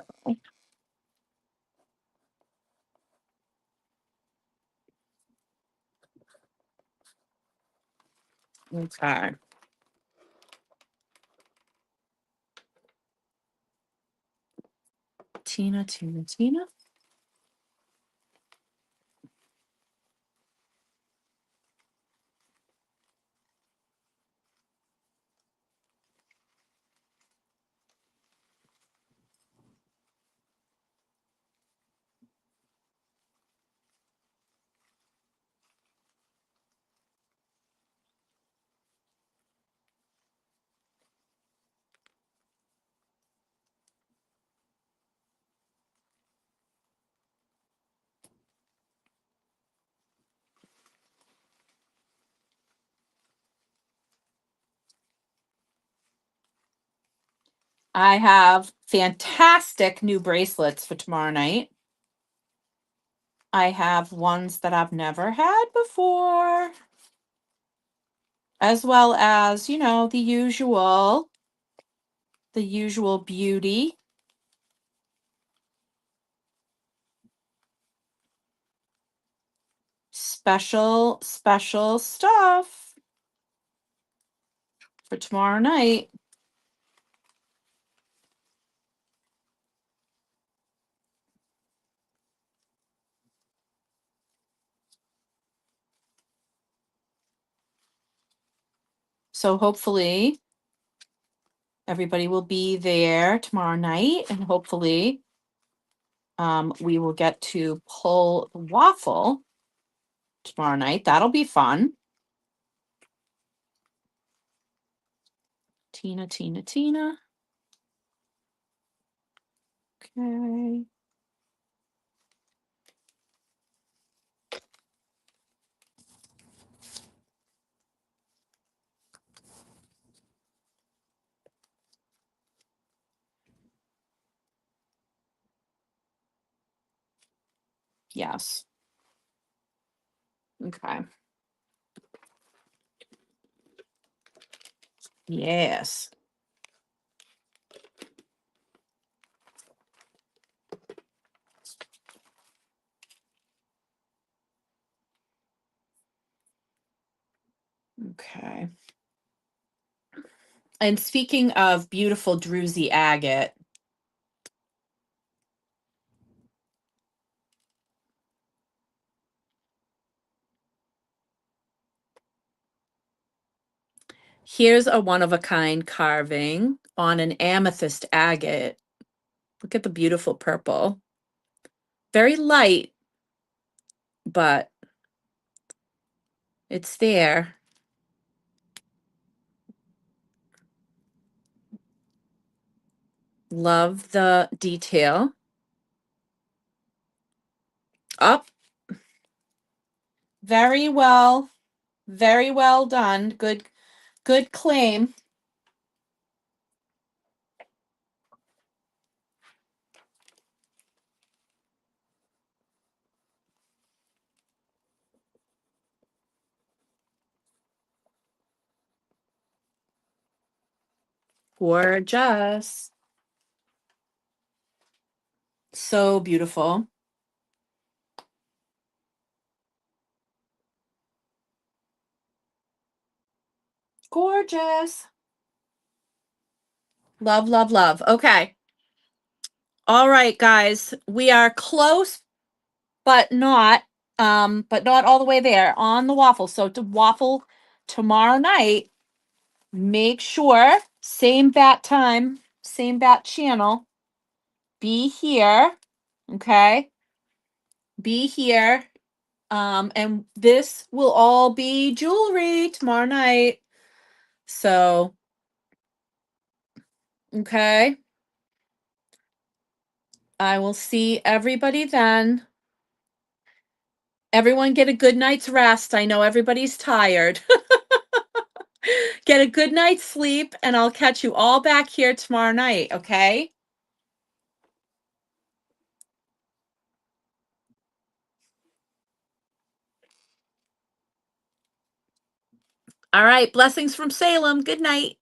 [SPEAKER 1] okay. Tina, Tina, Tina. I have fantastic new bracelets for tomorrow night. I have ones that I've never had before, as well as, the usual beauty. Special stuff for tomorrow night. So hopefully everybody will be there tomorrow night, and hopefully we will get to pull the waffle tomorrow night. That'll be fun. Tina, Tina, Tina. Okay. Yes. Okay. Yes. Okay. And speaking of beautiful druzy agate, Here's a one-of-a-kind carving on an amethyst agate. Look at the beautiful purple. Very light, but it's there. Love the detail. Up. Very well. Very well done. Good claim. Gorgeous. So beautiful. Gorgeous. Love, love, love. Okay. All right, guys. We are close, but not all the way there on the waffle. So to waffle tomorrow night, make sure same bat time, same bat channel. Be here. Okay. Be here. And this will all be jewelry tomorrow night. So, okay. I will see everybody then. Everyone get a good night's rest. I know everybody's tired. Get a good night's sleep, and I'll catch you all back here tomorrow night, okay? All right. Blessings from Salem. Good night.